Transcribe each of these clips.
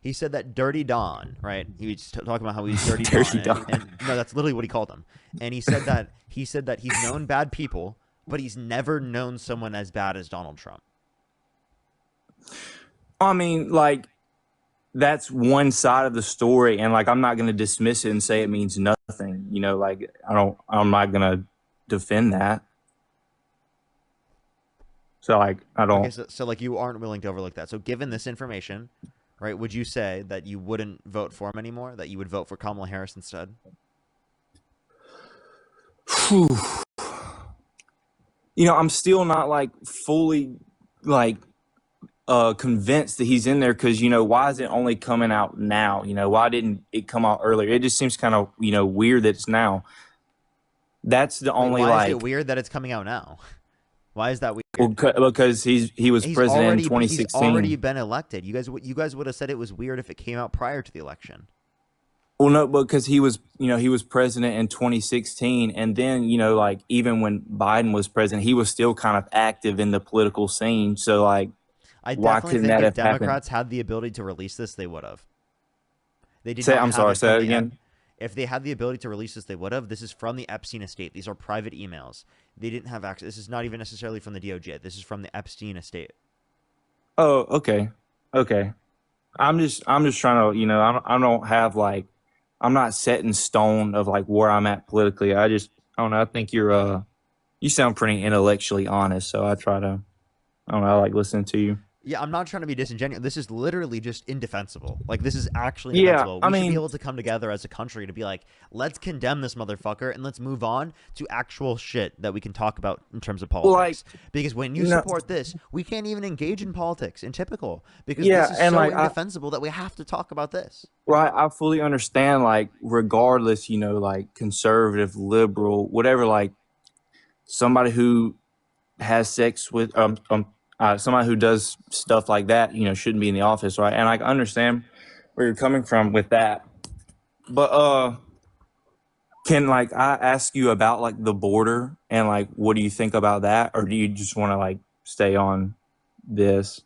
He said that Dirty Don, right? He was talking about how he's Dirty Don, Dirty Don. and no, that's literally what he called him. And he said that he's known bad people, but he's never known someone as bad as Donald Trump. I mean, like, that's one side of the story, and like, I'm not going to dismiss it and say it means nothing. You know, like, I'm not going to defend that. So like, I don't. Okay, so like you aren't willing to overlook that. So given this information, right, would you say that you wouldn't vote for him anymore? That you would vote for Kamala Harris instead? You know, I'm still not like fully like convinced that he's in there, because you know, why is it only coming out now? You know, why didn't it come out earlier? It just seems kind of, you know, weird that it's now. That's the Wait, only why is like. it weird that it's coming out now? Why is that weird? Well, because he was president in He's 2016. already been elected. You guys would have said it was weird if it came out prior to the election. Well, no, because he was, you know, he was president in 2016, and then, you know, like, even when Biden was president, he was still kind of active in the political scene. So like, I why definitely couldn't think that if have happened? Democrats had the ability to release this, they would have. They did Say, not I'm have sorry, it say from that the again. If they had the ability to release this, they would have. This is from the Epstein estate. These are private emails. They didn't have access. This is not even necessarily from the DOJ. This is from the Epstein estate. Oh, okay, okay. I'm just trying to, you know, I don't have like, I'm not set in stone of like where I'm at politically. I don't know. I think you sound pretty intellectually honest, so I don't know. I like listening to you. Yeah, I'm not trying to be disingenuous. This is literally just indefensible. Like, this is actually Yeah, indefensible. I We should be mean, able to come together as a country to be like, let's condemn this motherfucker and let's move on to actual shit that we can talk about in terms of like, politics. Because when you no, support this, we can't even engage in politics in typical. Because this yeah, is and so like, indefensible that we have to talk about this. right, I fully understand, like, regardless, you know, like, conservative, liberal, whatever, like, somebody who has sex with somebody who does stuff like that, you know, shouldn't be in the office, right? And I understand where you're coming from with that. But can, like, I ask you about like the border, and like, what do you think about that, or do you just want to like stay on this?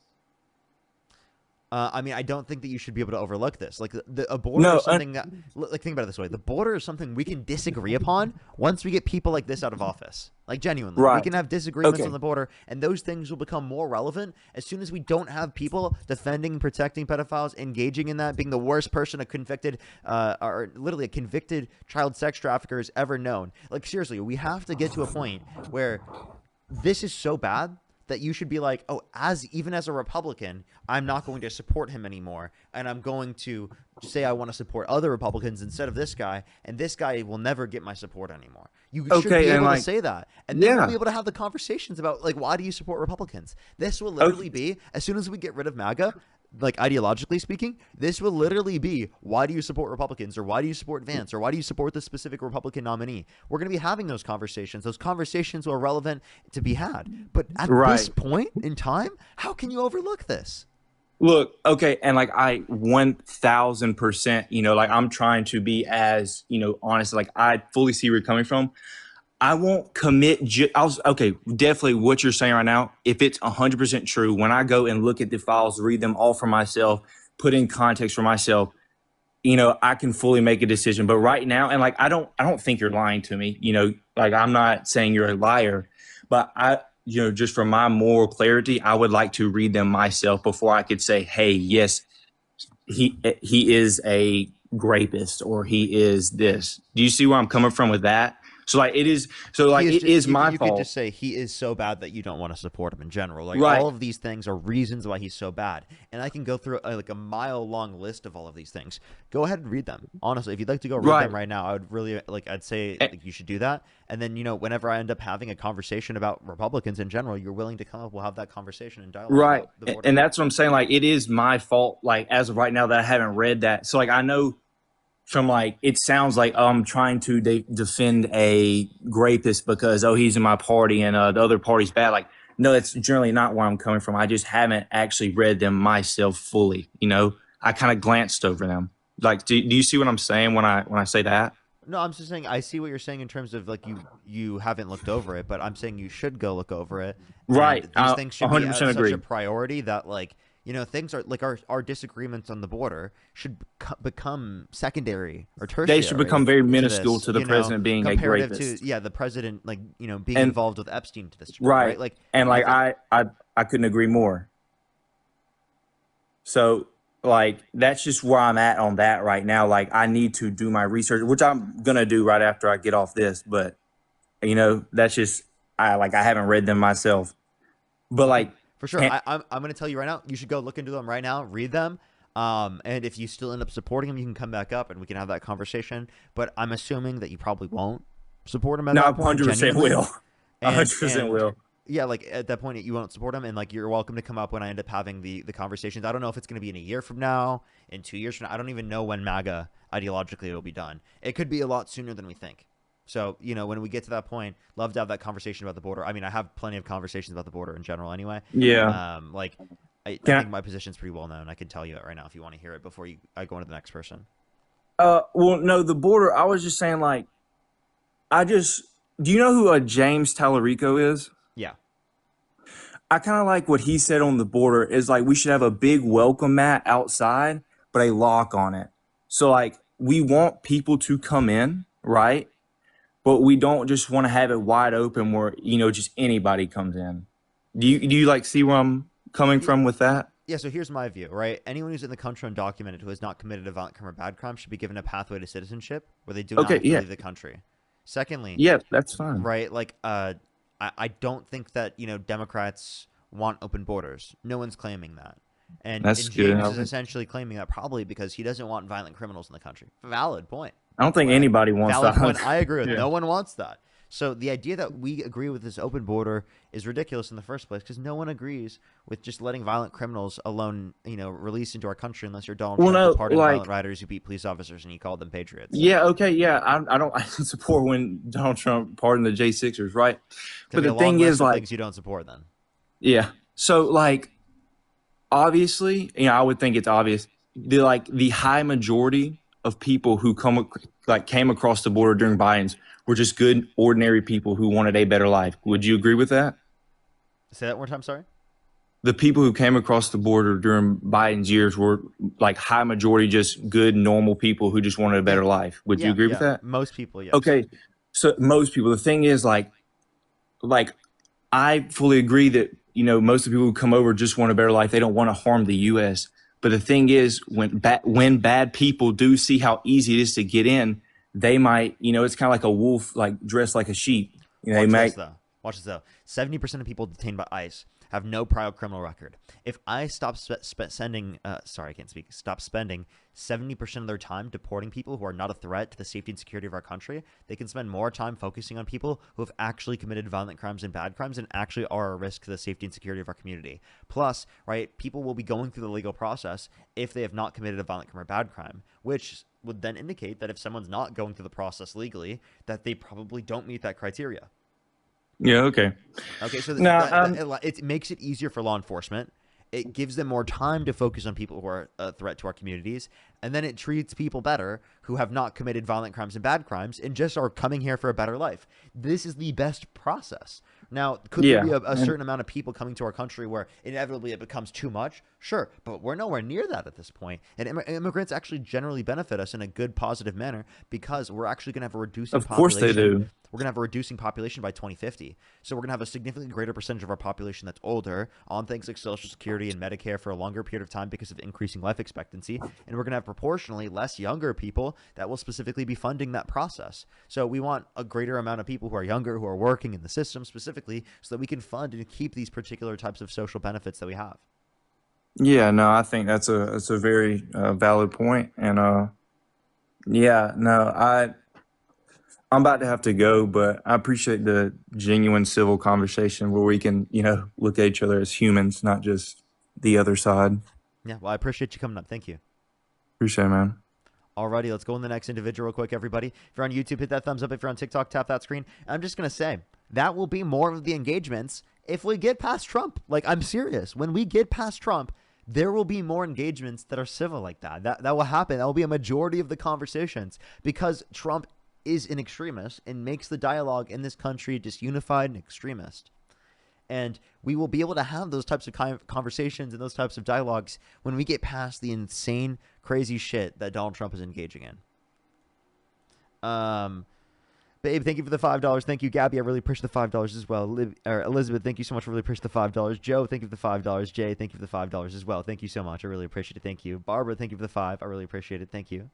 I mean, I don't think that you should be able to overlook this. Like, a border No, is something that, like, think about it this way: the border is something we can disagree upon once we get people like this out of office. Like, genuinely, we right. can have disagreements on Okay. the border, and those things will become more relevant as soon as we don't have people defending and protecting pedophiles, engaging in that, being the worst person a convicted, or literally a convicted child sex trafficker has ever known. Like, seriously, we have to get to a point where this is so bad that you should be like, oh, even as a Republican, I'm not going to support him anymore, and I'm going to say I want to support other Republicans instead of this guy, and this guy will never get my support anymore. You should be Okay, and able to like, say that, and then we'll be yeah. able to have the conversations about, like, why do you support Republicans? This will Okay. literally be, as soon as we get rid of MAGA, like, ideologically speaking, this will literally be, why do you support Republicans, or why do you support Vance, or why do you support this specific Republican nominee? We're going to be having those conversations. Those conversations are relevant to be had. But at this Right. point in time, how can you overlook this? Look, okay, and like, I 1000%, you know, like, I'm trying to be as, you know, honest. Like, I fully see where you're coming from. I won't commit. Okay, definitely what you're saying right now. If it's 100% true, when I go and look at the files, read them all for myself, put in context for myself, you know, I can fully make a decision. But right now, and like, I don't think you're lying to me. You know, like, I'm not saying you're a liar, but you know, just for my moral clarity, I would like to read them myself before I could say, hey, yes, he is a rapist, or he is this. Do you see where I'm coming from with that? So like, it is. So He like, is it just is you. my You could fault. just say he is so bad that you don't want to support him in general. Like, Right. all of these things are reasons why he's so bad, and I can go through like a mile long list of all of these things. Go ahead and read them. Honestly, if you'd like to go read Right. them right now, I would really like. I'd say Eh, like you should do that, and then whenever I end up having a conversation about Republicans in general, you're willing to come up. We'll have that conversation and dialogue Right. about the border. And that's what I'm saying. Like, it is my fault. Like, as of right now, that I haven't read that. So like, I know from like, it sounds like, oh, I'm trying to defend a rapist because, oh, he's in my party, and the other party's bad. Like, no, that's generally not where I'm coming from. I just haven't actually read them myself fully. You know, I kind of glanced over them. Like, do you see what I'm saying when I say that? No, I'm just saying I see what you're saying in terms of like you haven't looked over it, but I'm saying you should go look over it, Right. and these things should be 100% at such a agree. priority that like Things are like our disagreements on the border should become secondary or They should tertiary become very to minuscule this, to the president being a comparative to, rapist. yeah, the president, like, being And involved with Epstein to this degree, right? right. Like, And I like think I couldn't agree more. So like that's just where I'm at on that right now. Like I need to do my research, which I'm gonna do right after I get off this. But that's just I haven't read them myself. But okay, like for sure. can't I'm going to tell you right now, you should go look into them right now, read them. And if you still end up supporting them, you can come back up and we can have that conversation. But I'm assuming that you probably won't support them at no, that point, 100% genuinely. will. And 100% will. yeah, like at that point, you won't support them, and like you're welcome to come up when I end up having the conversations. I don't know if it's going to be in a year from now, in 2 years from now. I don't even know when MAGA ideologically will be done. It could be a lot sooner than we think. So, when we get to that point, love to have that conversation about the border. I mean, I have plenty of conversations about the border in general anyway. Yeah. Like, I Can think my position's pretty well known. I can tell you it right now if you want to hear it before I go into the next person. well, no, the border. I was just saying, like, do you know who James Tallarico is? Yeah. I kind of like what he said on the border is like we should have a big welcome mat outside, but a lock on it. So like we want people to come in, right? But we don't just want to have it wide open where just anybody comes in. Do you like see where I'm coming from with that? Yeah, so here's my view, right? Anyone who's in the country undocumented who has not committed a violent crime or bad crime should be given a pathway to citizenship where they do not Okay, have to yeah, leave the country. Secondly, yeah, that's fine. right, like, I don't think that, Democrats want open borders. No one's claiming that. And That's good. James is essentially claiming that probably because he doesn't want violent criminals in the country. Valid point. I don't think Right. anybody wants Valid that. point. I agree with. Yeah. No one wants that. So the idea that we agree with this open border is ridiculous in the first place because no one agrees with just letting violent criminals alone, release into our country unless you're Donald Well, Trump, no, who pardoned like violent rioters who beat police officers and you called them patriots. yeah, okay, yeah. I don't I support when Donald Trump pardoned the J6ers, right? Could But be the a long thing list is, of like, things you don't support then. yeah. So like obviously, I would think it's obvious. The high majority of people who came across the border during Biden's were just good, ordinary people who wanted a better life. Would you agree with that? Say that one more time, sorry. The people who came across the border during Biden's years were like high majority, just good, normal people who just wanted a Yeah. better life. Would you Yeah, agree with yeah. that? Most people, yes. Okay. So most people, the thing is like I fully agree that most of the people who come over just want a better life. They don't want to harm the U.S. But the thing is, when bad people do see how easy it is to get in, they might it's kind of like a wolf like dressed like a sheep. They Watch this might. though. Watch this though. 70% of people detained by ICE have no prior criminal record. If ICE stops spending 70% of their time deporting people who are not a threat to the safety and security of our country, they can spend more time focusing on people who have actually committed violent crimes and bad crimes and actually are a risk to the safety and security of our community. Plus, right, people will be going through the legal process if they have not committed a violent crime or bad crime, which would then indicate that if someone's not going through the process legally, that they probably don't meet that criteria. Yeah. Okay. Okay, so No. it makes it easier for law enforcement. It gives them more time to focus on people who are a threat to our communities, and then it treats people better who have not committed violent crimes and bad crimes and just are coming here for a better life. This is the best process. Now, could there be a certain amount of people coming to our country where inevitably it becomes too much? Sure, but we're nowhere near that at this point. And immigrants actually generally benefit us in a good, positive manner because we're actually going to have a reducing Of course they population. do. We're going to have a reducing population by 2050. So we're going to have a significantly greater percentage of our population that's older on things like Social Security and Medicare for a longer period of time because of increasing life expectancy. And we're going to have proportionally less younger people that will specifically be funding that process. So we want a greater amount of people who are younger, who are working in the system specifically so that we can fund and keep these particular types of social benefits that we have. Yeah. No, I think that's a very valid point. And yeah. No, I'm about to have to go, but I appreciate the genuine civil conversation where we can, look at each other as humans, not just the other side. Yeah, well, I appreciate you coming up. Thank you. Appreciate it, man. Alrighty, let's go on the next individual real quick, everybody. If you're on YouTube, hit that thumbs up. If you're on TikTok, tap that screen. I'm just going to say, that will be more of the engagements if we get past Trump. Like, I'm serious. When we get past Trump, there will be more engagements that are civil like that. That will happen. That will be a majority of the conversations because Trump is an extremist and makes the dialogue in this country disunified and extremist. And we will be able to have those types of conversations and those types of dialogues when we get past the insane, crazy shit that Donald Trump is engaging in. Babe, thank you for the $5. Thank you, Gabby. I really appreciate the $5 as well. Elizabeth, thank you so much. I really appreciate the $5. Joe, thank you for the $5. Jay, thank you for the $5 as well. Thank you so much. I really appreciate it. Thank you. Barbara, thank you for the $5. I really appreciate it. Thank you.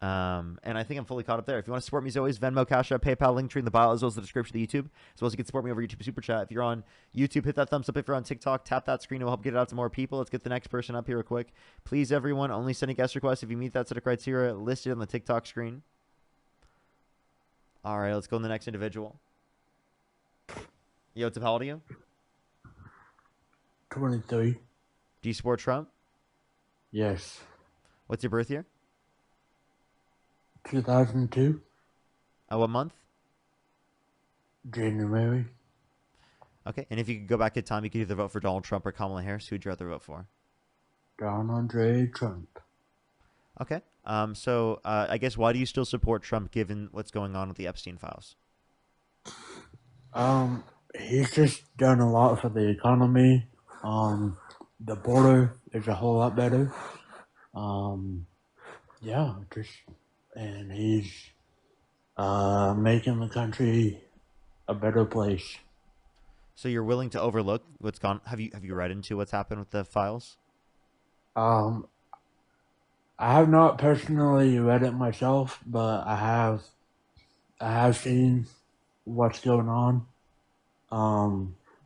And I think I'm fully caught up there. If you want to support me as always, Venmo, Cash App, PayPal, link tree in the bio, as well as the description of the YouTube. As well as you can support me over YouTube Super Chat. If you're on YouTube, hit that thumbs up. If you're on TikTok, tap that screen. It will help get it out to more people. Let's get the next person up here real quick. Please, everyone, only send a guest request if you meet that set of criteria listed on the TikTok screen. All right, let's go on the next individual. Yo, how old are you? 23. Do you support Trump? Yes. What's your birth year? 2002. What month? January. Okay, and if you could go back in time, you could either vote for Donald Trump or Kamala Harris. Who'd you rather vote for? Donald J. Trump. Okay. So I guess why do you still support Trump given what's going on with the Epstein files? He's just done a lot for the economy. The border is a whole lot better. Yeah, and he's making the country a better place. So you're willing to overlook what's gone? Have you read into what's happened with the files? I have not personally read it myself, but I have seen what's going on.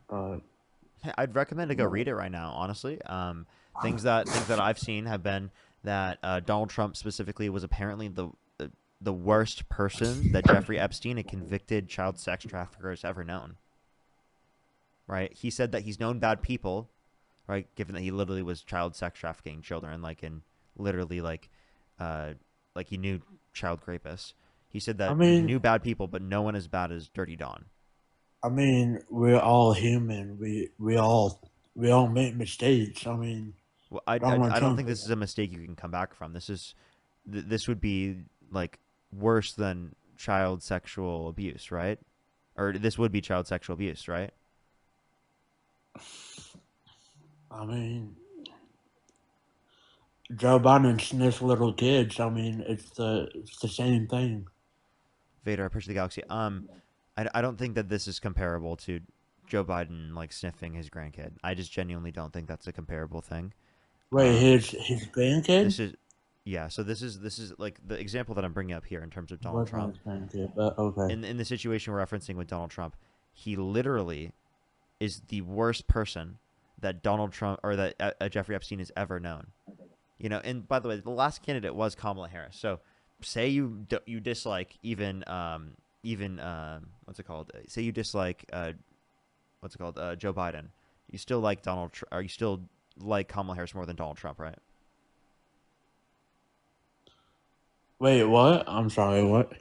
But I'd recommend to go read it right now. Honestly, things that I've seen have been that Donald Trump specifically was apparently the worst person that Jeffrey Epstein, a convicted child sex trafficker, has ever known. Right? He said that he's known bad people, right? Given that he literally was child sex trafficking children, literally he knew child rapists. He said that he knew bad people, but no one as bad as Dirty Don. I mean, we're all human. We all make mistakes. I mean, well, I don't think this is a mistake you can come back from. This would be like worse than child sexual abuse, right? Or this would be child sexual abuse, right? I mean, Joe Biden sniffs little kids. I mean, it's the same thing. Vader, I appreciate the galaxy. I don't think that this is comparable to Joe Biden sniffing his grandkid. I just genuinely don't think that's a comparable thing. Wait, his grandkid? So this is like the example that I'm bringing up here in terms of Donald Trump. Okay. In the situation we're referencing with Donald Trump, he literally is the worst person that Donald Trump or that Jeffrey Epstein has ever known. You know, and by the way, the last candidate was Kamala Harris. So say you dislike even what's it called? Say you dislike Joe Biden. You still like you still like Kamala Harris more than Donald Trump, right? Wait, what? I'm sorry, what?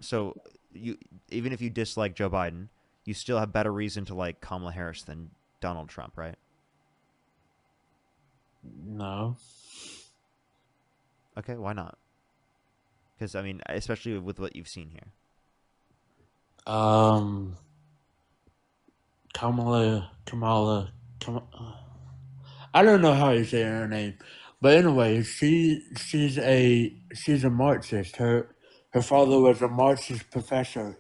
So you even if you dislike Joe Biden, you still have better reason to like Kamala Harris than Donald Trump, right? No. Okay, why not? Because I mean, especially with what you've seen here. Kamala. I don't know how you say her name, but anyway, she's a Marxist. Her father was a Marxist professor.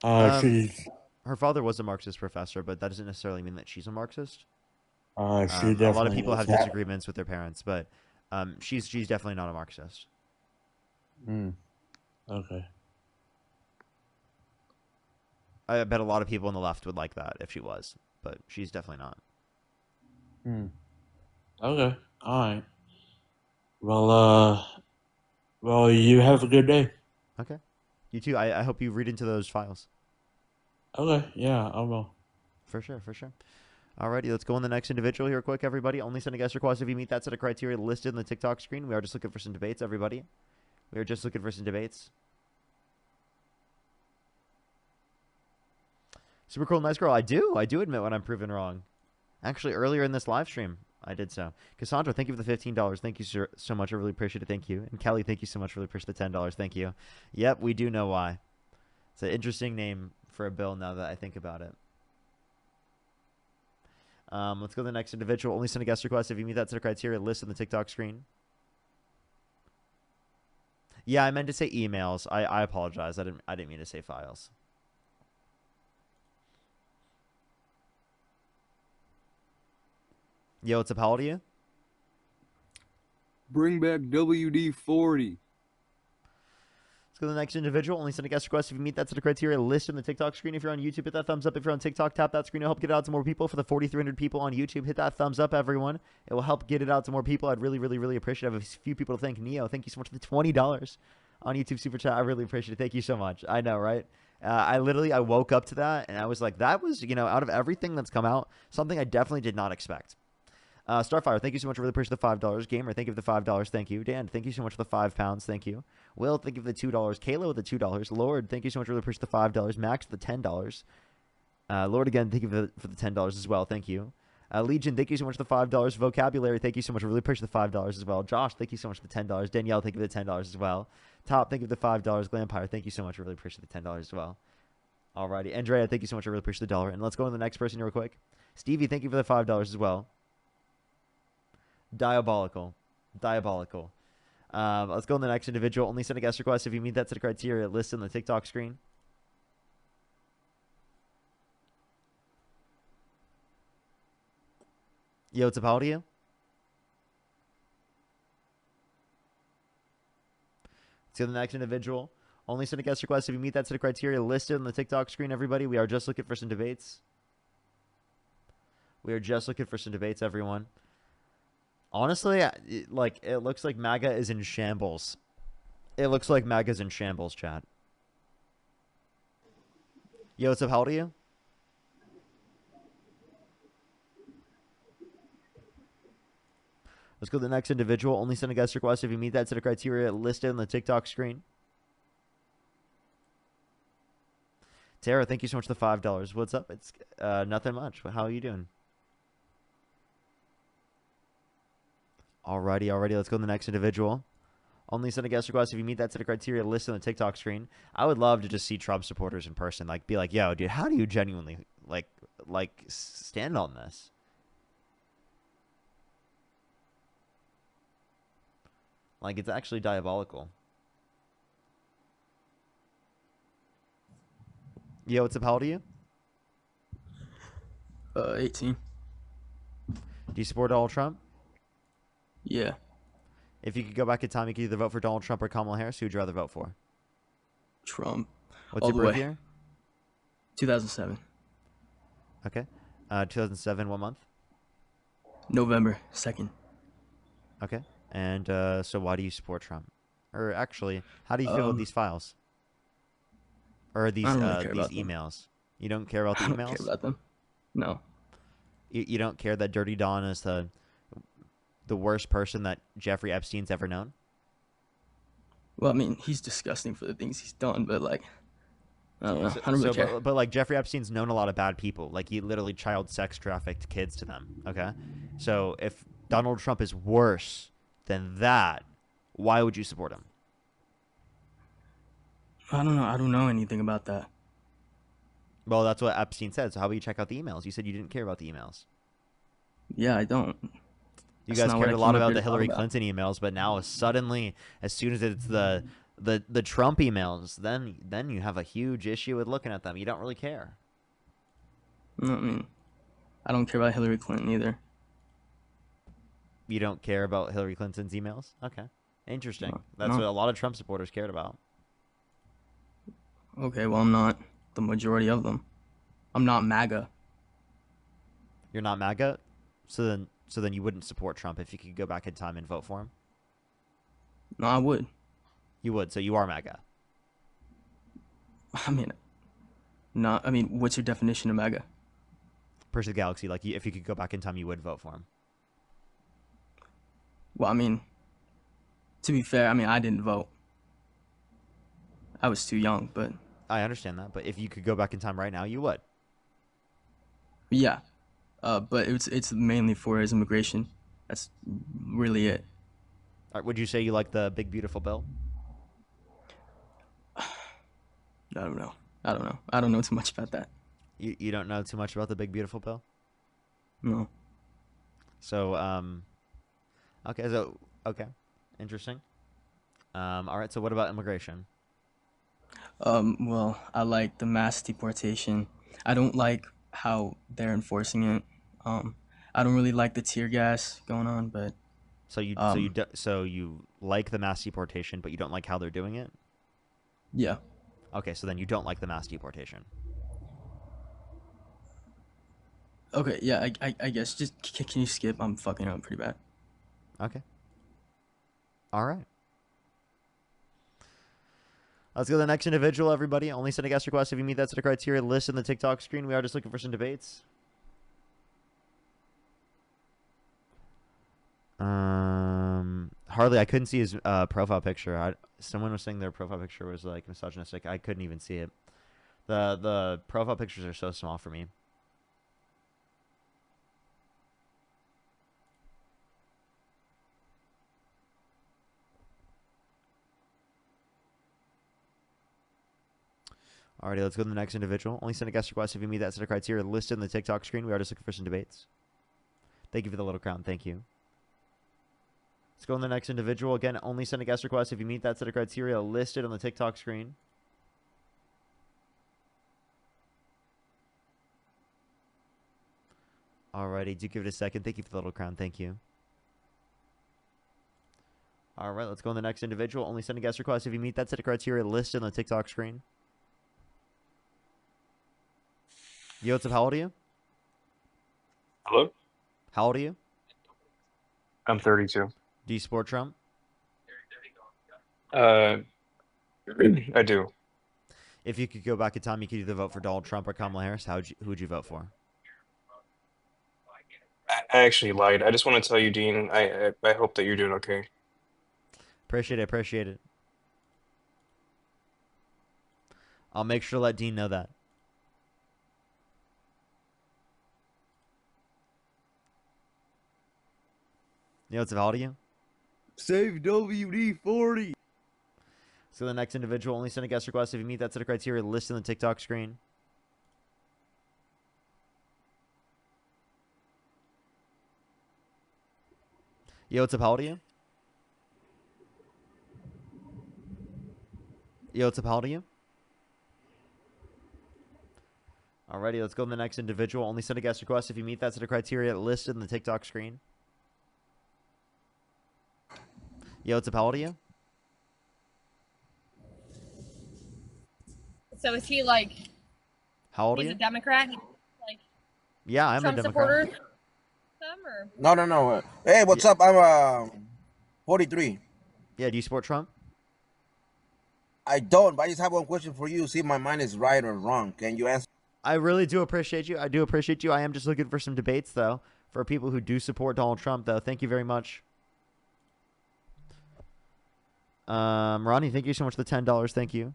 Her father was a Marxist professor, but that doesn't necessarily mean that she's a Marxist. She a definitely lot of people is have that. disagreements with their parents, but she's definitely not a Marxist. Okay. I bet a lot of people on the left would like that if she was, but she's definitely not. Okay. All right. Well, you have a good day. Okay. You too. I hope you read into those files. Okay. Yeah, I will. For sure. Alrighty, let's go on the next individual here quick, everybody. Only send a guest request if you meet that set of criteria listed in the TikTok screen. We are just looking for some debates, everybody. We are just looking for some debates. Super cool, nice girl. I do admit when I'm proven wrong. Actually, earlier in this live stream, I did so. Cassandra, thank you for the $15. Thank you so much. I really appreciate it. Thank you. And Kelly, thank you so much. Really appreciate the $10. Thank you. Yep, we do know why. It's an interesting name for a bill now that I think about it. Let's go to the next individual. Only send a guest request if you meet that set of criteria. List on the TikTok screen. Yeah, I meant to say emails. I apologize. I didn't mean to say files. Yo, what's up? How old are you? Bring back WD-40. Let's go to the next individual. Only send a guest request if you meet that set of criteria. List on the TikTok screen. If you're on YouTube, hit that thumbs up. If you're on TikTok, tap that screen to help get it out to more people. For the 4,300 people on YouTube, hit that thumbs up, everyone. It will help get it out to more people. I'd really, really, really appreciate it. I have a few people to thank. Neo, thank you so much for the $20 on YouTube Super Chat. I really appreciate it. Thank you so much. I know, right? I woke up to that, and I was like, that was, out of everything that's come out, something I definitely did not expect. Starfire, thank you so much. I really appreciate the $5. Gamer, thank you for the $5. Thank you. Dan, thank you so much for the £5. Thank you. Will, thank you for the $2. Kayla with the $2. Lord, thank you so much. Really appreciate the $5. Max, the $10. Lord, again, thank you for the $10 as well. Thank you. Legion, thank you so much for the $5. Vocabulary, thank you so much. I really appreciate the $5 as well. Josh, thank you so much for the $10. Danielle, thank you for the $10 as well. Top, thank you for the $5. Glampire, thank you so much. I really appreciate the $10 as well. Alrighty. Andrea, thank you so much. I really appreciate the $1. And let's go on to the next person real quick. Stevie, thank you for the $5 as well. Diabolical. Let's go on the next individual. Only send a guest request if you meet that set of criteria. List on the TikTok screen. Yo, what's up? How old are you? Let's go to the next individual. Only send a guest request if you meet that set of criteria listed on the TikTok screen, everybody. We are just looking for some debates. Everyone. Honestly, it looks like Maga is in shambles. Chat. Yo, what's up? How old are you? Let's go to the next individual. Only send a guest request if you meet that set of criteria listed on the TikTok screen. Tara, thank you so much for the $5. What's up? It's nothing much. How are you doing? Alrighty. Let's go to the next individual. Only send a guest request if you meet that set of criteria listed on the TikTok screen. I would love to just see Trump supporters in person. Be like, yo, dude, how do you genuinely stand on this? It's actually diabolical. Yo, what's up? How old are you? 18. Do you support Donald Trump? Yeah. If you could go back in time, you could either vote for Donald Trump or Kamala Harris. Who would you rather vote for? Trump. What's All your the birth way. year? 2007. Okay. 2007, what month? November 2nd. Okay. And so why do you support Trump? Or actually, how do you feel about these files? Or these I don't really care these about them. emails? You don't care about the I emails? don't care about them. No. You don't care that Dirty Don is the worst person that Jeffrey Epstein's ever known? Well, I mean, he's disgusting for the things he's done, but I don't know. I don't really care. But Jeffrey Epstein's known a lot of bad people. He literally child sex trafficked kids to them. Okay, so if Donald Trump is worse than that, why would you support him? I don't know. I don't know anything about that. Well, that's what Epstein said. So how about you check out the emails? You said you didn't care about the emails. Yeah, I don't. You That's guys not what cared I a lot came up about here the to talk Hillary about. Clinton emails, but now suddenly, as soon as it's the Trump emails, then you have a huge issue with looking at them. You don't really care. No, I mean, I don't care about Hillary Clinton either. You don't care about Hillary Clinton's emails? Okay. Interesting. No. That's No. what a lot of Trump supporters cared about. Okay, well, I'm not the majority of them. I'm not MAGA. You're not MAGA? So then you wouldn't support Trump if you could go back in time and vote for him? No, I would. You would, so you are MAGA. I mean, what's your definition of MAGA? Person of the Galaxy, if you could go back in time, you would vote for him. Well, I mean, to be fair, I didn't vote. I was too young, but I understand that, but if you could go back in time right now, you would. yeah. But it's mainly for his immigration. That's really it. All right, would you say you like the big beautiful bill? I don't know. I don't know. I don't know too much about that. You don't know too much about the big beautiful bill? No. So okay, interesting. All right. So what about immigration? Well, I like the mass deportation. I don't like how they're enforcing it. I don't really like the tear gas going on, but So you like the mass deportation, but you don't like how they're doing it? yeah. Okay, so then you don't like the mass deportation. Okay, yeah, I guess just can you skip? I'm fucking up pretty bad. Okay. All right. Let's go to the next individual, everybody. Only send a guest request if you meet that set of criteria. List in the TikTok screen. We are just looking for some debates. Hardly. I couldn't see his profile picture. Someone was saying their profile picture was like misogynistic. I couldn't even see it. The profile pictures are so small for me. Alrighty, let's go to the next individual. Only send a guest request if you meet that set of criteria listed in the TikTok screen. We are just looking for some debates. Thank you for the little crown. Thank you. Let's go on the next individual. Again, only send a guest request if you meet that set of criteria listed on the TikTok screen. Alrighty, do give it a second. Thank you for the little crown. Thank you. Alright, let's go on the next individual. Only send a guest request if you meet that set of criteria listed on the TikTok screen. Yo, what's up? How old are you? Hello? How old are you? I'm 32. Do you support Trump? Uh, I do. If you could go back in time, you could either vote for Donald Trump or Kamala Harris. Who would you vote for? I actually lied. I just want to tell you, Dean, I hope that you're doing okay. Appreciate it. Appreciate it. I'll make sure to let Dean know that. You know what's how old are you? Save WD-40. So the next individual, only send a guest request if you meet that set of criteria listed on the TikTok screen. Yo, what's up? How old are you? Yo, what's up? How old are you? Alrighty, let's go to the next individual. Only send a guest request if you meet that set of criteria listed in the TikTok screen. Yo, what's up? How old are you? So is he like? How old are He's you? a Democrat. He's like Yeah, I'm Trump a Democrat. supporter. Some or No. Hey, what's up? I'm 43. Yeah, do you support Trump? I don't, but I just have one question for you. See if my mind is right or wrong. Can you answer? I really do appreciate you. I do appreciate you. I am just looking for some debates, though, for people who do support Donald Trump, though. Thank you very much. Ronnie, thank you so much for the $10. Thank you.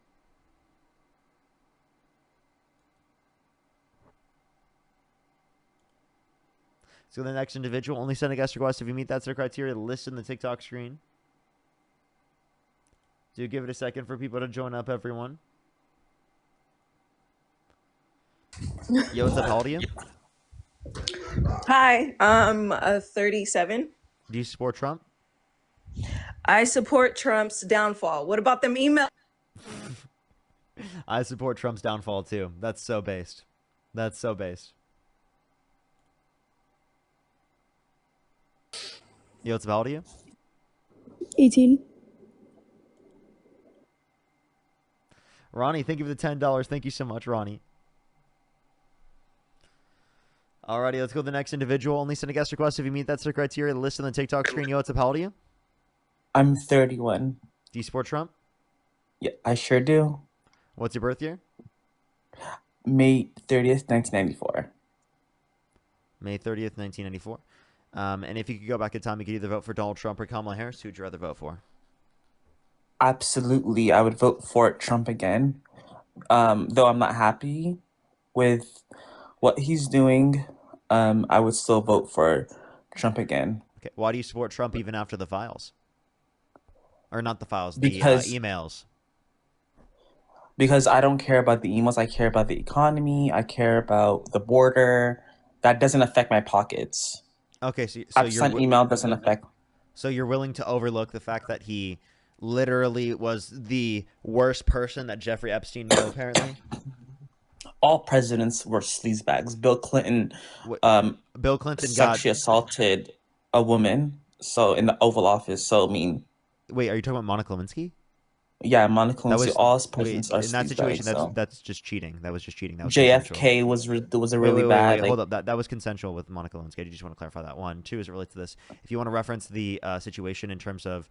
So the next individual, only send a guest request if you meet that set of criteria listed in the TikTok screen. Do give it a second for people to join up, everyone. Yo, what's up? How old are you? Hi, I'm 37. Do you support Trump? I support Trump's downfall. What about them emails? I support Trump's downfall, too. That's so based. That's so based. Yo, what's up? How old are you? 18. Ronnie, thank you for the $10. Thank you so much, Ronnie. Alrighty, let's go to the next individual. Only send a guest request if you meet that set of criteria listed on the TikTok screen. Yo, what's up? How old are you? I'm 31. Do you support Trump? Yeah, I sure do. What's your birth year? May 30th, 1994. May 30th, 1994. And if you could go back in time, you could either vote for Donald Trump or Kamala Harris. Who'd you rather vote for? Absolutely, I would vote for Trump again. Though I'm not happy with what he's doing, I would still vote for Trump again. Okay. Why do you support Trump even after the files? Or not the files, Because the emails. because I don't care about the emails. I care about the economy. I care about the border. That doesn't affect my pockets. Okay, so Epstein email doesn't affect. so you're willing to overlook the fact that he literally was the worst person that Jeffrey Epstein knew, apparently. All presidents were sleazebags. Bill Clinton, What, um, Bill Clinton got. sexually assaulted a woman. So in the Oval Office. So I mean, Wait, are you talking about Monica Lewinsky? yeah, Monica That Lewinsky. was All wait presidents are in that situation. sleazebags. So That's just cheating. That was just cheating. That was consensual. JFK was a really bad. Hold Like, up. That was consensual with Monica Lewinsky. I just want to clarify that. One, two, as it relates to this. If you want to reference the situation in terms of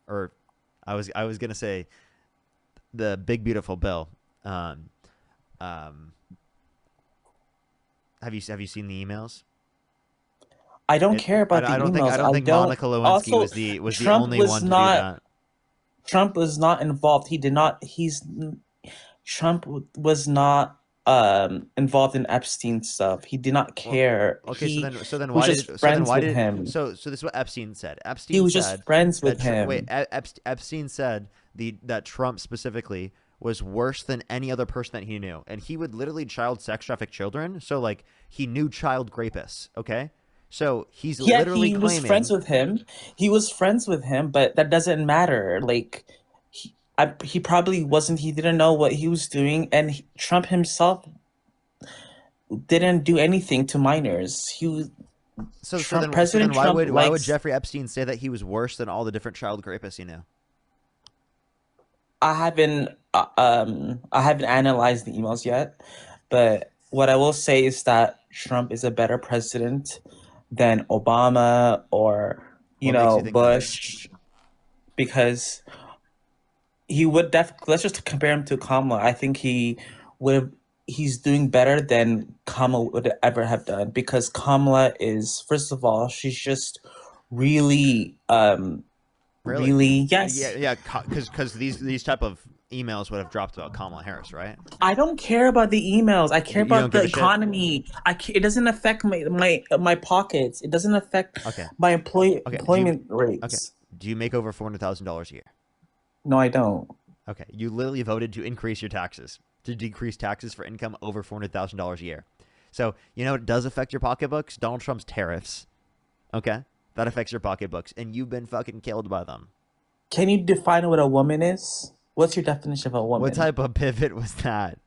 or I was gonna say the big beautiful bill. Have you seen the emails? I don't care about the I don't emails. think Monica Lewinsky Also, was the Trump only was one to do not. that. Trump was not involved. He did not. Trump was not involved in Epstein stuff. He did not Well, care. okay, He so then was why just did friends with him. so this is what Epstein said. He Epstein was said just friends with that wait, him. Epstein said that Trump specifically was worse than any other person that he knew, and he would literally child sex traffic children. So like he knew child rapists. Okay, so he's Yeah, literally he was friends claiming. with him. He was friends with him, but that doesn't matter. Like, he probably wasn't. He didn't know what he was doing, and Trump himself didn't do anything to minors. So President then Trump why would likes. Jeffrey Epstein say that he was worse than all the different child rapists he knew? I haven't analyzed the emails yet, but what I will say is that Trump is a better president than Obama or What makes you think that? Bush, because he would let's just compare him to Kamala. I think he's doing better than Kamala would ever have done, because Kamala is, first of all, she's just really really, yes. Yeah, because these type of emails would have dropped about Kamala Harris, right? I don't care about the emails. I care You don't about give the a shit? economy. It doesn't affect my pockets. It doesn't affect Okay. my Okay. employment rates. Okay. Do you make over $400,000 a year? No, I don't. Okay. You literally voted to increase your taxes, to decrease taxes for income over $400,000 a year. So, you know what does affect your pocketbooks? Donald Trump's tariffs. Okay? That affects your pocketbooks, and you've been fucking killed by them. Can you define what a woman is? What's your definition of a woman? What type of pivot was that?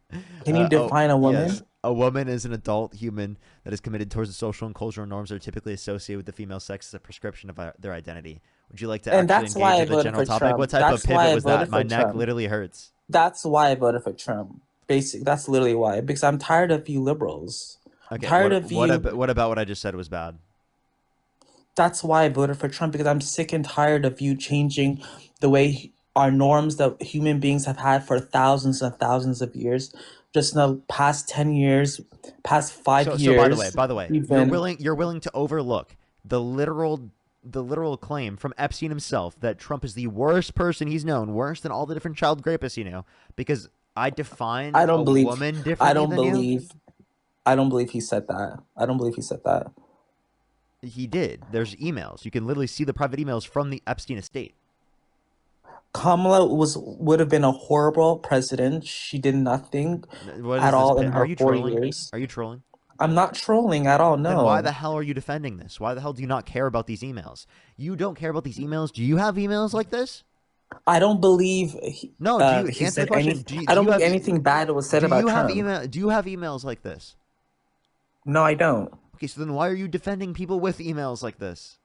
Can you define a woman? Yes. A woman is an adult human that is committed towards the social and cultural norms that are typically associated with the female sex as a prescription of their identity. Would you like to And actually that's why I engage in the voted general for topic? Trump. What type That's of why pivot I was voted that? for My neck Trump. literally hurts. That's why I voted for Trump. That's literally why. Because I'm tired of you liberals. I'm Okay. tired of you. What about what I just said was bad? That's why I voted for Trump, because I'm sick and tired of you changing the way our norms that human beings have had for thousands and thousands of years. Just in the past 10 years, past 5 So years. by the way, you're willing to overlook the literal claim from Epstein himself that Trump is the worst person he's known, worse than all the different child rapists he knew, because I define I don't a believe. woman I differently don't than you. believe. I don't believe he said that. I don't believe he said that. He did. There's emails. You can literally see the private emails from the Epstein estate. Kamala would have been a horrible president. She did nothing What at is all this? in Are her you 4 trolling? years. Are you trolling? I'm not trolling at all. Then why the No. hell are you defending this? Why the hell do you not care about these emails? You don't care about these emails? Do you have emails like this? I don't believe No. Do you he answer the said question? anything. I don't believe anything bad was said about Trump. Do you have emails like this? No, I don't. Okay, so then why are you defending people with emails like this?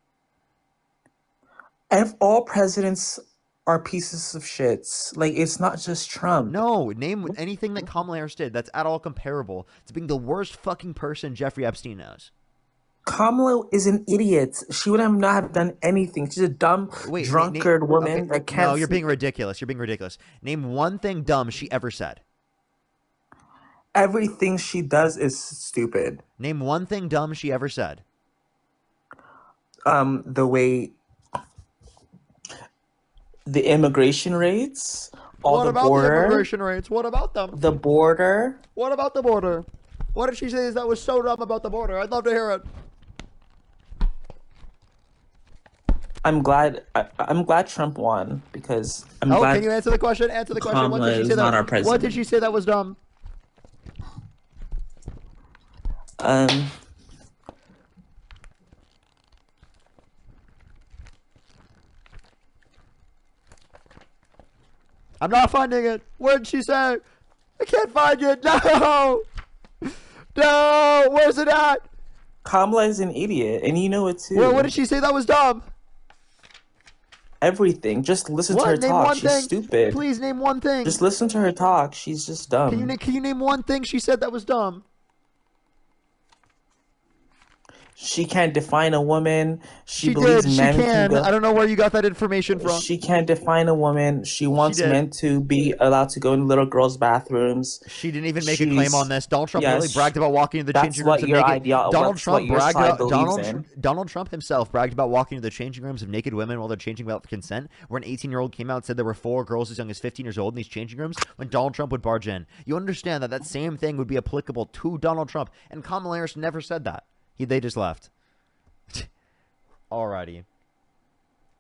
If all presidents are pieces of shits, like, it's not just Trump. No, name anything that Kamala Harris did that's at all comparable to being the worst fucking person Jeffrey Epstein knows. Kamala is an idiot. She would not have done anything. She's a dumb, drunkard woman that can't. No, you're being ridiculous. You're being ridiculous. Name one thing dumb she ever said. Everything she does is stupid. Name one thing dumb she ever said. The way the immigration rates, What about border, the immigration rates? What about them? the border. What about the border? What did she say that was so dumb about the border? I'd love to hear it. I'm glad. I'm glad Trump won because I'm Oh, glad can you answer the question? Answer the question. What Kamala did she say is not our that? What did president. she say that was dumb? Um, I'm not finding it. What did she say? I can't find it. No. No. Where's it at? Kamala is an idiot, and you know it What too. did she say that was dumb? Everything. Just listen to her What? Name talk. one She's thing. stupid. Please name one thing. Just listen to her talk. She's just dumb. Can you name one thing she said that was dumb? She can't define a woman. She She believes did. She men can can. go. I don't know where you got that information from. She can't define a woman. She She wants did. men to be allowed to go in little girls' bathrooms. She didn't even make a claim on She's this. Donald Trump literally yes. bragged about walking into the That's changing rooms what of your naked. idea. Donald That's what Trump your bragged side about believes in. Donald Trump himself bragged about walking into the changing rooms of naked women while they're changing without consent. Where an 18-year-old came out and said there were 4 girls as young as 15 years old in these changing rooms when Donald Trump would barge in. You understand that that same thing would be applicable to Donald Trump, and Kamala Harris never said that. They just left. Alrighty.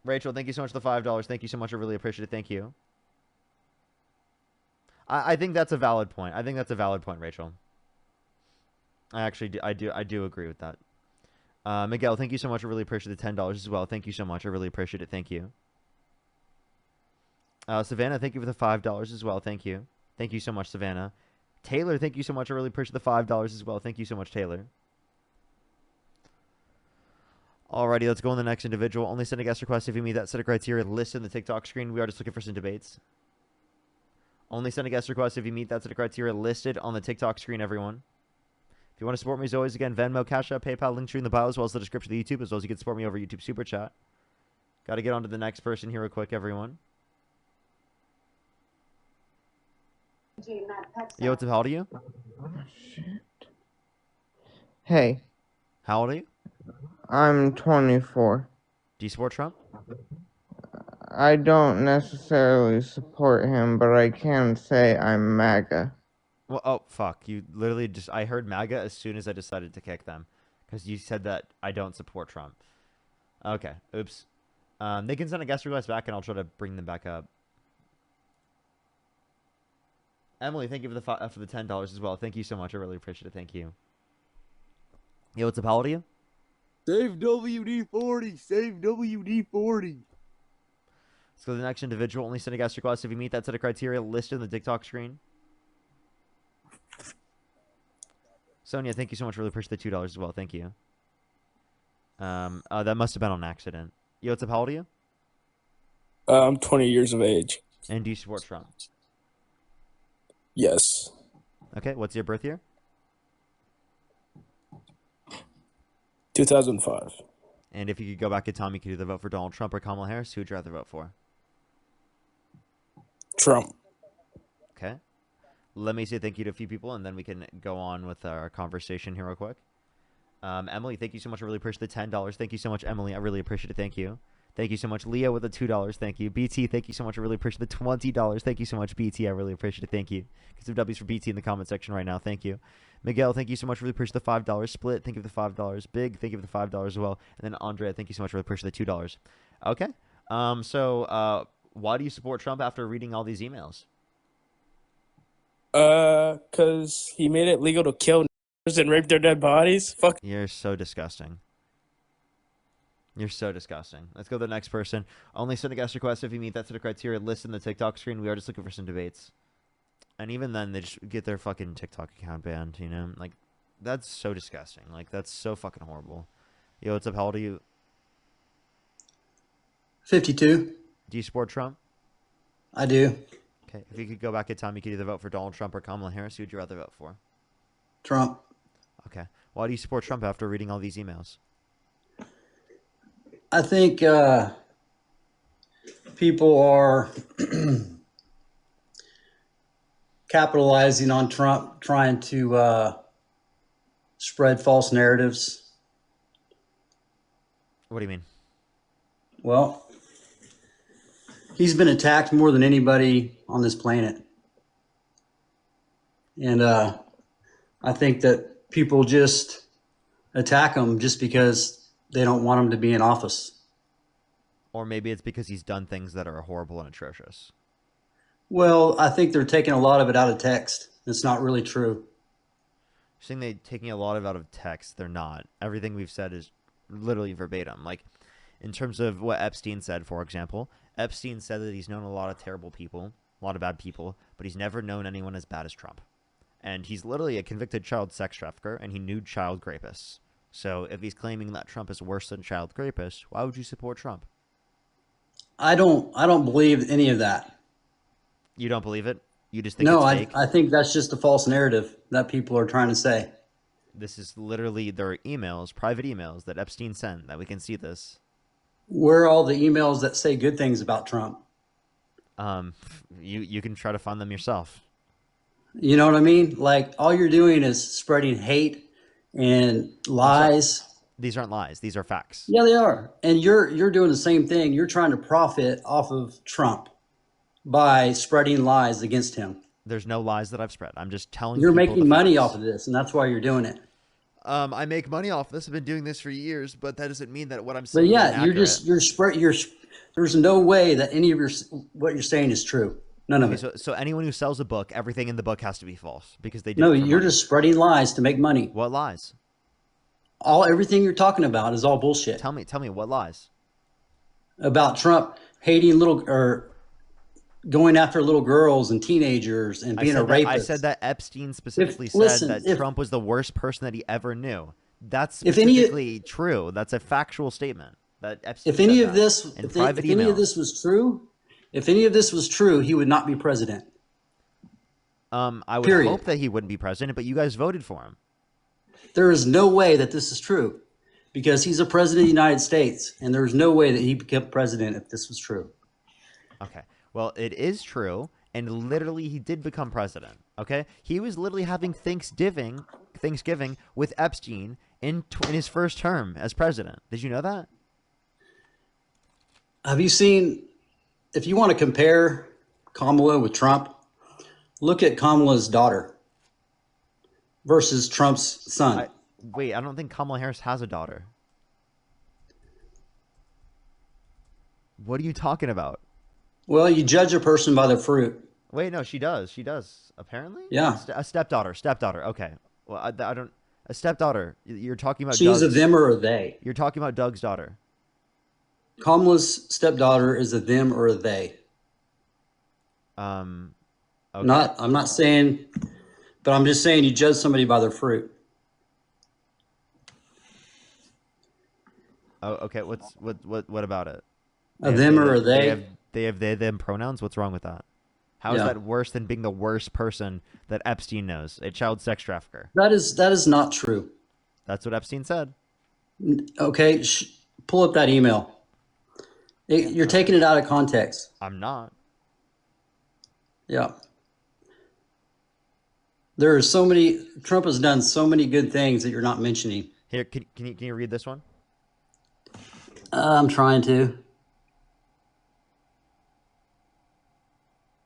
Rachel, thank you so much for the $5. Thank you so much. I really appreciate it. Thank you. I think that's a valid point. I think that's a valid point, Rachel. I do agree with that. Miguel, thank you so much. I really appreciate the $10 as well. Thank you so much. I really appreciate it. Thank you. Savannah, thank you for the $5 as well. Thank you. Thank you so much, Savannah. Taylor, thank you so much. I really appreciate the $5 as well. Thank you so much, Taylor. Alrighty, let's go on the next individual. Only send a guest request if you meet that set of criteria listed in the TikTok screen. We are just looking for some debates. Only send a guest request if you meet that set of criteria listed on the TikTok screen, everyone. If you want to support me, as always, again, Venmo, Cash App, PayPal, links are in the bio, as well as the description of the YouTube, as well as you can support me over YouTube Super Chat. Got to get on to the next person here real quick, everyone. Yo, what's up? How old are you? Oh, shit. Hey, How old are you? I'm 24. Do you support Trump? I don't necessarily support him, but I can say I'm Maga. Well, oh, fuck. You literally just... I heard MAGA as soon as I decided to kick them. Because you said that I don't support Trump. Okay. Oops. They can send a guest request back, and I'll try to bring them back up. Emily, thank you for the $10 as well. Thank you so much. I really appreciate it. Thank you. Yo, what's up? How old are you? Save WD-40. Save WD-40. Let's go to the next individual. Only send a guest request if you meet that set of criteria listed in the TikTok screen. Sonia, thank you so much. Really appreciate the $2 as well. Thank you. That must have been on accident. Yo, what's up? How old are you? I'm 20 years of age. And do you support Trump? Yes. Okay, what's your birth year? 2005. And if you could go back in time, you could either vote for Donald Trump or Kamala Harris. Who would you rather vote for? Trump. Okay. Let me say thank you to a few people, and then we can go on with our conversation here real quick. Emily, thank you so much. I really appreciate the $10. Thank you so much, Emily. I really appreciate it. Thank you. Thank you so much. Leo with the $2. Thank you. BT, thank you so much. I really appreciate the $20. Thank you so much, BT. I really appreciate it. Thank you. Get some W's for BT in the comment section right now. Thank you. Miguel, thank you so much. Really appreciate the $5. Split, thank you for the $5. Big, thank you for the $5 as well. And then Andrea, thank you so much. Really appreciate the $2. Okay. Why do you support Trump after reading all these emails? Cause he made it legal to kill niggers and rape their dead bodies. Fuck. You're so disgusting. You're so disgusting. Let's go to the next person. Only send a guest request if you meet that set of criteria listed in the TikTok screen. We are just looking for some debates. And even then, they just get their fucking TikTok account banned, you know? Like, that's so disgusting. Like, that's so fucking horrible. Yo, what's up? How old are you? 52. Do you support Trump? I do. Okay. If you could go back in time, you could either vote for Donald Trump or Kamala Harris. Who would you rather vote for? Trump. Okay. Why do you support Trump after reading all these emails? I think people are capitalizing on Trump, trying to spread false narratives. What do you mean? Well, he's been attacked more than anybody on this planet. And I think that people just attack him just because they don't want him to be in office. Or maybe it's because he's done things that are horrible and atrocious. Well, I think they're taking a lot of it out of text. It's not really true. Saying they're taking a lot of out of text, they're not. Everything we've said is literally verbatim. Like, in terms of what Epstein said, for example, Epstein said that he's known a lot of terrible people, a lot of bad people, but he's never known anyone as bad as Trump. And he's literally a convicted child sex trafficker, and he knew child rapists. So if he's claiming that Trump is worse than child rapists, why would you support Trump? I don't believe any of that. You don't believe it? You just think No, it's fake? I think that's just a false narrative that people are trying to say. This is literally their emails, private emails that Epstein sent, that we can see this. Where are all the emails that say good things about Trump? You can try to find them yourself. You know what I mean? Like, all you're doing is spreading hate and lies. These aren't lies. These are facts. Yeah, they are. And you're doing the same thing. You're trying to profit off of Trump by spreading lies against him. There's no lies that I've spread. I'm just telling You're people making the money facts. off of this, and that's why you're doing it. I make money off this. I've been doing this for years, but that doesn't mean that what I'm But saying is yeah, inaccurate. there's no way that any of what you're saying is true. None of it. So anyone who sells a book, everything in the book has to be false because they did No, it for you're money. just spreading lies to make money. What lies? Everything you're talking about is all bullshit. Tell me what lies? About Trump hating or going after little girls and teenagers and being a rapist. I said that Epstein specifically said that Trump was the worst person that he ever knew. That's specifically true. That's a factual statement. That Epstein If any said of that this, in if private any of emails. this was true, if any of this was true, he would not be president. I would Period. hope that he wouldn't be president, but you guys voted for him. There is no way that this is true because he's a president of the United States, and there's no way that he became president if this was true. Okay. Well, it is true, and literally he did become president. Okay? He was literally having Thanksgiving with Epstein in his first term as president. Did you know that? Have you seen, if you want to compare Kamala with Trump, look at Kamala's daughter versus Trump's son. Wait, I don't think Kamala Harris has a daughter. What are you talking about? Well, you judge a person by their fruit. Wait, no, she does. She does, apparently? Yeah. A stepdaughter. Okay. Well, I don't... A stepdaughter. You're talking about She's a Doug's... them or a they. You're talking about Doug's daughter. Kamala's stepdaughter is a them or a they. Okay. I'm not saying, but I'm just saying you judge somebody by their fruit. Oh, okay. What about it? A them or a they? They have they them pronouns. What's wrong with that? How is Yeah. that worse than being the worst person that Epstein knows, a child sex trafficker? That is not true. That's what Epstein said. Okay, pull up that email. You're taking it out of context. I'm not. Yeah. There are so many. Trump has done so many good things that you're not mentioning. Here, can you read this one? I'm trying to.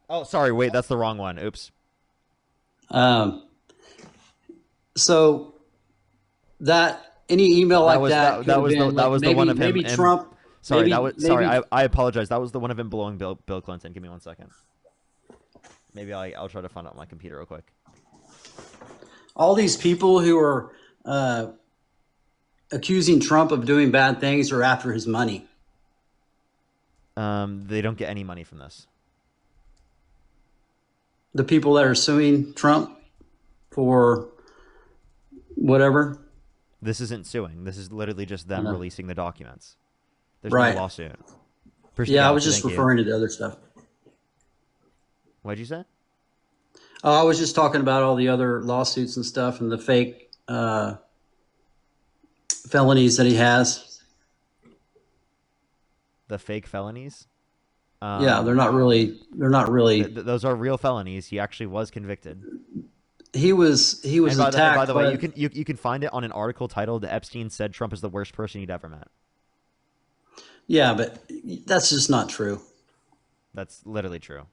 Oh, sorry. Wait, that's the wrong one. Oops. So that any email like that that was the one of him. Maybe Trump. Sorry, maybe, sorry. I apologize. That was the one of him blowing Bill Clinton. Give me 1 second. Maybe I'll try to find it on my computer real quick. All these people who are accusing Trump of doing bad things are after his money. They don't get any money from this. The people that are suing Trump for whatever. This isn't suing. This is literally just them releasing the documents. There's Right. no lawsuit. Yeah, I was just referring to the other stuff. What'd you say? Oh, I was just talking about all the other lawsuits and stuff and the fake felonies that he has. The fake felonies? Yeah, they're not really. Those are real felonies. He actually was convicted. He was attacked. By the way, you can find it on an article titled "Epstein said Trump is the worst person he'd ever met." Yeah, but that's just not true. That's literally true.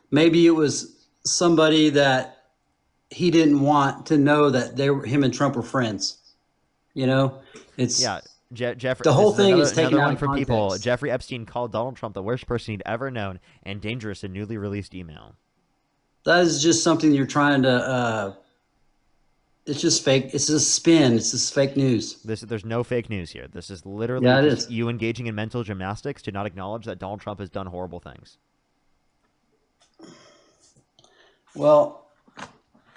Maybe it was somebody that he didn't want to know that him and Trump were friends. You know, it's Jeffrey, The whole this is thing is taken another out one of from people. context. Jeffrey Epstein called Donald Trump the worst person he'd ever known and dangerous in newly released email. That is just something you're trying to. It's just fake. It's just spin. It's just fake news. There's no fake news here. This is literally Yeah, it just is. you engaging in mental gymnastics to not acknowledge that Donald Trump has done horrible things. Well,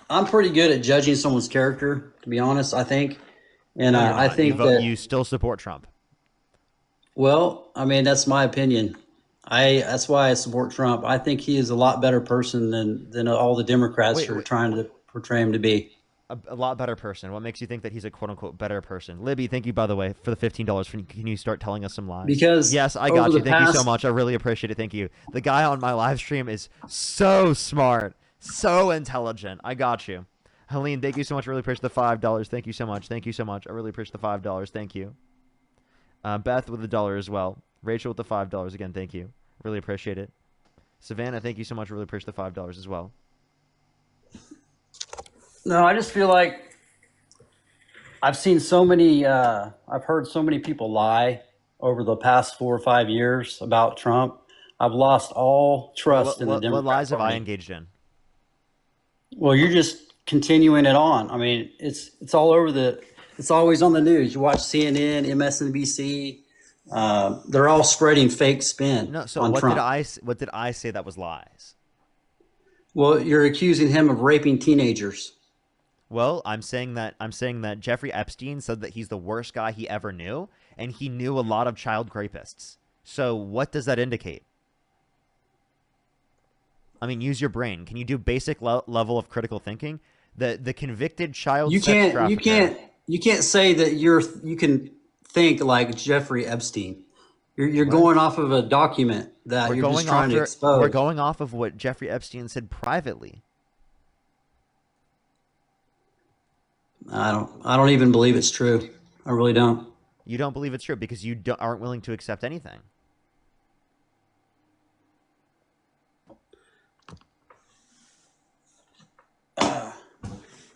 I'm pretty good at judging someone's character, to be honest. I think, and No, you're I not. think that You still support Trump. Well, I mean, that's my opinion. That's why I support Trump. I think he is a lot better person than all the Democrats are trying to portray him to be. A lot better person. What makes you think that he's a quote unquote better person? Libby, thank you by the way for the $15. Can you start telling us some lies? Because yes, I got over you. the Thank you so past- much. I really appreciate it. Thank you. The guy on my live stream is so smart, so intelligent. I got you. Helene, thank you so much. I really appreciate the $5. Thank you so much. Thank you so much. I really appreciate the $5. Thank you. Beth with $1 as well. Rachel with the $5 again. Thank you. Really appreciate it. Savannah, thank you so much. Really appreciate the $5 as well. No, I just feel like I've seen so many. I've heard so many people lie over the past 4 or 5 years about Trump. I've lost all trust in the Democrat What lies have I Party. engaged in? Well, you're just continuing it on. I mean, it's all over the. It's always on the news. You watch CNN, MSNBC. They're all spreading fake spin No. So on what Trump. what did I say that was lies? Well, you're accusing him of raping teenagers. Well, I'm saying that Jeffrey Epstein said that he's the worst guy he ever knew, and he knew a lot of child rapists. So what does that indicate? I mean, use your brain. Can you do basic level of critical thinking? The convicted child sex trafficker. You can't say that you can think like Jeffrey Epstein. You're going off of a document that you're just trying to expose. We're going off of what Jeffrey Epstein said privately. I don't even believe it's true. I really don't. You don't believe it's true because you aren't willing to accept anything.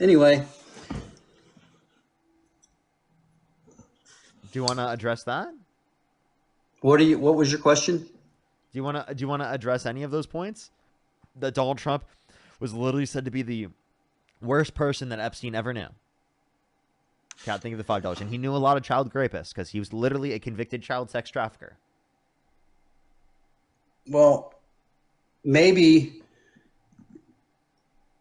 Anyway, do you want to address that? What was your question? Do you want to address any of those points? That Donald Trump was literally said to be the worst person that Epstein ever knew. Can't think of the $5, and he knew a lot of child rapists because he was literally a convicted child sex trafficker. Well, maybe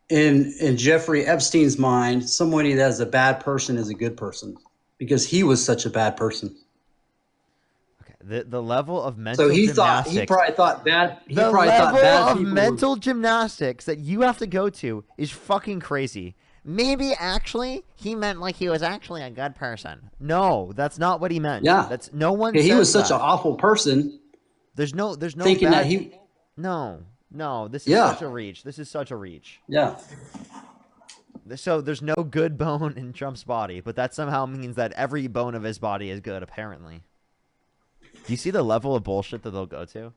in Jeffrey Epstein's mind, somebody that is a bad person is a good person because he was such a bad person. The level of mental So he gymnastics. probably thought bad. He The probably thought level bad of people were- mental gymnastics that you have to go to is fucking crazy. Maybe actually he meant like he was actually a good person. No, that's not what he meant. Yeah, that's no one. Yeah, he says was such that. an awful person. There's no thinking bad, that he. No. This is Yeah. such a reach. This is such a reach. Yeah. So there's no good bone in Trump's body, but that somehow means that every bone of his body is good. Apparently. Do you see the level of bullshit that they'll go to?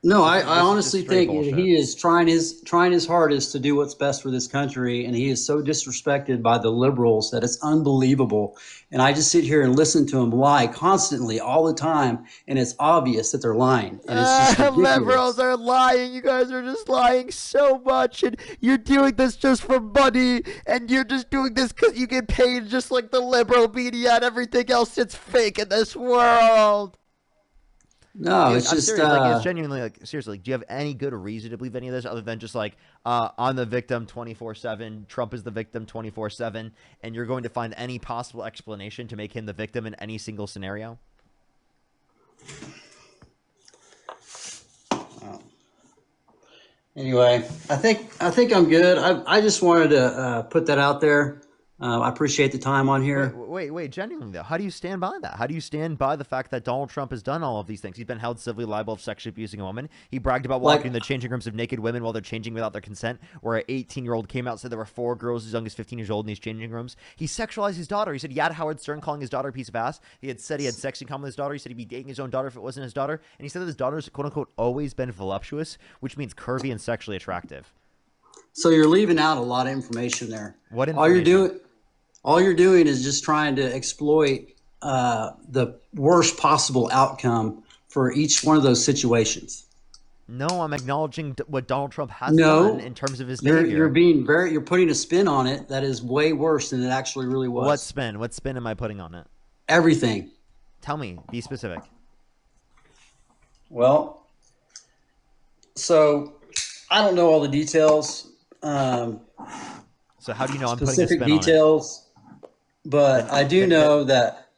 No, I This is just honestly straight think bullshit. he is trying his hardest to do what's best for this country, and he is so disrespected by the liberals that it's unbelievable. And I just sit here and listen to him lie constantly, all the time, and it's obvious that they're lying. And it's just ridiculous. Liberals are lying. You guys are just lying so much, and you're doing this just for money, and you're just doing this because you get paid, just like the liberal media and everything else that's fake in this world. No, Dude, it's I'm just serious, it's genuinely seriously. Do you have any good reason to believe any of this other than just like I'm the victim 24/7, Trump is the victim 24/7, and you're going to find any possible explanation to make him the victim in any single scenario? Anyway, I think I'm good. I just wanted to put that out there. I appreciate the time on here. Wait, genuinely though, how do you stand by that? How do you stand by the fact that Donald Trump has done all of these things? He's been held civilly liable of sexually abusing a woman. He bragged about walking in the changing rooms of naked women while they're changing without their consent, where an 18-year-old came out and said there were 4 girls as young as 15 years old in these changing rooms. He sexualized his daughter. He said he had Howard Stern calling his daughter a piece of ass. He had said he had sex in common with his daughter. He said he'd be dating his own daughter if it wasn't his daughter. And he said that his daughter's quote-unquote always been voluptuous, which means curvy and sexually attractive. So you're leaving out a lot of information there. What All you're doing is just trying to exploit the worst possible outcome for each one of those situations. No, I'm acknowledging what Donald Trump has No, done in terms of his you're behavior. you're putting a spin on it that is way worse than it actually really was. What spin? What spin am I putting on it? Everything. Tell me. Be specific. Well, so I don't know all the details. So how do you know I'm putting a Specific spin on it? details, but I do know that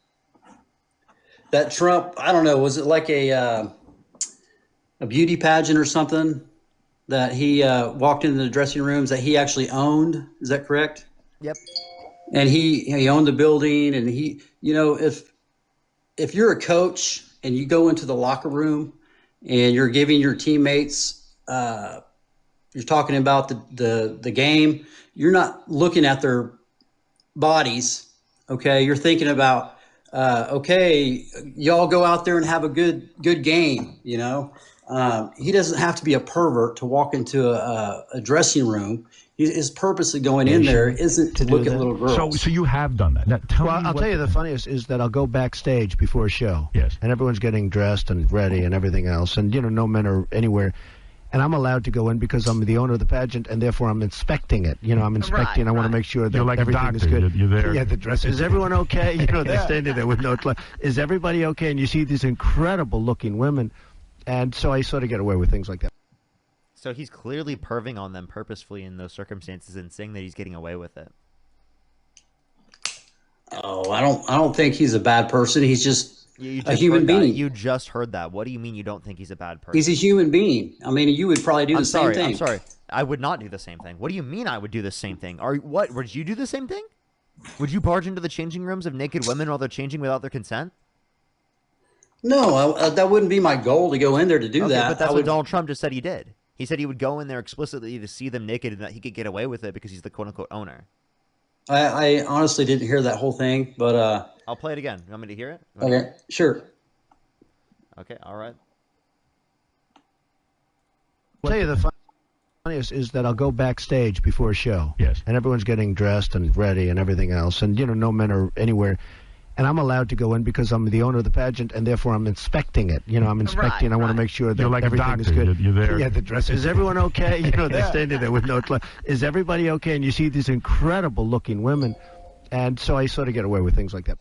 Trump, I don't know, was it like a beauty pageant or something that he walked into the dressing rooms that he actually owned? Is that correct? Yep. And he owned the building, and he, if you're a coach and you go into the locker room and you're giving your teammates, you're talking about the game, you're not looking at their bodies. Okay. You're thinking about, okay, y'all go out there and have a good game. He doesn't have to be a pervert to walk into a dressing room. His purpose of going in there isn't to look at little girls. So you have done that. Now, I'll tell you the funniest is that I'll go backstage before a show. Yes. And everyone's getting dressed and ready and everything else. And, no men are anywhere. And I'm allowed to go in because I'm the owner of the pageant, and therefore I'm inspecting it. I'm inspecting. I want to make sure that You're like a everything is doctor. good. You're there. Yeah, the dress. Is everyone okay? They're standing there with no clothes. Is everybody okay? And you see these incredible-looking women. And so I sort of get away with things like that. So he's clearly perving on them purposefully in those circumstances and saying that he's getting away with it. Oh, I don't think he's a bad person. He's just a human being. You just heard that. What do you mean you don't think he's a bad person? He's a human being. I mean, you would probably do the same thing. I'm sorry. I would not do the same thing. What do you mean I would do the same thing? Would you do the same thing? Would you barge into the changing rooms of naked women while they're changing without their consent? No, that wouldn't be my goal to go in there to do that. But that's what Donald Trump just said he did. He said he would go in there explicitly to see them naked and that he could get away with it because he's the quote-unquote owner. I honestly didn't hear that whole thing, but... I'll play it again. You want me to hear it? Okay, sure. Okay, all right. I'll tell you the funniest is that I'll go backstage before a show. Yes. And everyone's getting dressed and ready and everything else. And, no men are anywhere. And I'm allowed to go in because I'm the owner of the pageant, and therefore I'm inspecting it. I'm inspecting. I want to make sure that You're like a everything is doctor. good. You're there. Yeah, the dress. Is everyone okay? They're standing there with no clothes. Is everybody okay? And you see these incredible-looking women. And so I sort of get away with things like that.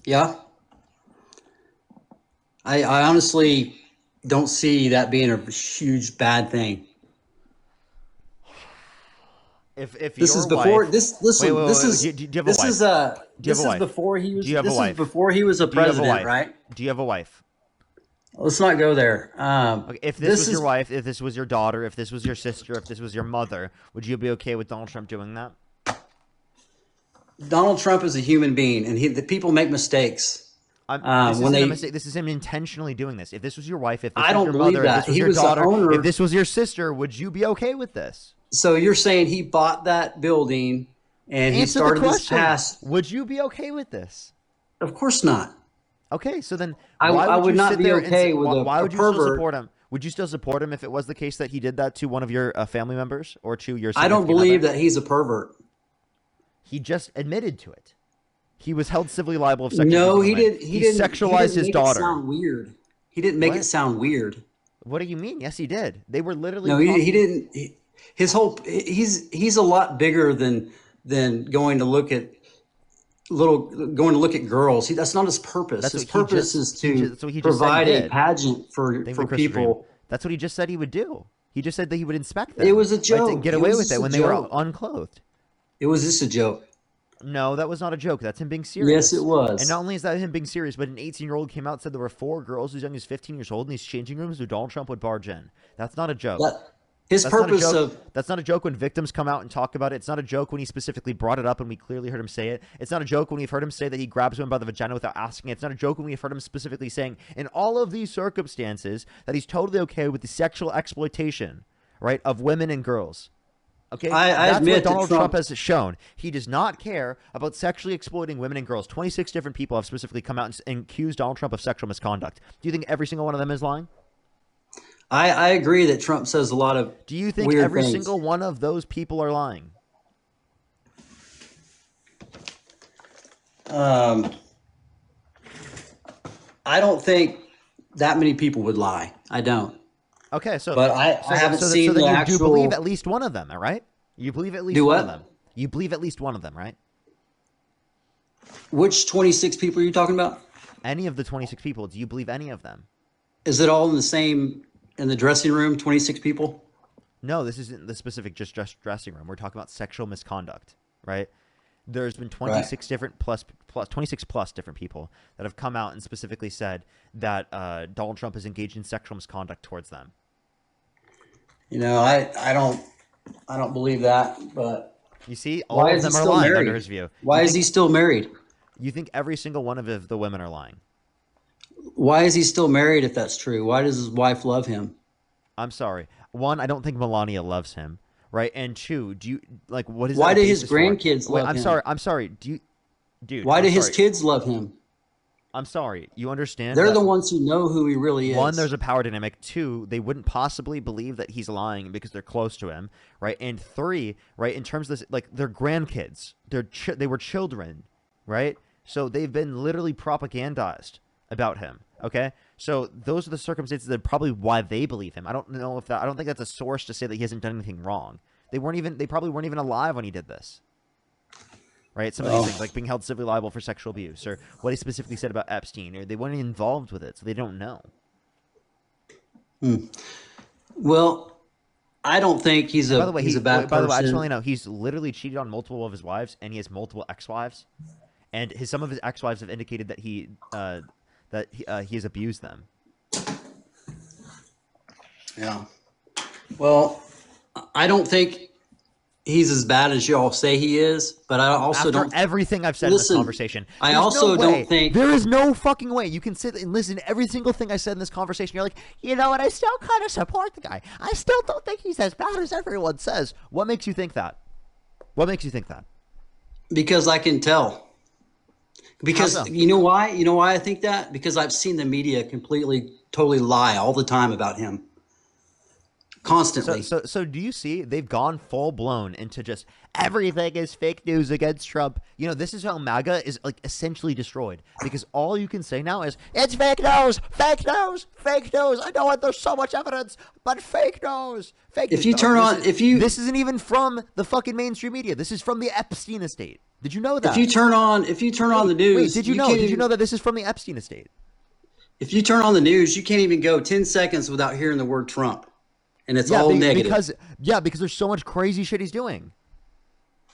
Yeah. I honestly don't see that being a huge bad thing. If this is before this is do you have a wife? This is before he was. Do you have a wife? Is before he was a president, right? Do you have a wife? Let's not go there. Okay, if this was your wife, if this was your daughter, if this was your sister, if this was your mother, would you be okay with Donald Trump doing that? Donald Trump is a human being, and the people make mistakes. This isn't a mistake. This is him intentionally doing this. If this was your wife, if this I was don't your mother, believe if that. this was He your was the daughter, owner. if this was your sister, would you be okay with this? So you're saying he bought that building and he Answer the started this question. past? Would you be okay with this? Of course not. Okay, so then I would you not sit be there and okay say- with why a would you still pervert. support him? Would you still support him if it was the case that he did that to one of your family members or to your? I don't significant believe other? that he's a pervert. He just admitted to it. He was held civilly liable of sexual No, abuse. he didn't. He didn't. sexualized his make daughter. It sound weird. He didn't make What? it sound weird. What do you mean? Yes, he did. They were literally. No, talking- he didn't. His whole he's a lot bigger than going to look at girls. That's not his purpose. That's His what he purpose just- is he to just- that's what he just said he provide a did. pageant for Thank you, Christopher people. Green. That's what he just said he would do. He just said that he would inspect them. It was a Like, joke. to get It away was with just it a when they were joke. unclothed. It was just a joke. No, that was not a joke. That's him being serious. Yes, it was. And not only is that him being serious, but an 18-year-old came out and said there were 4 girls as young as 15 years old in these changing rooms who Donald Trump would barge in. That's not a joke. His That's not a purpose joke. of That's not a joke when victims come out and talk about it. It's not a joke when he specifically brought it up and we clearly heard him say it. It's not a joke when we've heard him say that he grabs women by the vagina without asking it. It's not a joke when we've heard him specifically saying in all of these circumstances that he's totally okay with the sexual exploitation, right, of women and girls. Okay, I that's admit what that Donald Trump Trump has shown. He does not care about sexually exploiting women and girls. 26 different people have specifically come out and accused Donald Trump of sexual misconduct. Do you think every single one of them is lying? I agree that Trump says a lot of Do you think weird every things. single one of those people are lying? I don't think that many people would lie. I don't. Okay, so But I haven't seen the then you actual. do believe at least one of them, all right? You believe at least Do one what? of them. You believe at least one of them, right? Which 26 people are you talking about? Any of the 26 people, do you believe any of them? Is it all in the dressing room? 26 people? No, this isn't the specific just dressing room. We're talking about sexual misconduct, right? There's been 26 different 26 plus different people that have come out and specifically said that Donald Trump is engaged in sexual misconduct towards them. You know, I don't believe that. But you see, all why of is he them are still lying married? under his view. Why is he still married? You think every single one of the women are lying? Why is he still married if that's true? Why does his wife love him? I'm sorry. One, I don't think Melania loves him, right? And two, do you like what is? Why that do his basis for? grandkids Wait, love I'm him? sorry. I'm sorry. Do you, dude? Why I'm do his sorry. kids love him? I'm sorry. You understand? They're that- the ones who know who he really is. One, there's a power dynamic. Two, they wouldn't possibly believe that he's lying because they're close to him, right? And three, right, in terms of this, like, they're grandkids. They were children, right? So they've been literally propagandized about him, okay? So those are the circumstances that are probably why they believe him. I don't know if that, I don't think that's a source to say that he hasn't done anything wrong. They probably weren't even alive when he did this. Right? Some of these things, like being held civilly liable for sexual abuse, or what he specifically said about Epstein, or they weren't involved with it, so they don't know. Well, I don't think he's a By the way, he's a bad person. I just want to know he's literally cheated on multiple of his wives, and he has multiple ex-wives, and some of his ex-wives have indicated that he has abused them. Yeah. Well, I don't think he's as bad as y'all say he is, but I also After don't. everything I've said in this conversation, I there's also no way. don't think There is no fucking way you can sit and listen to every single thing I said in this conversation. You're like, you know what? I still kind of support the guy. I still don't think he's as bad as everyone says. What makes you think that? What makes you think that? because I can tell. Because How so? you know why? You know why I think that? Because I've seen the media totally lie all the time about him. Constantly. So do you see they've gone full blown into just everything is fake news against Trump? You know, this is how MAGA is like essentially destroyed because all you can say now is it's fake news, fake news, fake news. I know there's so much evidence, but fake news, fake news. If you turn on, this isn't even from the fucking mainstream media. This is from the Epstein estate. Did you know that? If you turn on the news, wait, did you know? Did you know that this is from the Epstein estate? If you turn on the news, you can't even go 10 seconds without hearing the word Trump. And it's all negative. Because there's so much crazy shit he's doing.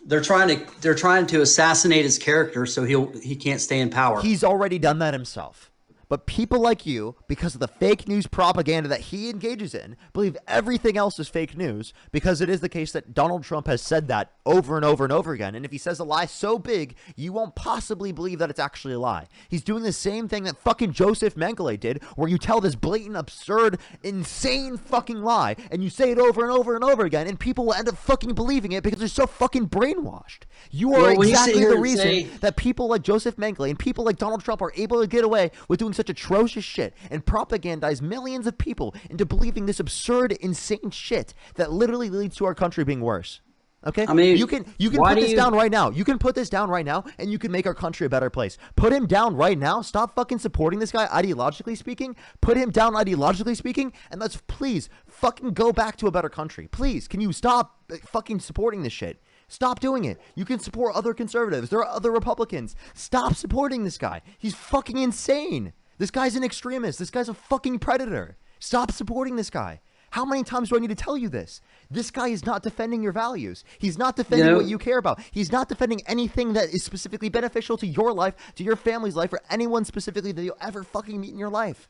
They're trying to assassinate his character so he can't stay in power. He's already done that himself. But people like you, because of the fake news propaganda that he engages in, believe everything else is fake news because it is the case that Donald Trump has said that over and over and over again. And if he says a lie so big, you won't possibly believe that it's actually a lie. He's doing the same thing that fucking Joseph Mengele did, where you tell this blatant, absurd, insane fucking lie, and you say it over and over and over again, and people will end up fucking believing it because they're so fucking brainwashed. You are exactly the reason that people like Joseph Mengele and people like Donald Trump are able to get away with doing such atrocious shit and propagandize millions of people into believing this absurd, insane shit that literally leads to our country being worse. Okay? I mean, you can put this down right now. You can put this down right now, and you can make our country a better place. Put him down right now. Stop fucking supporting this guy ideologically speaking. Put him down ideologically speaking, and let's please fucking go back to a better country. Please, can you stop fucking supporting this shit? Stop doing it. You can support other conservatives. There are other Republicans. Stop supporting this guy. He's fucking insane. This guy's an extremist. This guy's a fucking predator. Stop supporting this guy. How many times do I need to tell you this? This guy is not defending your values. He's not defending what you care about. He's not defending anything that is specifically beneficial to your life, to your family's life, or anyone specifically that you'll ever fucking meet in your life.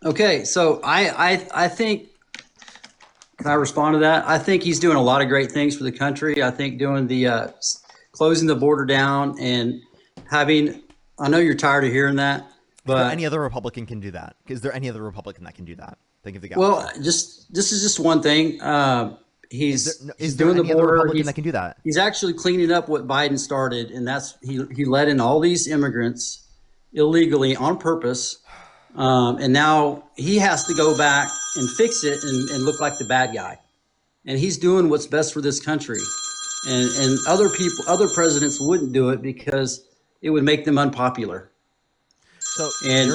Okay, so I think, can I respond to that? I think he's doing a lot of great things for the country. I think doing the closing the border down and having, I know you're tired of hearing that, but any other Republican can do that. Is there any other Republican that can do that? Think of the guy. Well, this is just one thing. He's doing the any other border. Republican that can do that? He's actually cleaning up what Biden started, and that's he let in all these immigrants illegally on purpose, And now he has to go back and fix it and look like the bad guy. And he's doing what's best for this country. And other people, other presidents wouldn't do it because it would make them unpopular. So And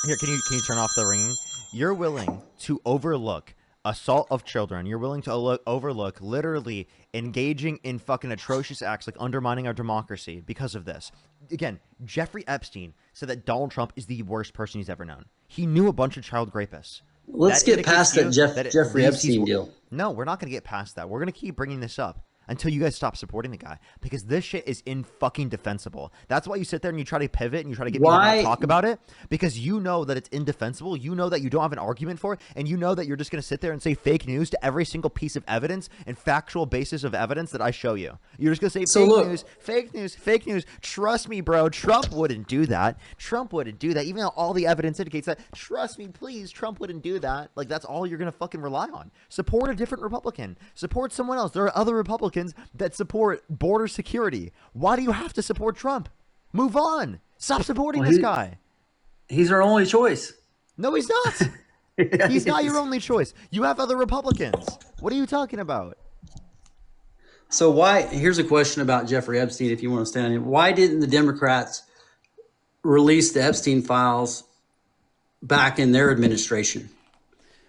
here, can you turn off the ringing? You're willing to overlook assault of children. You're willing to overlook literally engaging in fucking atrocious acts like undermining our democracy because of this. Again, Jeffrey Epstein said that Donald Trump is the worst person he's ever known. He knew a bunch of child rapists. let's get past that Jeffrey Epstein deal. No, we're not going to get past that. We're going to keep bringing this up until you guys stop supporting the guy because this shit is in fucking defensible. That's why you sit there and you try to pivot and you try to get me to not talk about it because you know that it's indefensible. You know that you don't have an argument for it, and you know that you're just going to sit there and say fake news to every single piece of evidence and factual basis of evidence that I show you. You're just going to say fake news, fake news. Trust me, bro. Trump wouldn't do that. Trump wouldn't do that, even though all the evidence indicates that. Trust me, please. Trump wouldn't do that. Like, that's all you're going to fucking rely on. Support a different Republican. Support someone else. There are other Republicans that support border security. Why do you have to support Trump? Move on. Stop supporting this guy. He's our only choice. No, he's not. He's not your only choice. You have other Republicans. What are you talking about? So why? Here's a question about Jeffrey Epstein. If you want to stay on it, why didn't the Democrats release the Epstein files back in their administration?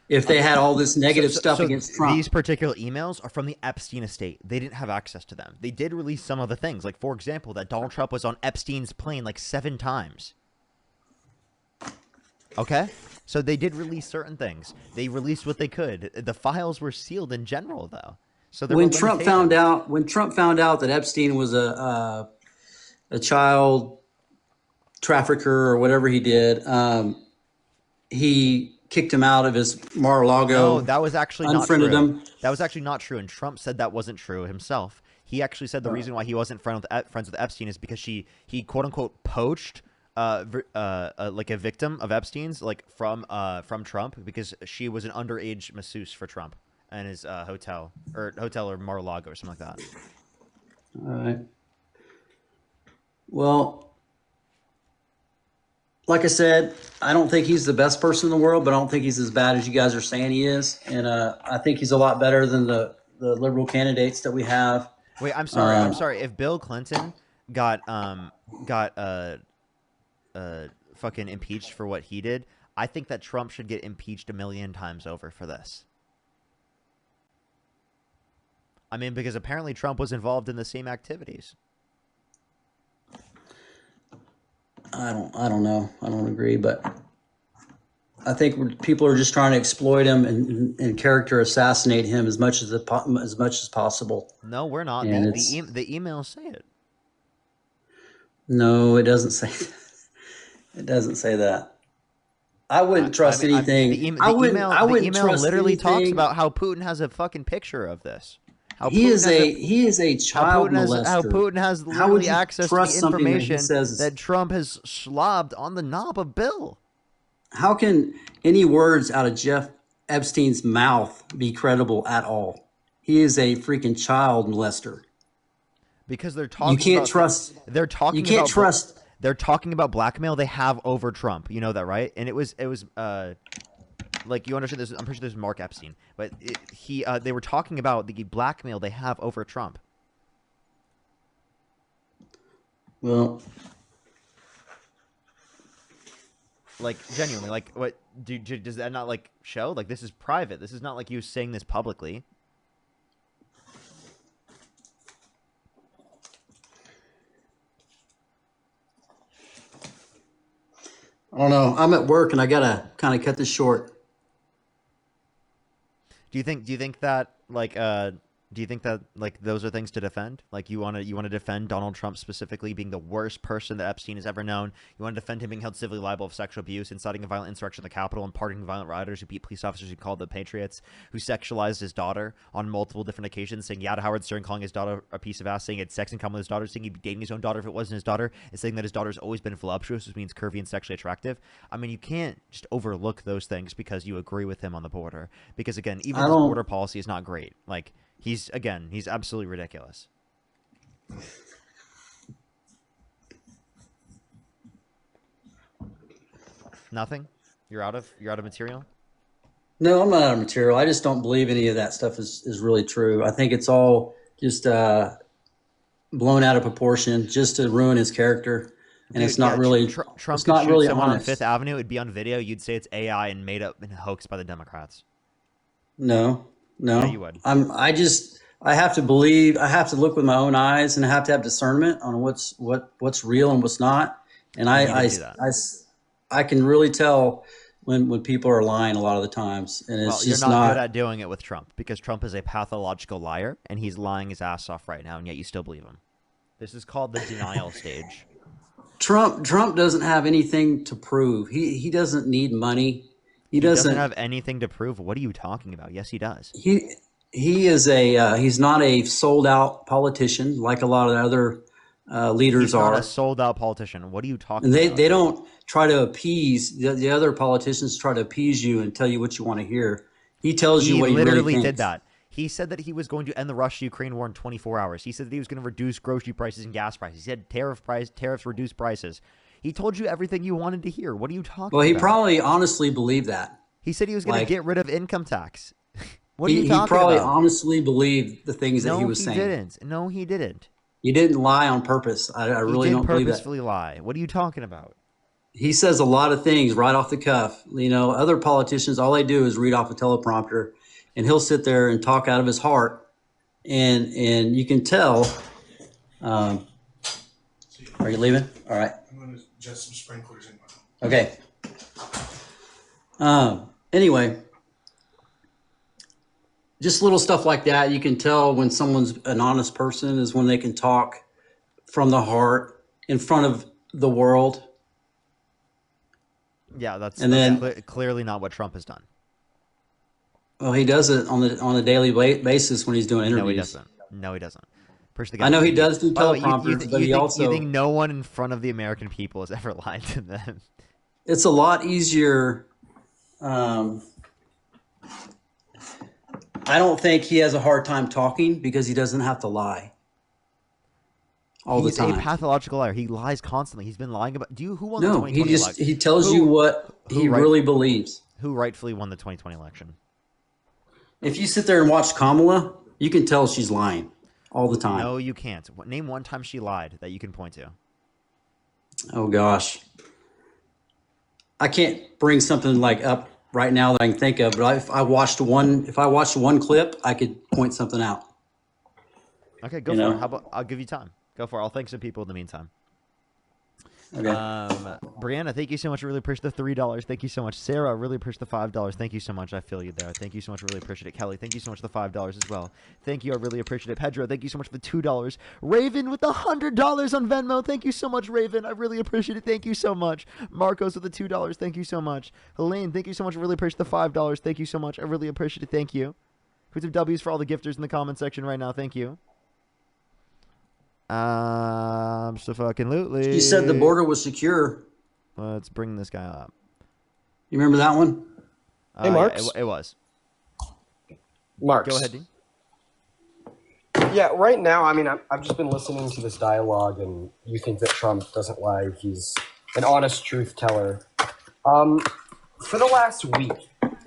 If they had all this negative stuff against Trump. These particular emails are from the Epstein estate. They didn't have access to them. They did release some of the things. Like, for example, that Donald Trump was on Epstein's plane like 7 times. Okay? So they did release certain things. They released what they could. The files were sealed in general, though. So when Trump found out that Epstein was a child trafficker or whatever he did, he kicked him out of his Mar-a-Lago. No, that was actually not true. Unfriended him. That was actually not true, and Trump said that wasn't true himself. He actually said the reason why he wasn't friends with Epstein is because he quote unquote poached like a victim of Epstein's from Trump because she was an underage masseuse for Trump and his hotel or Mar-a-Lago or something like that. All right. Well, like I said, I don't think he's the best person in the world, but I don't think he's as bad as you guys are saying he is. And I think he's a lot better than the liberal candidates that we have. Wait, I'm sorry. If Bill Clinton got fucking impeached for what he did, I think that Trump should get impeached 1,000,000 times over for this. I mean, because apparently Trump was involved in the same activities. I don't know. I don't agree, but I think people are just trying to exploit him and character assassinate him as much as possible. No, we're not. And The emails say it. No, it doesn't say that. It doesn't say that. I wouldn't trust anything. The email literally talks about how Putin has a fucking picture of this. He is a child molester. How Putin has literally access to the information that Trump has slobbed on the knob of Bill. How can any words out of Jeff Epstein's mouth be credible at all? He is a freaking child molester. Because they're talking. You can't trust. They're talking. You can't trust. They're talking about blackmail they have over Trump. You know that, right? And it was like, you understand this? I'm pretty sure this is Mark Epstein, but they were talking about the blackmail they have over Trump. Well, like, genuinely, like, what does that not like show? Like, this is private. This is not like you saying this publicly. I don't know. I'm at work and I gotta kind of cut this short. Do you think that those are things to defend? Like, you want to defend Donald Trump specifically being the worst person that Epstein has ever known? You want to defend him being held civilly liable of sexual abuse, inciting a violent insurrection in the Capitol, and pardoning violent rioters who beat police officers who called the Patriots, who sexualized his daughter on multiple different occasions, saying yeah to Howard Stern, calling his daughter a piece of ass, saying he had sex in common with his daughter, saying he'd be dating his own daughter if it wasn't his daughter, and saying that his daughter's always been voluptuous, which means curvy and sexually attractive. I mean, you can't just overlook those things because you agree with him on the border. Because again, even his border policy is not great. Like, he's absolutely ridiculous. Nothing? You're out of material? No, I'm not out of material. I just don't believe any of that stuff is really true. I think it's all just blown out of proportion just to ruin his character. And Dude, it's not really Trump it's could not shoot really someone on honest. Fifth Avenue. It'd be on video. You'd say it's AI and made up and hoaxed by the Democrats. No. Yeah, you would. I have to believe, I have to look with my own eyes, and I have to have discernment on what's real and what's not. And You didn't do that. I can really tell when people are lying a lot of the times, and it's Well, you're just not good at doing it with Trump because Trump is a pathological liar and he's lying his ass off right now, and yet you still believe him. This is called the denial stage. Trump doesn't have anything to prove. He doesn't need money. He doesn't have anything to prove. What are you talking about? Yes, he does. He is he's not a sold out politician like a lot of the other leaders He's not are. a sold out politician. What are you talking And about? they don't try to appease the other politicians. Try to appease you and tell you what you want to hear. He tells you what he literally really thinks. did that. He said that he was going to end the Russia-Ukraine war in 24 hours. He said that he was going to reduce grocery prices and gas prices. He said tariffs reduce prices. He told you everything you wanted to hear. What are you talking about? Well, he probably honestly believed that. He said he was going to get rid of income tax. What are he you talking probably about? honestly believed the things that he was saying. No, he didn't. He didn't lie on purpose. I really don't believe that. He purposefully lie. What are you talking about? He says a lot of things right off the cuff. You know, other politicians, all they do is read off a teleprompter, and he'll sit there and talk out of his heart, and you can tell. Are you leaving? All right. I'm going to adjust some sprinklers in my Okay. Anyway, just little stuff like that. You can tell when someone's an honest person is when they can talk from the heart in front of the world. Yeah, that's clearly not what Trump has done. Well, he does it on a daily basis when he's doing interviews. No, he doesn't. I know he does do teleprompters, but he also... You think no one in front of the American people has ever lied to them? It's a lot easier. I don't think he has a hard time talking because he doesn't have to lie all the time. He's a pathological liar. He lies constantly. He's been lying about... Who won the 2020 election? He tells you what he really believes. Who rightfully won the 2020 election? If you sit there and watch Kamala, you can tell she's lying all the time. No, you can't. Name one time she lied that you can point to. Oh gosh, I can't bring something like up right now that I can think of. But if I watched one clip, I could point something out. Okay, go for it. How about I'll give you time. Go for it. I'll thank some people in the meantime. Okay. Brianna, thank you so much. I really appreciate the $3. Thank you so much. Sarah, really appreciate the $5. Thank you so much. I feel you there. Thank you so much. I really appreciate it. Kelly, thank you so much for the $5 as well. Thank you. I really appreciate it. Pedro, thank you so much for the $2. Raven with the $100 on Venmo. Thank you so much, Raven. I really appreciate it. Thank you so much. Marcos with the $2. Thank you so much. Helene, thank you so much. I really appreciate the $5. Thank you so much. I really appreciate it. Thank you. Put some W's for all the gifters in the comment section right now. Thank you. So fucking lootly. He said the border was secure. Let's bring this guy up. You remember that one? Hey, Marks. Yeah, it was. Marks. Go ahead, Dean. Yeah, right now, I mean, I've just been listening to this dialogue, and you think that Trump doesn't lie. He's an honest truth teller. For the last week,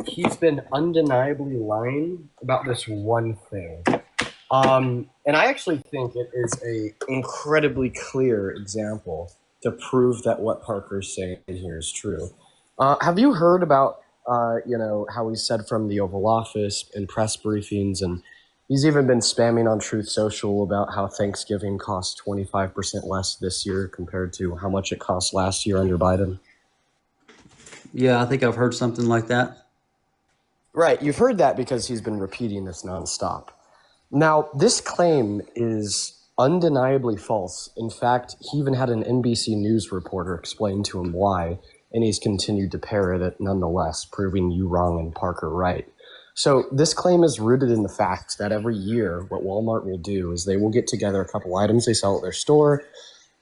he's been undeniably lying about this one thing. And I actually think it is a incredibly clear example to prove that what Parker's saying here is true. Have you heard about, how he said from the Oval Office in press briefings, and he's even been spamming on Truth Social about how Thanksgiving costs 25% less this year compared to how much it cost last year under Biden? Yeah, I think I've heard something like that. Right, you've heard that because he's been repeating this nonstop. Now, this claim is undeniably false. In fact, he even had an NBC News reporter explain to him why, and he's continued to parrot it nonetheless, proving you wrong and Parker right. So this claim is rooted in the fact that every year what Walmart will do is they will get together a couple items they sell at their store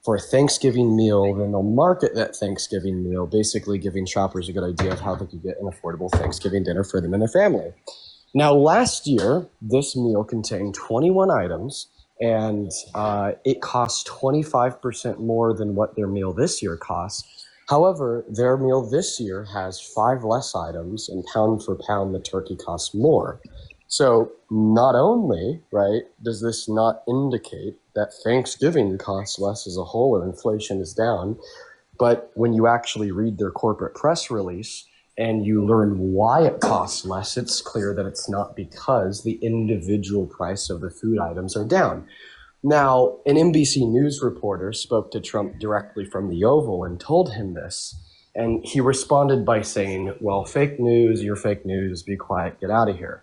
for a Thanksgiving meal, then they'll market that Thanksgiving meal, basically giving shoppers a good idea of how they could get an affordable Thanksgiving dinner for them and their family. Now, last year, this meal contained 21 items, and it cost 25% more than what their meal this year costs. However, their meal this year has 5 less items, and pound for pound, the turkey costs more. So not only, right, does this not indicate that Thanksgiving costs less as a whole and inflation is down, but when you actually read their corporate press release and you learn why it costs less, it's clear that it's not because the individual price of the food items are down. Now, an NBC News reporter spoke to Trump directly from the Oval and told him this. And he responded by saying, well, fake news, you're fake news, be quiet, get out of here.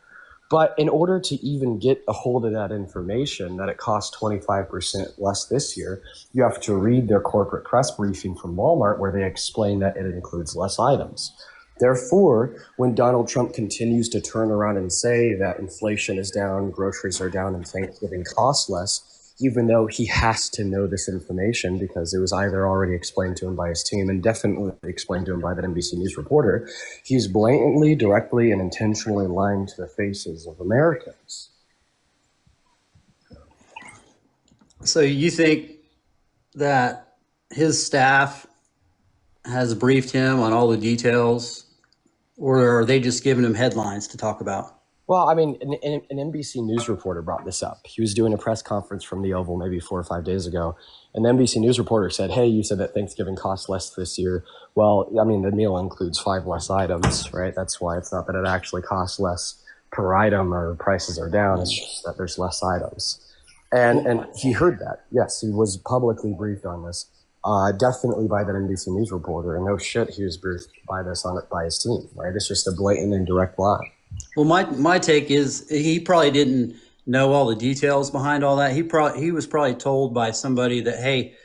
But in order to even get a hold of that information, that it costs 25% less this year, you have to read their corporate press briefing from Walmart where they explain that it includes less items. Therefore, when Donald Trump continues to turn around and say that inflation is down, groceries are down, and Thanksgiving costs less, even though he has to know this information because it was either already explained to him by his team and definitely explained to him by that NBC News reporter, he's blatantly, directly, and intentionally lying to the faces of Americans. So you think that his staff has briefed him on all the details, or are they just giving him headlines to talk about? Well, I mean, an NBC News reporter brought this up. He was doing a press conference from the Oval maybe 4 or 5 days ago, and the NBC News reporter said, hey, you said that Thanksgiving costs less this year. Well, I mean, the meal includes 5 less items, right? That's why it's not that it actually costs less per item or prices are down. It's just that there's less items. And he heard that. Yes, he was publicly briefed on this, definitely by that NBC News reporter. And no shit, he was briefed by this on it by his team, right? It's just a blatant and direct lie. Well, my take is he probably didn't know all the details behind all that. He was probably told by somebody that, hey,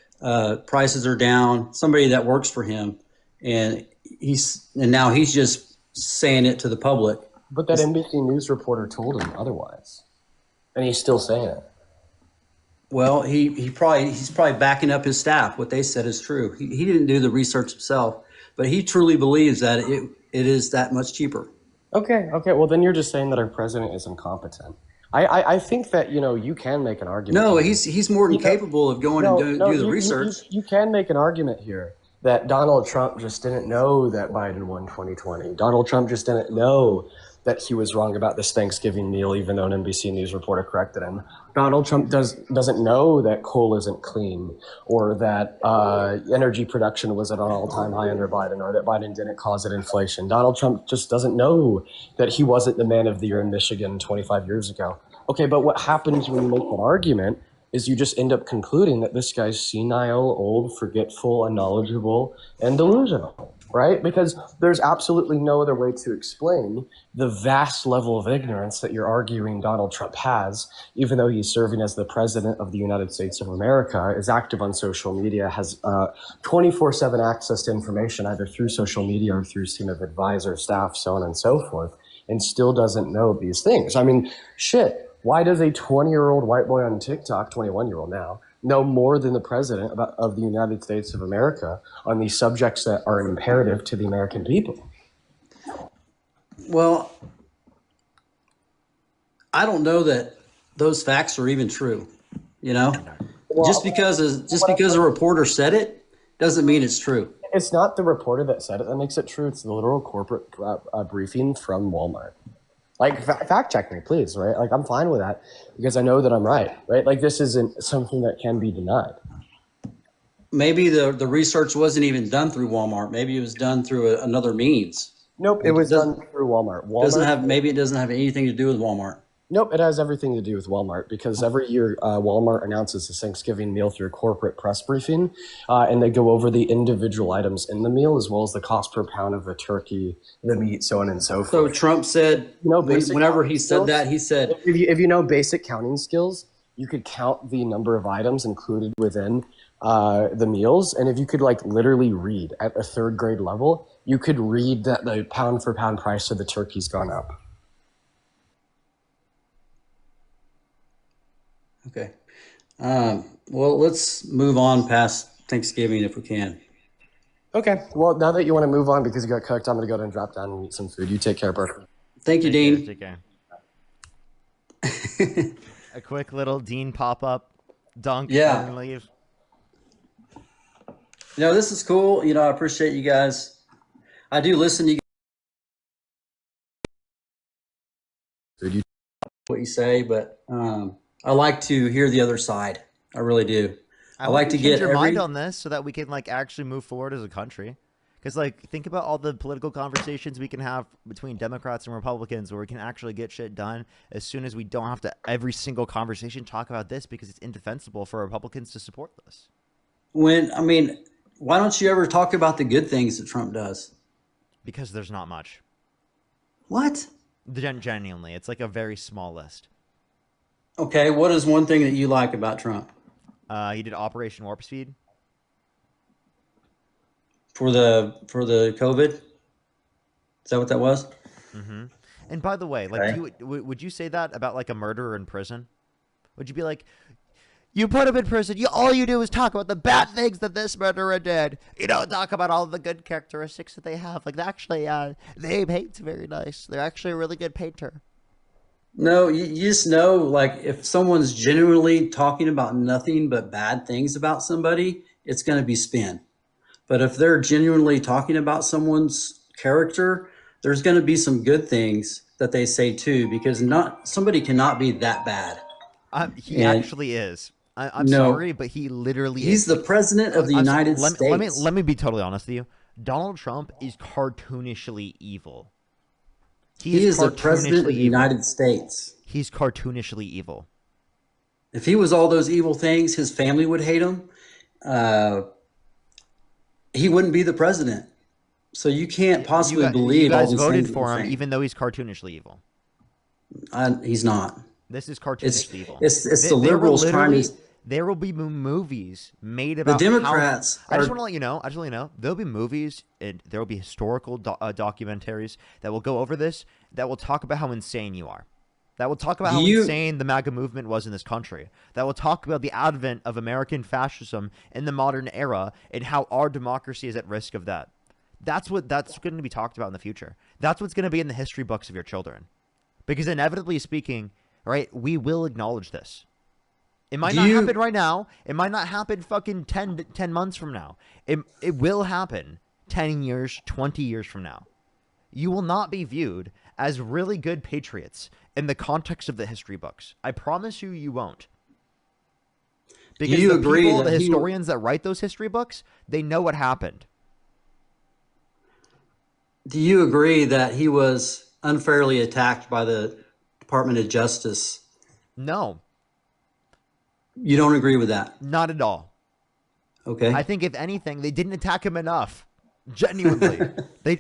prices are down, somebody that works for him, and now he's just saying it to the public. But that NBC News reporter told him otherwise, and he's still saying it. Well, he's probably backing up his staff. What they said is true. He didn't do the research himself, but he truly believes that it is that much cheaper. Okay. Well, then you're just saying that our president is incompetent. I think that, you can make an argument. No, he's more than capable of going and do the research. You can make an argument here that Donald Trump just didn't know that Biden won 2020. Donald Trump just didn't know that he was wrong about this Thanksgiving meal, even though an NBC News reporter corrected him. Donald Trump doesn't know that coal isn't clean, or that energy production was at an all-time high under Biden, or that Biden didn't cause it inflation. Donald Trump just doesn't know that he wasn't the man of the year in Michigan 25 years ago. Okay, but what happens when you make that argument is you just end up concluding that this guy's senile, old, forgetful, unknowledgeable, and delusional, right? Because there's absolutely no other way to explain the vast level of ignorance that you're arguing Donald Trump has, even though he's serving as the president of the United States of America, is active on social media, has 24/7 access to information, either through social media or through his team of advisors, staff, so on and so forth, and still doesn't know these things. I mean, shit. Why does a 20-year-old white boy on TikTok, 21-year-old now, know more than the president of the United States of America on these subjects that are imperative to the American people? Well, I don't know that those facts are even true. Just because a reporter said it doesn't mean it's true. It's not the reporter that said it that makes it true. It's the literal corporate briefing from Walmart. Like, fact check me, please, right? Like, I'm fine with that because I know that I'm right, right? Like, this isn't something that can be denied. Maybe the research wasn't even done through Walmart. Maybe it was done through another means. Nope, it was done through Walmart. Maybe it doesn't have anything to do with Walmart. Nope, it has everything to do with Walmart because every year Walmart announces the Thanksgiving meal through a corporate press briefing, and they go over the individual items in the meal as well as the cost per pound of the turkey, the meat, so on and so forth. So Trump said, whenever he said that, he said, if you know basic counting skills, you could count the number of items included within the meals, and if you could literally read at a 3rd grade level, you could read that the pound for pound price of the turkey's gone up. Okay. Well, let's move on past Thanksgiving if we can. Okay. Well, now that you want to move on because you got cooked, I'm going to go ahead and drop down and eat some food. You take care, Burke. Thank you, Dean. Take care. A quick little Dean pop-up dunk and leave. This is cool. I appreciate you guys. I do listen to you, what you say, but I like to hear the other side. I really do. I I hope like you to change get your mind every. on this so that we can like actually move forward as a country. Because like think about all the political conversations we can have between Democrats and Republicans where we can actually get shit done as soon as we don't have to every single conversation talk about this because it's indefensible for Republicans to support this. Why don't you ever talk about the good things that Trump does? Because there's not much. What? Genuinely, it's like a very small list. Okay, what is one thing that you like about Trump? He did Operation Warp Speed. For the COVID? Is that what that was? Mm-hmm. And by the way, like, Okay. would you say that about like a murderer in prison? Would you be like, you put him in prison, all you do is talk about the bad things that this murderer did. You don't talk about all the good characteristics that they have. Like, actually, they paint's very nice. They're actually a really good painter. No, you just know, like, if someone's genuinely talking about nothing but bad things about somebody, it's going to be spin. But if they're genuinely talking about someone's character, there's going to be some good things that they say too, because not somebody cannot be that bad. He actually is. I'm No. sorry, but he literally is. He's the president of the United States. Let me be totally honest with you. Donald Trump is cartoonishly evil. He is the president of the United States. He's cartoonishly evil. If he was all those evil things, his family would hate him. He wouldn't be the president. So you can't possibly believe you guys all these voted things for that him, you're saying. even though he's cartoonishly evil. He's not. This is cartoonishly evil. It's the liberals trying to. There will be movies made about The Democrats. I just want to let you know. There'll be movies and there will be historical documentaries that will go over this. That will talk about how insane you are. That will talk about how insane the MAGA movement was in this country. That will talk about the advent of American fascism in the modern era and how our democracy is at risk of that. That's going to be talked about in the future. That's what's going to be in the history books of your children. Because inevitably speaking, right, we will acknowledge this. It might not happen right now. It might not happen fucking 10 months from now. It will happen 10 years, 20 years from now. You will not be viewed as really good patriots in the context of the history books. I promise you, you won't. Because the historians that write those history books, they know what happened. Do you agree that he was unfairly attacked by the Department of Justice? No. You don't agree with that? Not at all. Okay. I think if anything, they didn't attack him enough. Genuinely.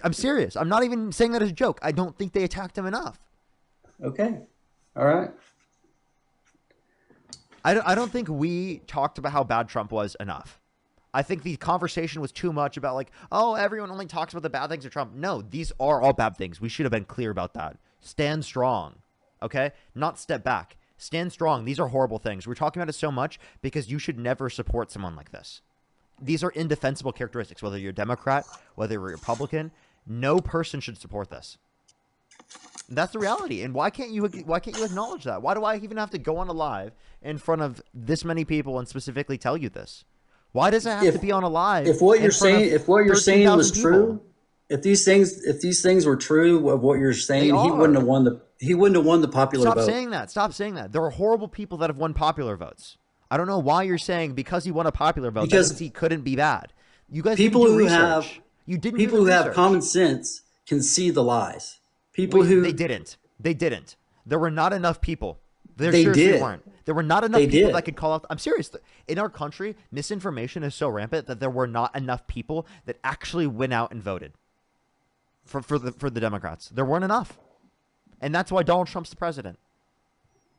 I'm serious. I'm not even saying that as a joke. I don't think they attacked him enough. Okay. All right. I don't think we talked about how bad Trump was enough. I think the conversation was too much about like, oh, everyone only talks about the bad things of Trump. No, these are all bad things. We should have been clear about that. Stand strong. Okay? Not step back. Stand strong. These are horrible things. We're talking about it so much because you should never support someone like this. These are indefensible characteristics, whether you're a Democrat, whether you're a Republican. No person should support this. That's the reality. And why can't you acknowledge that? Why do I even have to go on a live in front of this many people and specifically tell you this? Why does it have to be on a live? If what you're saying was true, if these things were true of what you're saying, he wouldn't have won the popular vote. Stop saying that. There are horrible people that have won popular votes. I don't know why you're saying because he won a popular vote that he couldn't be bad. You guys people didn't do who research. have people who have common sense can see the lies. They didn't. There were not enough people. There weren't. There were not enough people that could call out. I'm serious. In our country, misinformation is so rampant that there were not enough people that actually went out and voted for the Democrats. There weren't enough, and that's why Donald Trump's the president.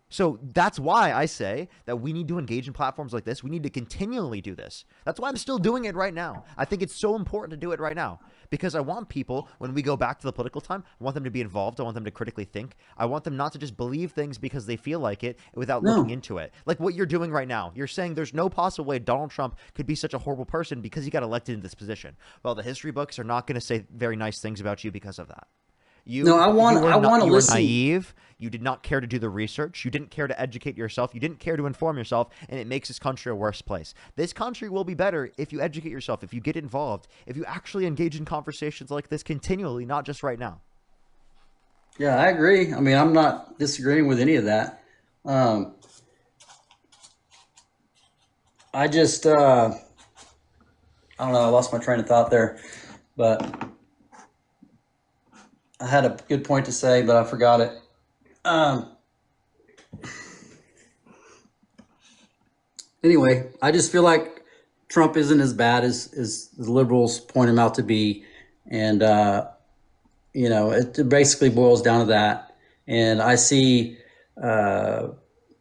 So that's why I say that we need to engage in platforms like this. We need to continually do this. That's why I'm still doing it right now. I think it's so important to do it right now because I want people, when we go back to the political time, I want them to be involved. I want them to critically think. I want them not to just believe things because they feel like it without looking into it. Like what you're doing right now. You're saying there's no possible way Donald Trump could be such a horrible person because he got elected in this position. Well, the history books are not going to say very nice things about you because of that. No, I want to you were listen. naive. You did not care to do the research. You didn't care to educate yourself. You didn't care to inform yourself, and it makes this country a worse place. This country will be better if you educate yourself, if you get involved, if you actually engage in conversations like this continually, not just right now. Yeah, I agree. I mean, I'm not disagreeing with any of that. I just, I don't know. I lost my train of thought there, but I had a good point to say, but I forgot it. Anyway, I just feel like Trump isn't as bad as the liberals point him out to be. And, it basically boils down to that. And I see the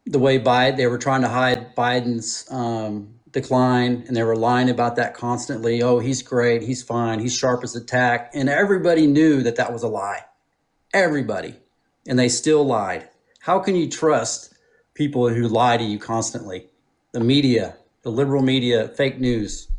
way they were trying to hide Biden's decline, and they were lying about that constantly. Oh, he's great. He's fine. He's sharp as a tack. And everybody knew that that was a lie. Everybody. And they still lied. How can you trust people who lie to you constantly? The media, the liberal media, fake news.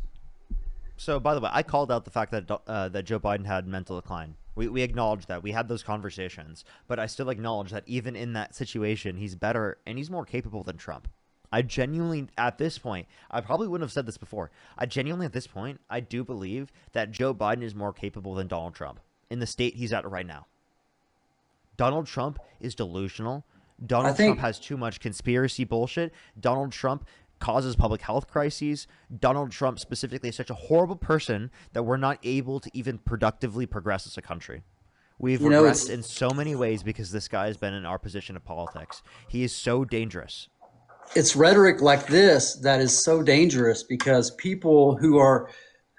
So, by the way, I called out the fact that that Joe Biden had mental decline. We acknowledged that. We had those conversations. But I still acknowledge that even in that situation, he's better and he's more capable than Trump. I genuinely, at this point, I probably wouldn't have said this before. I genuinely, at this point, I do believe that Joe Biden is more capable than Donald Trump in the state he's at right now. Donald Trump is delusional. Donald Trump has too much conspiracy bullshit. Donald Trump causes public health crises. Donald Trump specifically is such a horrible person that we're not able to even productively progress as a country. We've regressed in so many ways because this guy has been in our position of politics. He is so dangerous. It's rhetoric like this that is so dangerous because people who are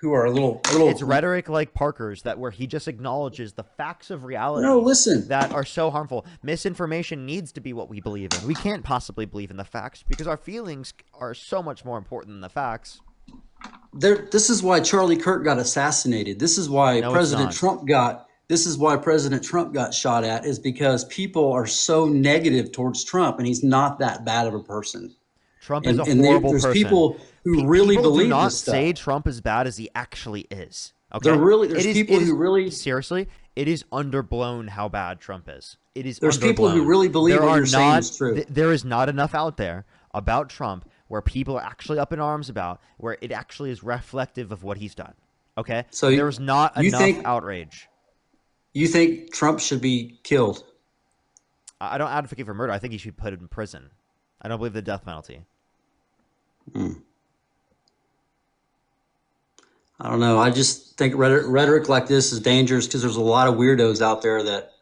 a little. It's rhetoric like Parker's where he just acknowledges the facts of reality. That are so harmful. Misinformation needs to be what we believe in. We can't possibly believe in the facts because our feelings are so much more important than the facts. This is why Charlie Kirk got assassinated. This is why President Trump got shot at, is because people are so negative towards Trump, and he's not that bad of a person. Trump is a horrible person. There's people who really believe do not this stuff. say Trump is bad as he actually is. Okay? There's people who really seriously. It is underblown how bad Trump is. It is. There's people who really believe what you're saying is true. There is not enough out there about Trump where people are actually up in arms about, where it actually is reflective of what he's done. Okay, so there's not enough outrage. You think Trump should be killed? I don't advocate for murder. I think he should be put in prison. I don't believe the death penalty. I don't know. I just think rhetoric like this is dangerous because there's a lot of weirdos out there that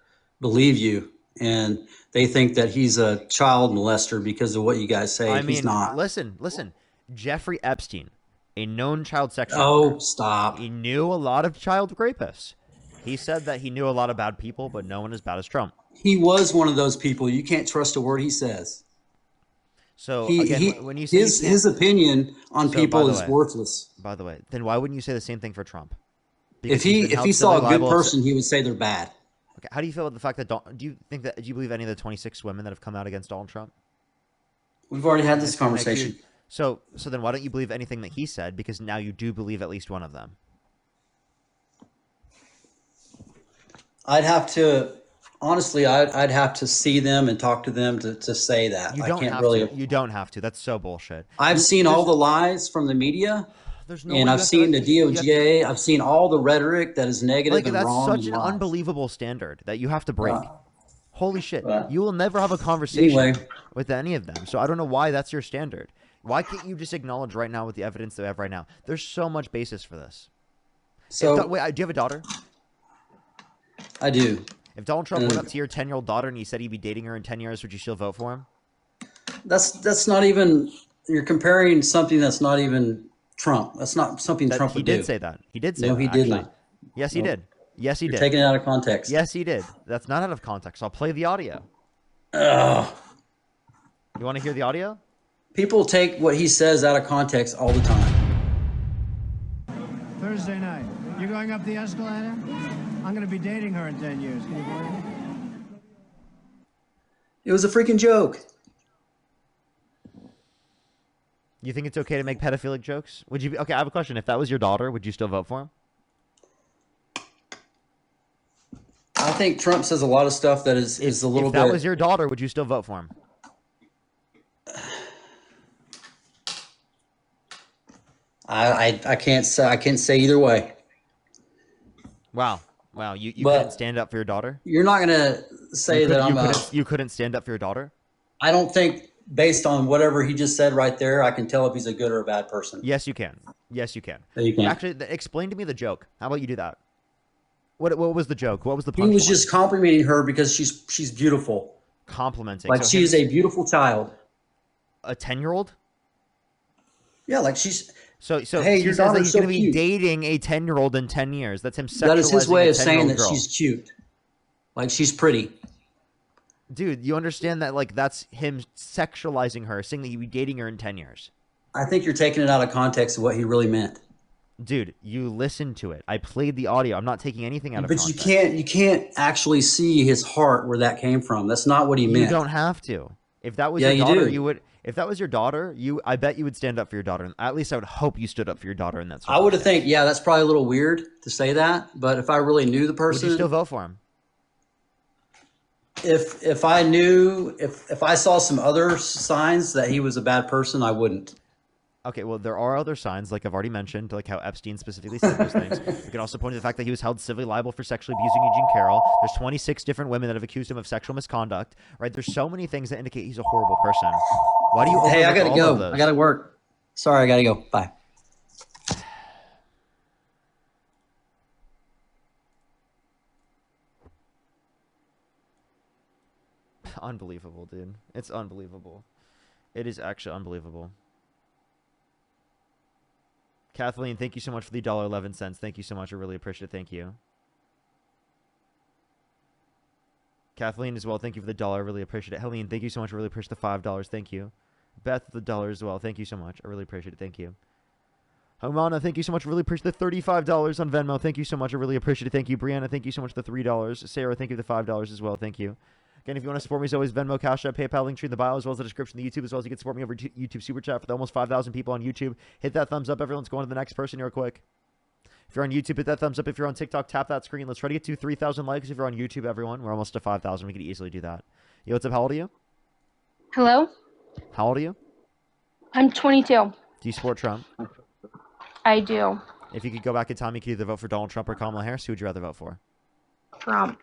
believe you, and they think that he's a child molester because of what you guys say. He's not. Listen. Jeffrey Epstein, a known child sex trafficker. Oh, stop. He knew a lot of child rapists. He said that he knew a lot of bad people, but no one as bad as Trump. He was one of those people. You can't trust a word he says. So again, when you say his opinion on people is worthless. By the way, then why wouldn't you say the same thing for Trump? Because if he saw a good person, he would say they're bad. Okay, how do you feel about the fact that do you believe any of the 26 women that have come out against Donald Trump? We've already had this conversation. So then why don't you believe anything that he said? Because now you do believe at least one of them. I'd have to see them and talk to them to say that. You don't have to. That's so bullshit. I've seen all the lies from the media. And I've seen the DOJ. I've seen all the rhetoric that is negative and wrong. That's such an unbelievable standard that you have to break. Holy shit. You will never have a conversation with any of them. So I don't know why that's your standard. Why can't you just acknowledge right now with the evidence that we have right now? There's so much basis for this. So wait, do you have a daughter? I do. If Donald Trump went up to your 10-year-old daughter and he said he'd be dating her in 10 years, would you still vote for him? That's not even. You're comparing something that's not even Trump. That's not something Trump would do. He did say that. He did say that. No, he did not. Yes, he did. Yes, he did. You're taking it out of context. Yes, he did. That's not out of context. I'll play the audio. Ugh. You want to hear the audio? People take what he says out of context all the time. Thursday night. You going up the escalator? I'm going to be dating her in 10 years. Can you believe it? It was a freaking joke. You think it's okay to make pedophilic jokes? Would you? Okay, I have a question. If that was your daughter, would you still vote for him? I think Trump says a lot of stuff that is a little If that bit. was your daughter, would you still vote for him? I can't say either way. Wow. You But couldn't stand up for your daughter? you're not gonna say that you couldn't stand up for your daughter? I don't think, based on whatever he just said right there, I can tell if he's a good or a bad person. Yes, you can. Yes, you can. No, you can't. Actually, explain to me the joke. How about you do that? What was the joke? What was the He punchline? was just complimenting her because she's beautiful. Complimenting. Like So she's a beautiful child. A 10-year-old? Yeah, like she's. So hey, he your says that daughter's he's so going to be cute. dating a 10-year-old in 10 years. That's him sexualizing That is his way a of saying 10-year-old that girl. she's cute. Like she's pretty. Dude, you understand that like that's him sexualizing her, saying that he'd be dating her in 10 years. I think you're taking it out of context of what he really meant. Dude, you listened to it. I played the audio. I'm not taking anything out of But context. you can't actually see his heart where that came from. That's not what he meant. You don't have to. If that was Yeah, your you daughter, do. you would. If that was your daughter, I bet you would stand up for your daughter. At least I would hope you stood up for your daughter in that I would have circumstance. think, yeah, that's probably a little weird to say that. But if I really knew the person, Would you still vote for him? if I knew, if I saw some other signs that he was a bad person, I wouldn't. Okay, well, there are other signs, like I've already mentioned, like how Epstein specifically said those things. We can also point to the fact that he was held civilly liable for sexually abusing Eugene Carroll. There's 26 different women that have accused him of sexual misconduct, right? There's so many things that indicate he's a horrible person. Why do you Hey, I overlook gotta all of go. those? I gotta work. Sorry, I gotta go. Bye. Unbelievable, dude. It's unbelievable. It is actually unbelievable. Kathleen, thank you so much for the $1.11. Thank you so much. I really appreciate it. Thank you. Kathleen as well. Thank you for the $1. I really appreciate it. Helene, thank you so much. I really appreciate the $5. Thank you. Beth, the $1 as well. Thank you so much. I really appreciate it. Thank you. Homana, thank you so much. I really appreciate the $35 on Venmo. Thank you so much. I really appreciate it. Thank you. Brianna, thank you so much for the $3. Sarah, thank you for the $5 as well. Thank you. Again, if you want to support me, as always, Venmo, Cash App, PayPal, link tree in the bio, as well as the description of the YouTube, as well as you can support me over YouTube Super Chat for the almost 5,000 people on YouTube. Hit that thumbs up. Everyone's going to the next person here quick. If you're on YouTube, hit that thumbs up. If you're on TikTok, tap that screen. Let's try to get to 3,000 likes. If you're on YouTube, everyone, we're almost to 5,000. We could easily do that. Yo, what's up? How old are you? Hello? How old are you? I'm 22. Do you support Trump? I do. If you could go back in time, you could either vote for Donald Trump or Kamala Harris. Who would you rather vote for? Trump.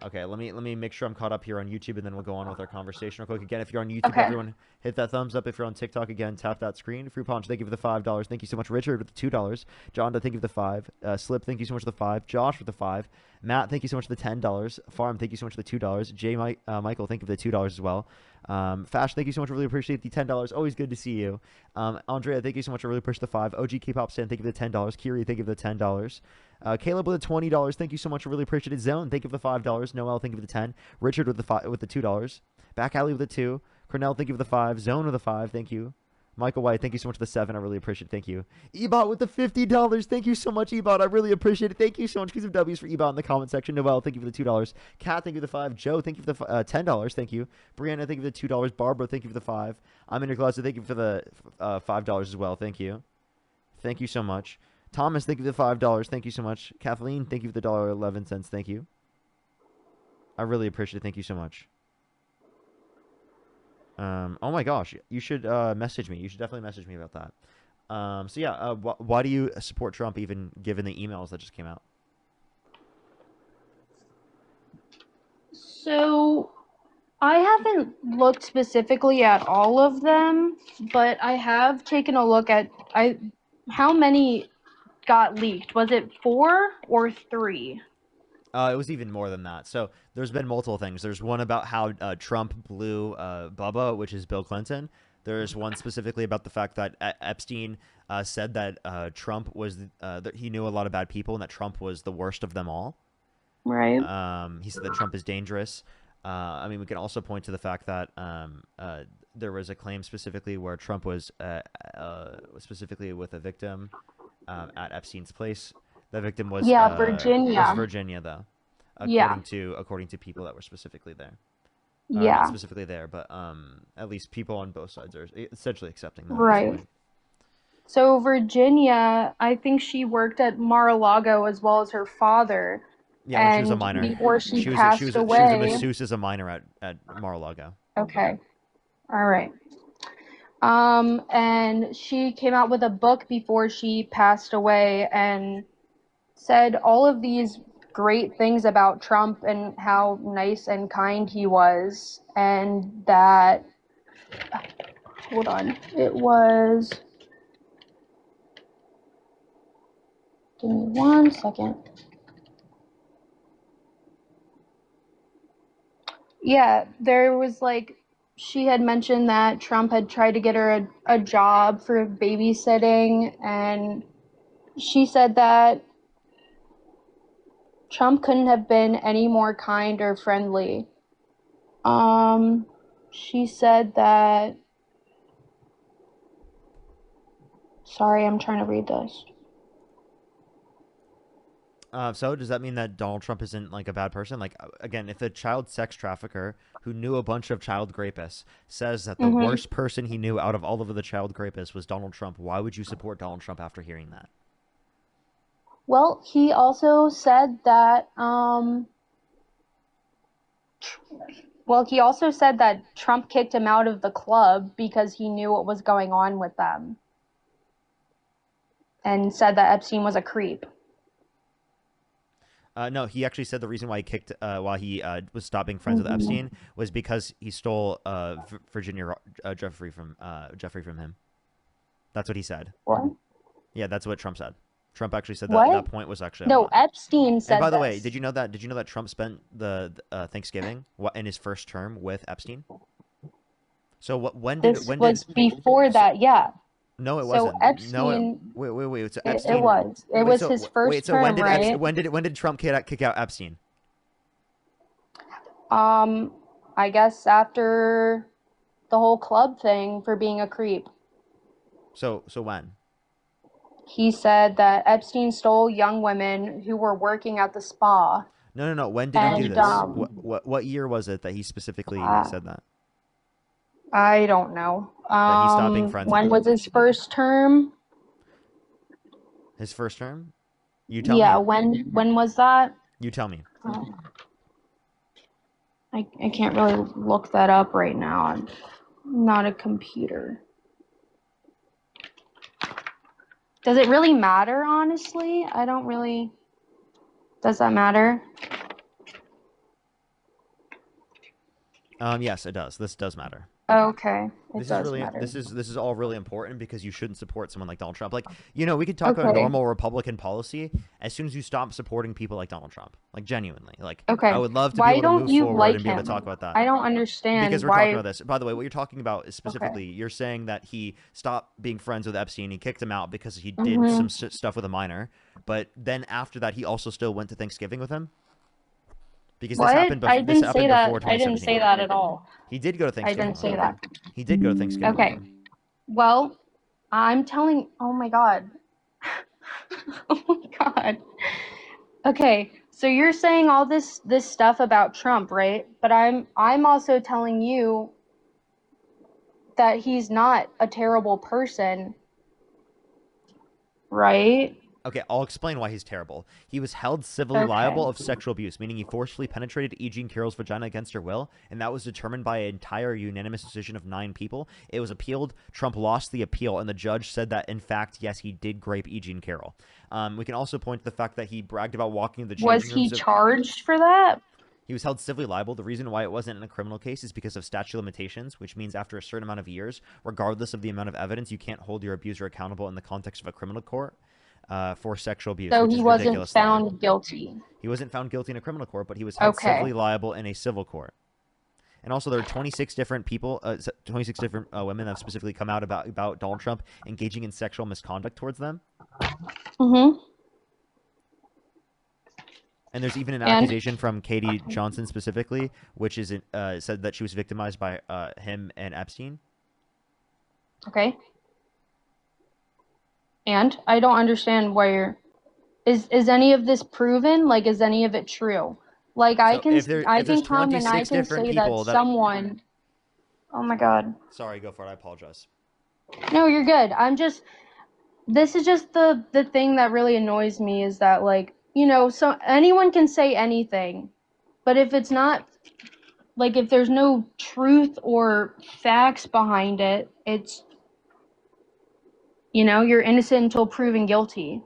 Okay, let me make sure I'm caught up here on YouTube, and then we'll go on with our conversation real quick. Again, if you're on YouTube, Okay. everyone hit that thumbs up. If you're on TikTok, again, tap that screen. Free Punch, thank you for the $5. Thank you so much. Richard with the $2. John, thank you for the $5. Slip, thank you so much for the $5. Josh with the $5. Matt, thank you so much for the $10. Farm, thank you so much for the $2. Michael, thank you for the $2 as well. Fash, thank you so much. I really appreciate the $10. Always good to see you. Andrea, thank you so much. I really appreciate the 5. OG K-Pop Stan, thank you for the $10. Kiri, thank you for the $10. Caleb with the $20. Thank you so much. I really appreciate it. Zone, thank you for the $5. Noel, thank you for the 10. Richard with the $2. Back Alley with the 2. Cornell, thank you for the 5. Zone with the 5. Thank you. Michael White, thank you so much for the 7. I really appreciate it. Thank you. Ebot with the $50. Thank you so much, Ebot. I really appreciate it. Thank you so much. Give some W's for Ebot in the comment section. Noel, thank you for the $2. Kat, thank you for the 5. Joe, thank you for the $10. Thank you. Brianna, thank you for the $2. Barbara, thank you for the 5. I'm in your closet. Thank you for the $5 as well. Thank you. Thank you so much. Thomas, thank you for the $5. Thank you so much. Kathleen, thank you for the $1.11. Thank you. I really appreciate it. Thank you so much. Oh my gosh, you should message me. You should definitely message me about that. So yeah, why do you support Trump, even given the emails that just came out? So I haven't looked specifically at all of them, but I have taken a look at how many got leaked. Was it 4 or 3? It was even more than that. So there's been multiple things. There's one about how Trump blew Bubba, which is Bill Clinton. There's one specifically about the fact that Epstein said that Trump was that he knew a lot of bad people and that Trump was the worst of them all. Right. He said that Trump is dangerous. I mean, we can also point to the fact that there was a claim specifically where Trump was specifically with a victim at Epstein's place. The victim was Virginia. Was Virginia, though, according to people that were specifically there. Not specifically there, but at least people on both sides are essentially accepting that. Right. So Virginia, I think she worked at Mar-a-Lago as well as her father. Yeah, when she was a and minor. before she She was passed a away. masseuse as a minor at Mar-a-Lago. Okay. All right. And she came out with a book before she passed away and said all of these great things about Trump and how nice and kind he was, and that, hold on, it was, give me 1 second. Yeah, there was like, she had mentioned that Trump had tried to get her a job for babysitting, and she said that Trump couldn't have been any more kind or friendly. She said that, sorry, I'm trying to read this. So does that mean that Donald Trump isn't like a bad person? Like again, if a child sex trafficker who knew a bunch of child rapists says that the worst person he knew out of all of the child rapists was Donald Trump, why would you support Donald Trump after hearing that? Well, he also said that, Trump kicked him out of the club because he knew what was going on with them. And said that Epstein was a creep. No, he actually said the reason why he was stopped being friends with Epstein was because he stole Virginia Jeffrey from him. That's what he said. What? Yeah, that's what Trump said. Trump actually said that. What? That point was actually No, Epstein said. And by the this. way, did you know that Trump spent the Thanksgiving in his first term with Epstein? So when did This was before that? Yeah. No, it So wasn't. Epstein. No, wait. So Epstein. It was. It was his first term, right? When did Trump kick out Epstein? I guess after the whole club thing for being a creep. So when? He said that Epstein stole young women who were working at the spa. No. When did he do this? What year was it that he specifically said that? I don't know. That he stopped being friends. When was his first term? His first term? You tell me. Yeah. When was that? You tell me. I can't really look that up right now. I'm not a computer. Does it really matter, honestly? I don't really. Does that matter? Yes, it does. This does matter. Okay. This is all really important because you shouldn't support someone like Donald Trump. Like, we could talk about normal Republican policy as soon as you stop supporting people like Donald Trump. Like, genuinely. Like, I would love to be able to move forward and be able to talk about that. I don't understand because we're why. talking about this. By the way, what you're talking about is specifically, you're saying that he stopped being friends with Epstein. He kicked him out because he did some stuff with a minor. But then after that, he also still went to Thanksgiving with him? Because this happened, I didn't say that. before 2017. I didn't say that at all. He did go to Thanksgiving. I didn't say that. He did go to Thanksgiving. Okay. Well, I'm telling. Oh my god. Oh my god. Okay, so you're saying all this stuff about Trump, right? But I'm also telling you that he's not a terrible person, right? Okay, I'll explain why he's terrible. He was held civilly liable of sexual abuse, meaning he forcefully penetrated E. Jean Carroll's vagina against her will, and that was determined by an entire unanimous decision of 9 people. It was appealed. Trump lost the appeal, and the judge said that, in fact, yes, he did grape E. Jean Carroll. We can also point to the fact that he bragged about walking in the changing rooms. Was he charged for that? He was held civilly liable. The reason why it wasn't in a criminal case is because of statute of limitations, which means after a certain amount of years, regardless of the amount of evidence, you can't hold your abuser accountable in the context of a criminal court. For sexual abuse. So he wasn't found guilty. He wasn't found guilty in a criminal court, but he was held civilly liable in a civil court. And also, there are 26 different people, 26 different women that have specifically come out about Donald Trump engaging in sexual misconduct towards them. Mm-hmm. And there's even an accusation from Katie Johnson specifically, which is said that she was victimized by him and Epstein. Okay. And I don't understand where is any of this proven? Like, is any of it true? Like, I can come and I can say that someone. Oh my god. Sorry, go for it. I apologize. No, you're good. This is just the thing that really annoys me is that, like, you know, so anyone can say anything, but if it's not, like, if there's no truth or facts behind it, it's, you know, you're innocent until proven guilty.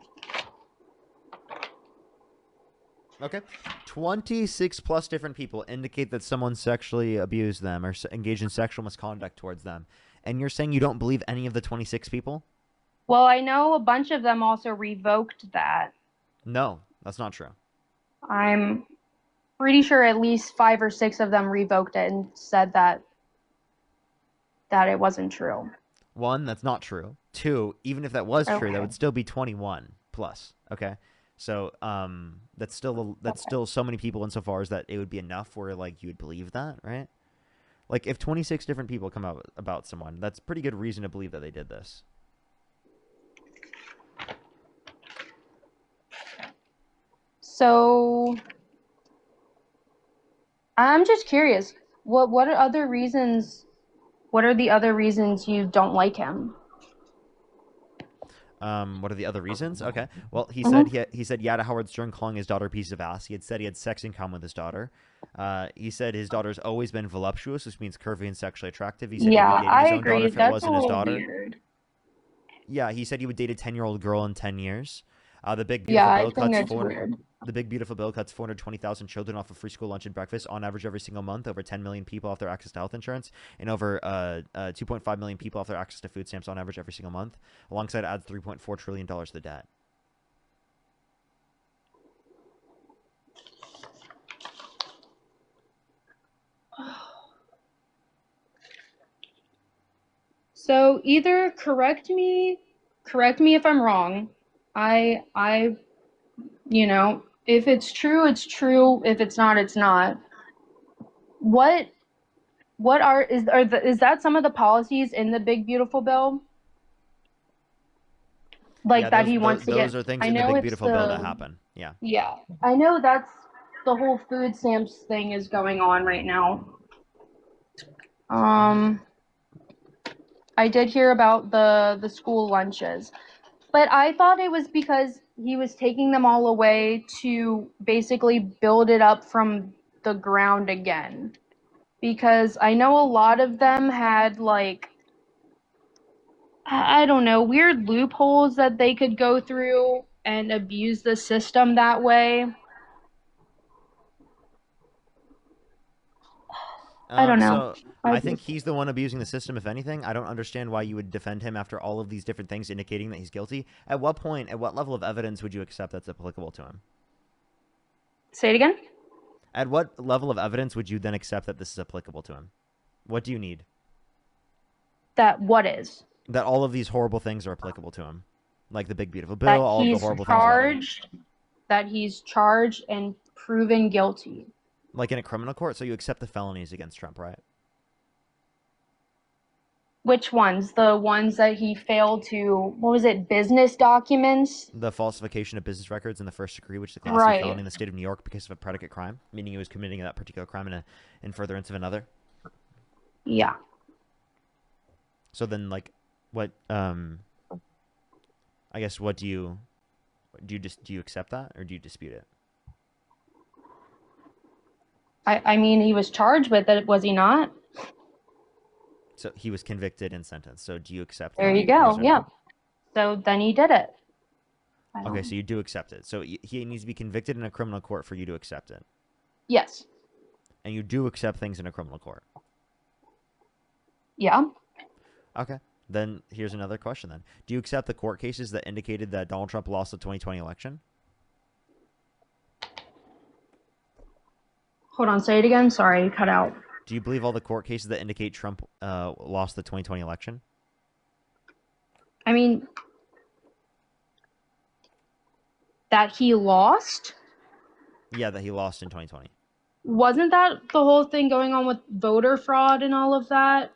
Okay. 26 plus different people indicate that someone sexually abused them or engaged in sexual misconduct towards them. And you're saying you don't believe any of the 26 people? Well, I know a bunch of them also revoked that. No, that's not true. I'm pretty sure at least 5 or 6 of them revoked it and said that it wasn't true. 1, that's not true. 2, even if that was true, that Okay. would still be 21 plus. Okay. So that's still so many people insofar as that it would be enough where like you would believe that, right? Like if 26 different people come out about someone, that's pretty good reason to believe that they did this. So I'm just curious, what are other reasons? What are the other reasons you don't like him? What are the other reasons? Okay. Well, he Mhm. said he said yeah to Howard Stern calling his daughter a piece of ass. He had said he had sex in common with his daughter. He said his daughter's always been voluptuous, which means curvy and sexually attractive. He said he'd be Yeah, dating I his own daughter agree. if it That's a wasn't his little daughter. weird. Yeah, he said he would date a 10-year-old girl in 10 years. The big Yeah, beautiful I bill think cuts that's 400. weird. The big beautiful bill cuts 420,000 children off of free school lunch and breakfast on average every single month. Over 10 million people off their access to health insurance, and over 2.5 million people off their access to food stamps on average every single month. Alongside, adds $3.4 trillion to the debt. So either correct me if I'm wrong. I you know, if it's true, it's true. If it's not, it's not. What is that some of the policies in the big beautiful bill? Yeah, Like that those, he those wants to those get. are things I in the know big it's beautiful bill that the happen. Yeah. yeah. I know that's the whole food stamps thing is going on right now. I did hear about the school lunches. But I thought it was because he was taking them all away to basically build it up from the ground again. Because I know a lot of them had, like, I don't know, weird loopholes that they could go through and abuse the system that way. I don't know. So I think he's the one abusing the system, if anything. I don't understand why you would defend him after all of these different things indicating that he's guilty. At what point, at what level of evidence would you accept that's applicable to him? Say it again? At what level of evidence would you then accept that this is applicable to him? What do you need? That what is? That all of these horrible things are applicable to him. Like the big beautiful bill, That all of the he's horrible things about him. charged and proven guilty. Like in a criminal court, so you accept the felonies against Trump, right? Which ones? The ones that he failed to, what was it, business documents? The falsification of business records in the first degree, which is a class C felony in the state of New York because of a predicate crime, meaning he was committing that particular crime in furtherance of another. Yeah. So then, like, what? I guess what do you accept that or do you dispute it? I mean, he was charged with it, was he not? So he was convicted and sentenced. So do you accept There that? you go. Yes or no? Yeah. So then he did it. Okay, so you do accept it. So he needs to be convicted in a criminal court for you to accept it. Yes. And you do accept things in a criminal court. Yeah. Okay. Then here's another question then. Do you accept the court cases that indicated that Donald Trump lost the 2020 election? Hold on, say it again. Sorry, cut out. Do you believe all the court cases that indicate Trump lost the 2020 election? I mean, that he lost? Yeah, that he lost in 2020. Wasn't that the whole thing going on with voter fraud and all of that?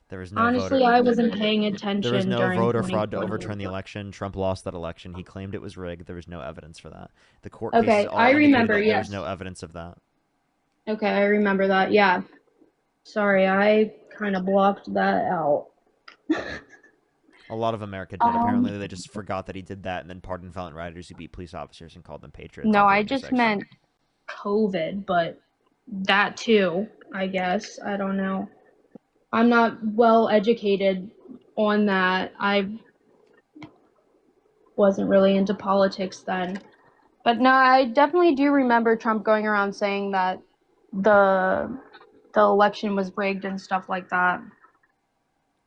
There was no Honestly, voter. I wasn't paying attention There was no during voter fraud to 2020. overturn the election. Trump lost that election. He claimed it was rigged. There was no evidence for that. The court Okay, cases all I indicated remember, that there was yes. no evidence of that. Okay, I remember that. Yeah. Sorry, I kind of blocked that out. A lot of America did. Apparently, they just forgot that he did that and then pardoned violent rioters who beat police officers and called them patriots. No, on I January just 6th. meant COVID, but that too, I guess. I don't know. I'm not well educated on that. I wasn't really into politics then. But no, I definitely do remember Trump going around saying that the election was rigged and stuff like that.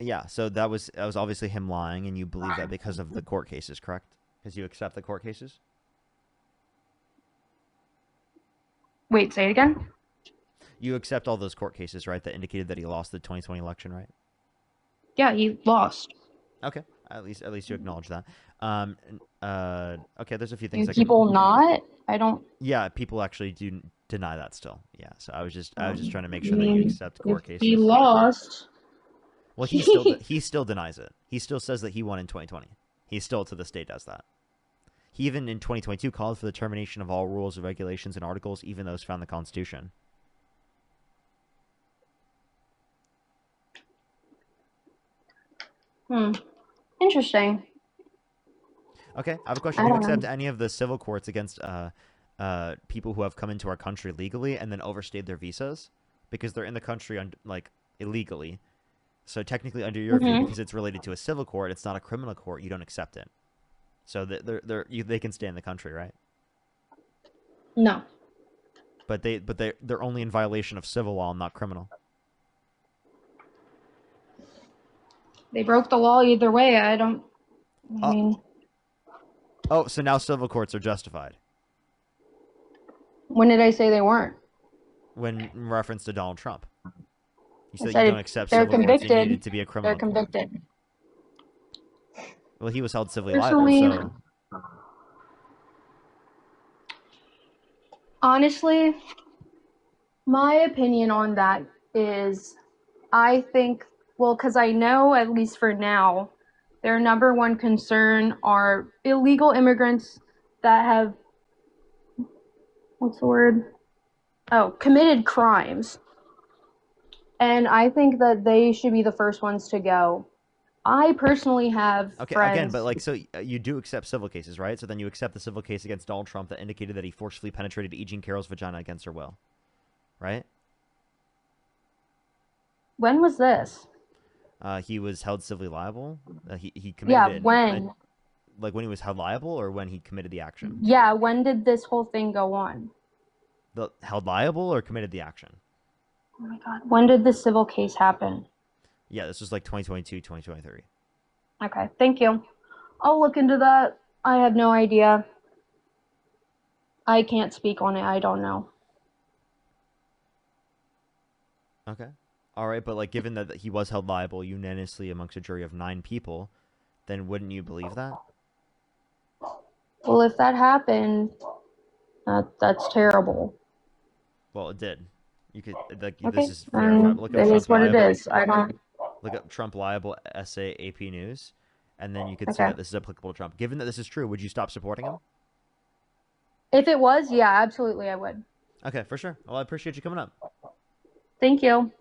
Yeah, so that was obviously him lying, and you believe that because of the court cases, correct? Because you accept the court cases? Wait, say it again? You accept all those court cases, right, that indicated that he lost the 2020 election, right? Yeah, he lost. Okay, at least you acknowledge that. Okay, there's a few Do things I people can... not? I don't... Yeah, people actually do deny that still. Yeah, so I was just trying to make I sure that you mean, accept court if cases. he lost... Well, he still denies it. He still says that he won in 2020. He still to this day does that. He even in 2022 called for the termination of all rules, regulations, and articles, even those found in the Constitution. Interesting. Okay, I have a question. Do you accept any of the civil courts against people who have come into our country legally and then overstayed their visas because they're in the country illegally? So technically, under your view, because it's related to a civil court, it's not a criminal court. You don't accept it. So they can stay in the country, right? No. But they're only in violation of civil law, not criminal. They broke the law either way. I mean... Oh, so now civil courts are justified. When did I say they weren't? When in reference to Donald Trump. You said said you don't accept they're civil courts. You convicted. need it to be a criminal They're convicted. court. Well, he was held civilly liable, so... Honestly, my opinion on that is I think, well, because I know, at least for now, their number one concern are illegal immigrants that have, what's the word? Oh, committed crimes. And I think that they should be the first ones to go. I personally have Okay, friends. again, but like, so you do accept civil cases, right? So then you accept the civil case against Donald Trump that indicated that he forcefully penetrated E. Jean Carroll's vagina against her will, right? When was this? He was held civilly liable. He committed. Yeah, when? Like when he was held liable, or when he committed the action? Yeah, when did this whole thing go on? The held liable or committed the action? Oh my god, when did the civil case happen? Yeah, this was like 2022, 2023. Okay, thank you. I'll look into that. I have no idea. I can't speak on it. I don't know. Okay. All right, but like given that he was held liable unanimously amongst a jury of 9 people, then wouldn't you believe that? Well, if that happened, that's terrible. Well, it did. You could like Okay, this is verified. Look up it Trump is what it liable. is. I don't... Look up Trump liable essay AP News, and then you could see Okay. that this is applicable to Trump. Given that this is true, would you stop supporting him? If it was, yeah, absolutely I would. Okay, for sure. Well, I appreciate you coming up. Thank you.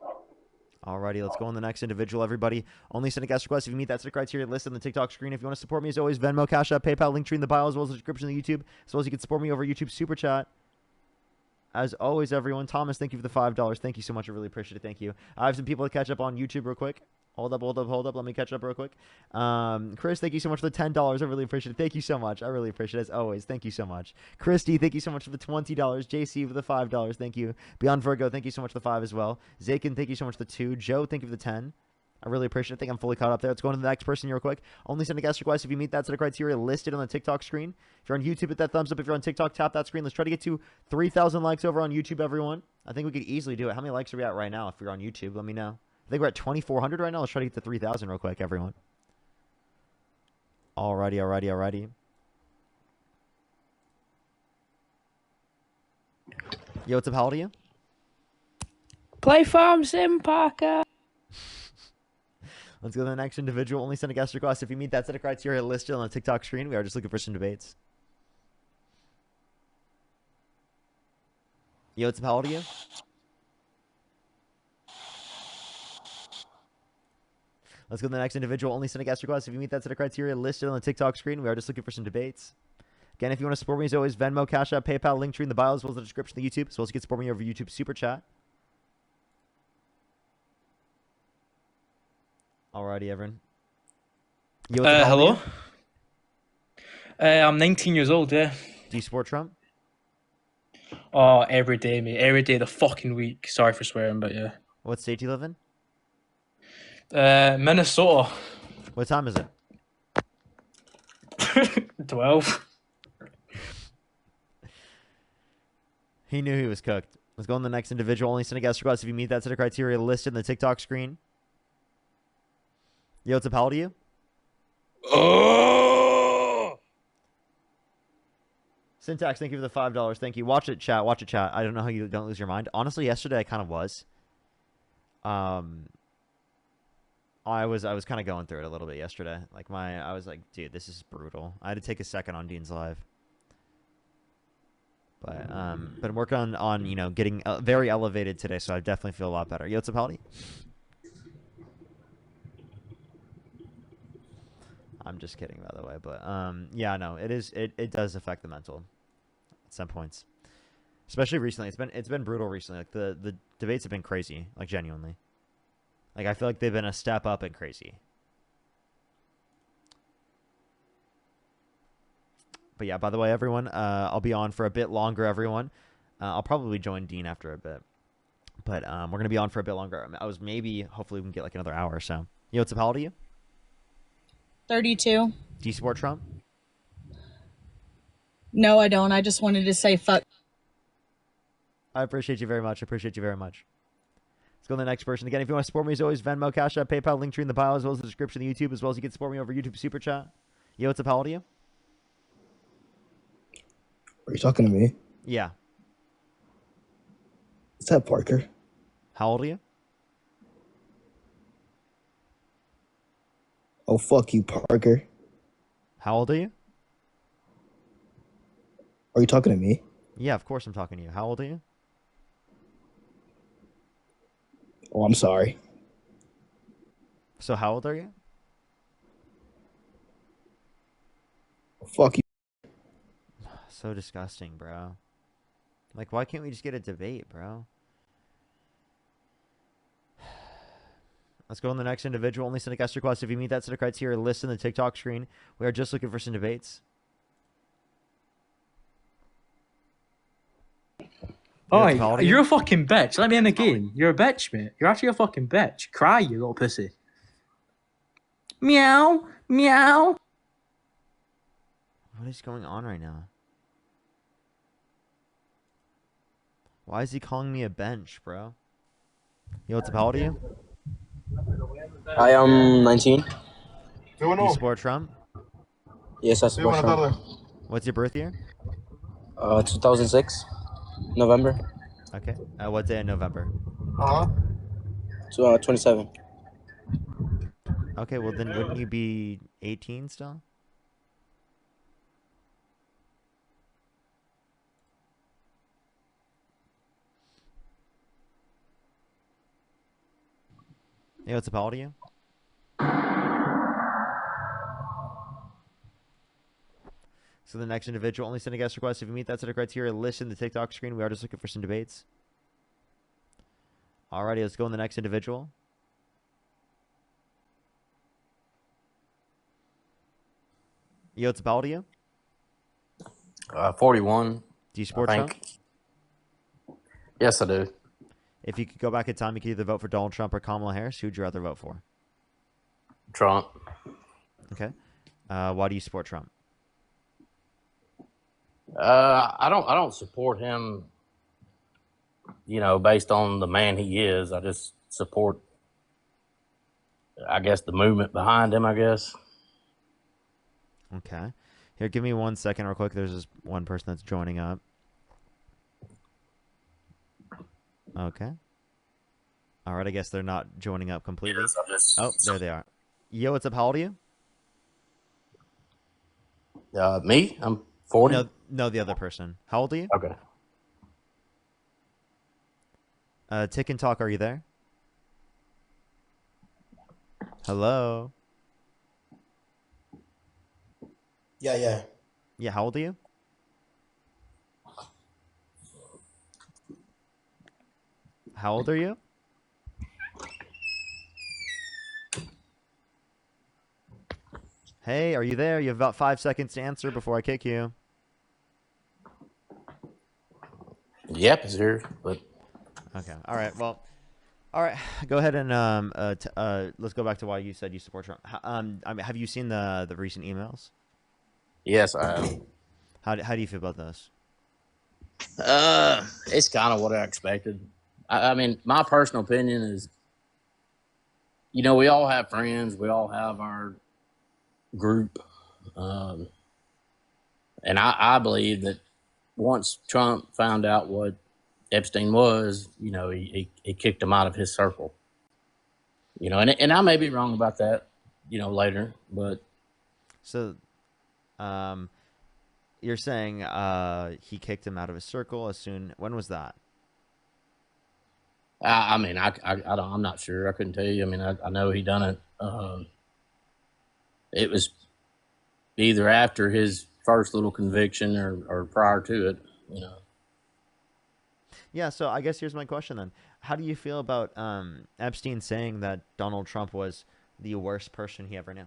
Alrighty, let's go on the next individual, everybody. Only send a guest request if you meet that set of criteria listed on the TikTok screen. If you want to support me, as always, Venmo, Cash App, PayPal, link tree in the bio, as well as the description of the YouTube, as well as you can support me over YouTube Super Chat. As always, everyone, Thomas, thank you for the $5. Thank you so much. I really appreciate it. Thank you. I have some people to catch up on YouTube real quick. Hold up. Let me catch up real quick. Chris, thank you so much for the $10. I really appreciate it. Thank you so much. I really appreciate it, as always. Thank you so much. Christy, thank you so much for the $20. JC for the $5. Thank you. Beyond Virgo, thank you so much for the 5 as well. Zakin, thank you so much for the 2. Joe, thank you for the 10. I really appreciate it. I think I'm fully caught up there. Let's go on to the next person real quick. Only send a guest request if you meet that set of criteria listed on the TikTok screen. If you're on YouTube, hit that thumbs up. If you're on TikTok, tap that screen. Let's try to get to 3,000 likes over on YouTube, everyone. I think we could easily do it. How many likes are we at right now? If you're on YouTube, let me know. I think we're at 2,400 right now. Let's try to get to 3,000 real quick, everyone. Alrighty. Yo, what's up? How old are you? Play Farm Sim, Parker. Let's go to the next individual. Only send a guest request if you meet that set of criteria listed on the TikTok screen. We are just looking for some debates. Yo, what's up? How old are you? Let's go to the next individual. Only send a guest request if you meet that set of criteria listed on the TikTok screen. We are just looking for some debates. Again, if you want to support me, as always, Venmo, Cash App, PayPal, link tree in the bio, as well as the description of the YouTube, as well as you can support me over YouTube Super Chat. Alrighty, everyone. Yo, what's up, how old are Hello. I'm 19 years old, yeah. Do you support Trump? Oh, every day, mate. Every day of the fucking week. Sorry for swearing, but yeah. What state do you live in? Minnesota. What time is it? 12. He knew he was cooked. Let's go on the next individual. Only send a guest request if you meet that set of criteria listed in the TikTok screen. Yo, what's up, how old are you? Oh! Syntax, thank you for the $5. Thank you. Watch it, chat. Watch it, chat. I don't know how you don't lose your mind. Honestly, yesterday I kind of was. I was kind of going through it a little bit yesterday. Like I was like, dude, this is brutal. I had to take a second on Dean's live. But I'm working on you know, getting very elevated today, so I definitely feel a lot better. Yo, what's up, Haldy? I'm just kidding, by the way, but yeah, no, it does affect the mental at some points, especially recently. It's been brutal recently. Like the debates have been crazy, like genuinely. Like I feel like they've been a step up and crazy. But yeah, by the way, everyone, I'll be on for a bit longer, everyone. I'll probably join Dean after a bit. But we're going to be on for a bit longer. Hopefully we can get like another hour or so. Yo, what's up, how old are you? 32. Do you support Trump? No, I don't. I just wanted to say fuck. I appreciate you very much. Let's go to the next person. Again, if you want to support me, as always, Venmo, Cash App, PayPal, link tree in the bio, as well as the description of the YouTube, as well as you can support me over YouTube Super Chat. Yo, what's up, how old are you? Are you talking to me? Yeah. Is that Parker? How old are you? Oh, fuck you, Parker. How old are you? Are you talking to me? Yeah, of course I'm talking to you. How old are you? Oh, I'm sorry. So how old are you? Fuck you. So disgusting, bro. Like, why can't we just get a debate, bro? Let's go on the next individual. Only send a guest request if you meet that set of criteria listed in the TikTok screen. We are just looking for some debates. Oh, you're a fucking bitch. Let me in the game. You're a bitch, mate. You're actually a fucking bitch. Cry, you little pussy. Meow. Meow. What is going on right now? Why is he calling me a bench, bro? Yo, what's up? How old are you? I am 19. Do you support Trump? Yes, I support Trump. What's your birth year? 2006, November. Okay. What day in November? 27. Okay, well then wouldn't you be 18 still? Hey, what's up, how old are you? So the next individual, only send a guest request if you meet that set of criteria listed in the TikTok screen. We are just looking for some debates. Alrighty, let's go on the next individual. Yo, what's up, how old are you? 41. Do you support Trump? Yes, I do. If you could go back in time, you could either vote for Donald Trump or Kamala Harris. Who would you rather vote for? Trump. Okay. Why do you support Trump? I don't support him, based on the man he is. I just support, I guess, the movement behind him, I guess. Okay. Here, give me 1 second real quick. There's this one person that's joining up. Okay. All right, I guess they're not joining up completely. Oh, there they are. Yo, what's up? How old are you? Me? I'm 40. No, the other person. How old are you? Okay. Tick and Talk, are you there? Hello. Yeah. Yeah, how old are you? How old are you? Hey, are you there? You have about 5 seconds to answer before I kick you. Yep, it's here, but Okay. All right. Well, all right. Go ahead and let's go back to why you said you support Trump. I mean, have you seen the recent emails? yes, I have. How do you feel about those? It's kind of what I expected. I mean, my personal opinion is, we all have friends, we all have our group, and I believe that once Trump found out what Epstein was, he kicked him out of his circle. And I may be wrong about that, later, but So, you're saying he kicked him out of his circle as soon. When was that? I mean, I don't, I'm not sure. I couldn't tell you. I mean, I know he done it. It was either after his first little conviction or prior to it. Yeah. So I guess here's my question then: how do you feel about Epstein saying that Donald Trump was the worst person he ever knew?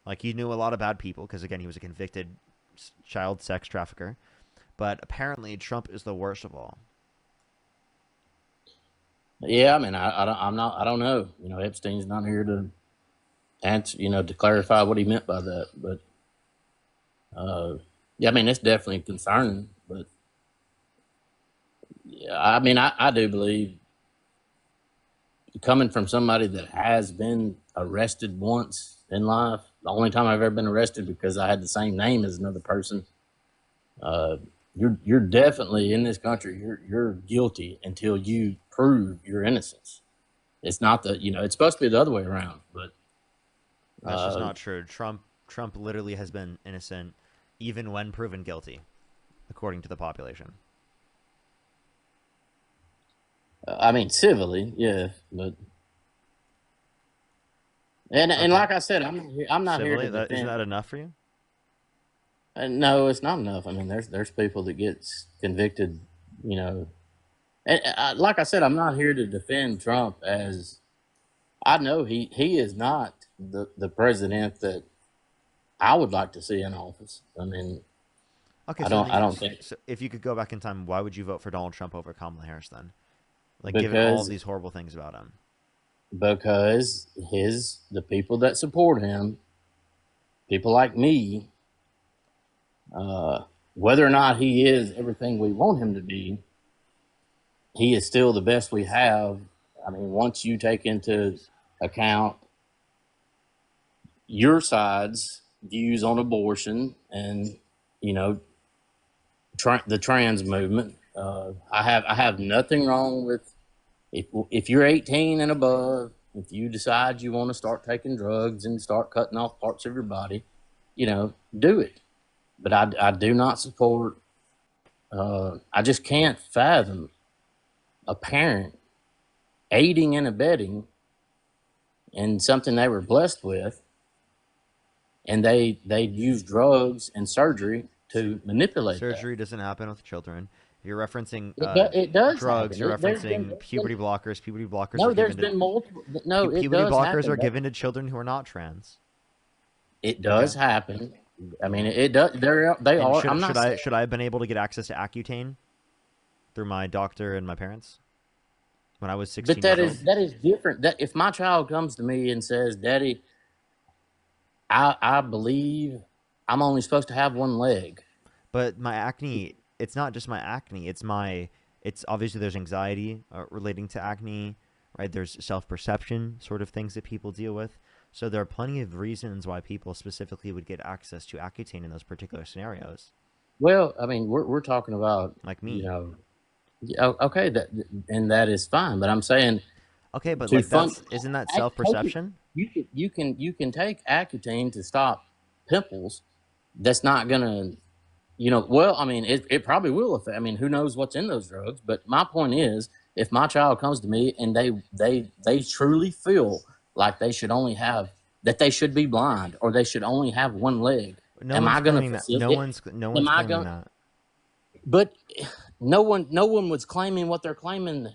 Like, he knew a lot of bad people because, again, he was a convicted child sex trafficker, but apparently Trump is the worst of all. Yeah, I mean, I don't know. Epstein's not here to answer, to clarify what he meant by that. But yeah, I mean, it's definitely concerning. But yeah, I mean, I do believe, coming from somebody that has been arrested once in life, the only time I've ever been arrested because I had the same name as another person. You're definitely in this country. You're guilty until you prove your innocence. It's not it's supposed to be the other way around, but That's just not true. Trump literally has been innocent even when proven guilty, according to the population. I mean, civilly, yeah, but and like I said, I'm not here to defend. Isn't that enough for you? No, it's not enough. I mean, there's people that gets convicted, and like I said, I'm not here to defend Trump, as I know he is not the president that I would like to see in office. I mean, okay, I don't think. So if you could go back in time, why would you vote for Donald Trump over Kamala Harris then? Like, Because, given all of these horrible things about him. Because the people that support him, people like me, whether or not he is everything we want him to be, he is still the best we have. I mean, once you take into account your side's views on abortion and, the trans movement, I have nothing wrong with, if you're 18 and above, if you decide you want to start taking drugs and start cutting off parts of your body, do it. But I do not support, I just can't fathom a parent aiding and abetting in something they were blessed with, and they use drugs and surgery to manipulate surgery doesn't happen with children. You're referencing it does drugs. happen. You're referencing puberty blockers. Puberty blockers. No, are there's given been multiple. No, it puberty does blockers happen. are given to children who are not trans. It does happen. I mean, it does. They are. Should I have been able to get access to Accutane through my doctor and my parents when I was 16? But that is different. That if my child comes to me and says, "Daddy, I believe I'm only supposed to have one leg," but my acne, it's not just my acne. It's obviously there's anxiety relating to acne, right? There's self-perception sort of things that people deal with. So there are plenty of reasons why people specifically would get access to Accutane in those particular scenarios. Well, I mean, we're talking about, like me. Okay, that is fine. But I'm saying, okay, but like isn't that self-perception? You can take Accutane to stop pimples. That's not gonna, well, I mean, it probably will affect. I mean, who knows what's in those drugs? But my point is, if my child comes to me and they truly feel like they should only have that they should be blind or they should only have one leg. No Am one's I going to claiming that. facilitate? No one's Am I claiming going? that. But no one was claiming what they're claiming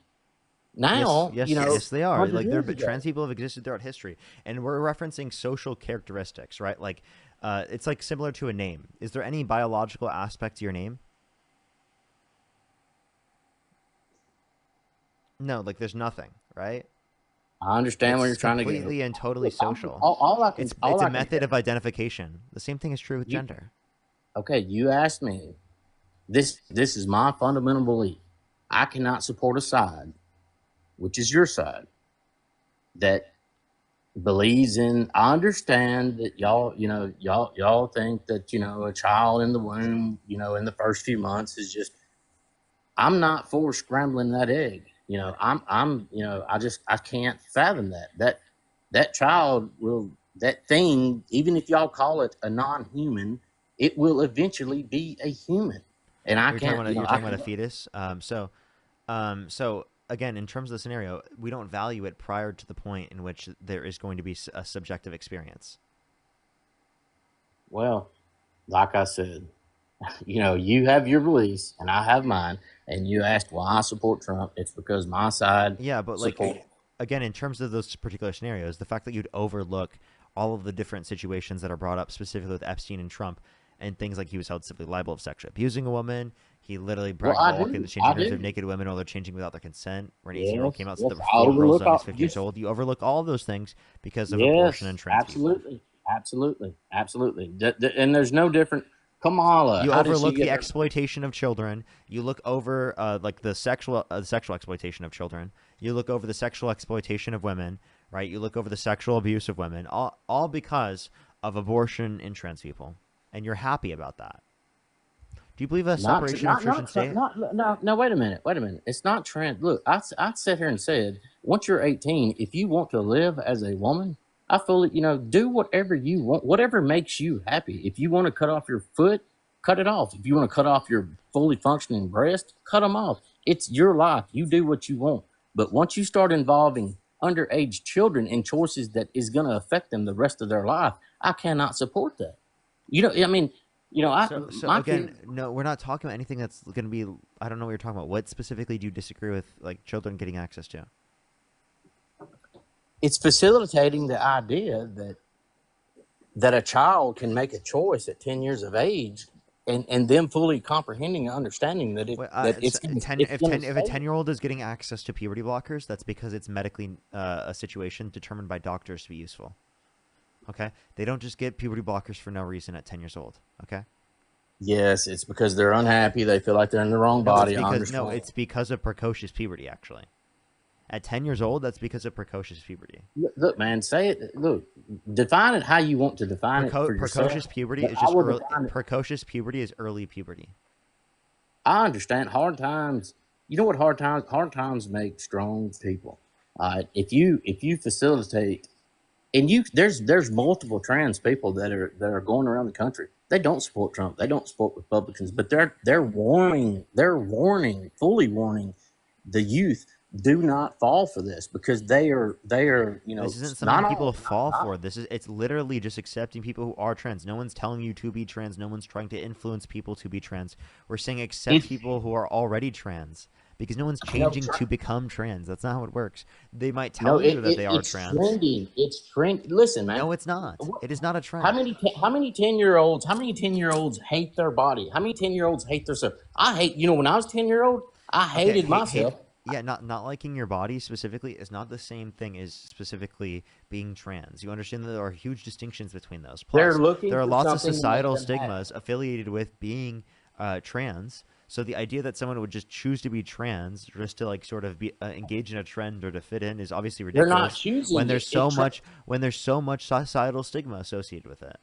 now. Yes, they are. 100 Like, years ago. trans people have existed throughout history, and we're referencing social characteristics, right? Like, it's like similar to a name. Is there any biological aspect to your name? No, like there's nothing, right? I understand where you're trying to get. Completely and totally social. It's a method of identification. The same thing is true with gender. Okay, you asked me. This is my fundamental belief. I cannot support a side, which is your side, that believes in. I understand that y'all think that a child in the womb, in the first few months is just. I'm not for scrambling that egg. I can't fathom that. That child will, that thing, even if y'all call it a non-human, it will eventually be a human. And I can't. You're talking about a fetus. So again, in terms of the scenario, we don't value it prior to the point in which there is going to be a subjective experience. Well, like I said, you have your beliefs and I have mine. And you asked why I support Trump. It's because my side. Yeah, but again, in terms of those particular scenarios, the fact that you'd overlook all of the different situations that are brought up specifically with Epstein and Trump, and things like he was held civilly liable of sexually abusing a woman. He literally bragged about walking the changing rooms of naked women while they're changing without their consent. Where an 18-year-old came out, so there were 4 girls under 50 years old. You overlook all of those things because of abortion and trans people. Absolutely. And there's no different. Kamala. You overlook the exploitation of children. You look over like the sexual exploitation of children. You look over the sexual exploitation of women, right? You look over the sexual abuse of women, all because of abortion and trans people, and you're happy about that. Do you believe a separation of church and state? No, wait a minute. It's not trans. Look, I sat here and said, once you're 18, if you want to live as a woman, I fully, do whatever you want, whatever makes you happy. If you want to cut off your foot, cut it off. If you want to cut off your fully functioning breast, cut them off. It's your life. You do what you want. But once you start involving underage children in choices that is going to affect them the rest of their life, I cannot support that. No, we're not talking about anything that's going to be. I don't know what you're talking about. What specifically do you disagree with, like children getting access to? It's facilitating the idea that a child can make a choice at 10 years of age, and them fully comprehending and understanding that if a 10-year-old is getting access to puberty blockers, that's because it's medically a situation determined by doctors to be useful. Okay, they don't just get puberty blockers for no reason at 10 years old. Okay. Yes, it's because they're unhappy. They feel like they're in the wrong body. It's because of precocious puberty, actually. At 10 years old, that's because of precocious puberty. Look, man, say it. Look, define it how you want to define it for yourself. Precocious puberty is just early. Precocious puberty is early puberty. I understand hard times. You know what hard times make strong people. If you facilitate, and there's multiple trans people that are going around the country. They don't support Trump. They don't support Republicans, but they're fully warning the youth. Do not fall for this because they are This isn't something people fall for. It's literally just accepting people who are trans. No one's telling you to be trans. No one's trying to influence people to be trans. We're saying accept people who are already trans because no one's changing to become trans. That's not how it works. They might tell you that they are trans. It's trending. Listen, man. No, it's not. It is not a trend. How many 10-year-olds hate their body? How many 10-year-olds hate themselves? I hate. When I was 10-year-old, I hated myself. Yeah, not liking your body specifically is not the same thing as specifically being trans. You understand that there are huge distinctions between those. Plus, there are lots of societal stigmas affiliated with being trans. So the idea that someone would just choose to be trans just to sort of be engage in a trend or to fit in is obviously ridiculous. They're not choosing when there's so much societal stigma associated with it.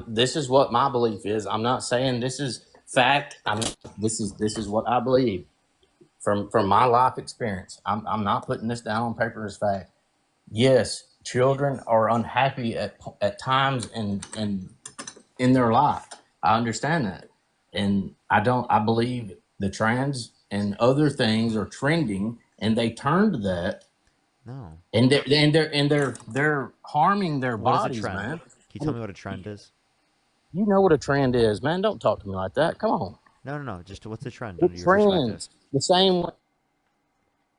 This is what my belief is. I'm not saying this is fact. This is what I believe. From my life experience, I'm not putting this down on paper as fact. Yes, children are unhappy at times in their life. I understand that, and I believe the trans and other things are trending, and they turn to that No. And they're harming their What is a bodies, trend? man. Can you tell me what a trend is? You know what a trend is, man. Don't talk to me like that. Come on. No. Just what's a trend It under your perspective? trends the same way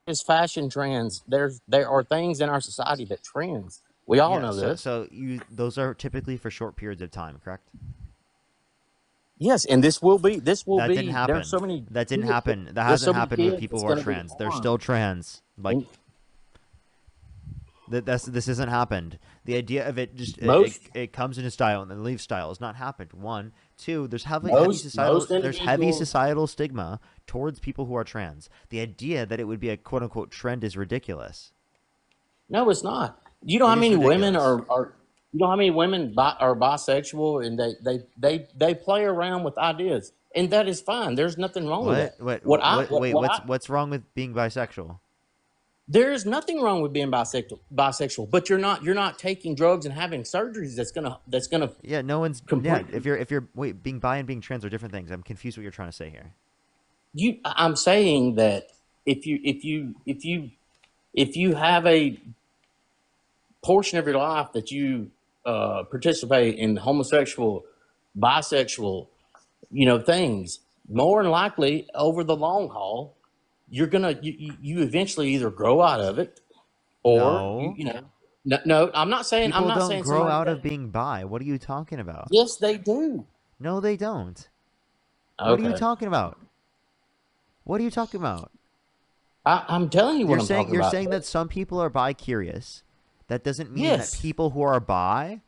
as fashion trends. There are things in our society that trends. We all Yeah. know So this. those are typically for short periods of time, correct? Yes, and this will be. That didn't There's so happen. many. That didn't kids- happen. That There's so hasn't many happened with kids people that's who are going to be trans. They're harmed. still trans. Like And this hasn't happened. The idea of it just most it comes into style and then leaves style has not happened. One, two. There's heavy most individuals. societal stigma towards people who are trans. The idea that it would be a quote unquote trend is ridiculous. No, it's not. You know It how is many women ridiculous. are. You know how many women are bisexual, and they play around with ideas, and that is fine. There's nothing wrong with What? that. What I What's wrong with being bisexual? There is nothing wrong with being bisexual, but you're not taking drugs and having surgeries that's gonna Yeah, no one's. Yeah, complete. if you're wait, being bi and being trans are different things. I'm confused what you're trying to say here. I'm saying that if you have a portion of your life that you participate in homosexual, bisexual, things, more than likely over the long haul, you eventually either grow out of it or No. no, I'm not saying People don't grow somebody out that. of being bi. What are you talking about? Yes, they do. No, they don't. What are you Okay, talking about? What are you talking about? I'm telling you what You're I'm saying talking you're about. saying that some people are bi curious. That doesn't mean that Yes, people who are bi,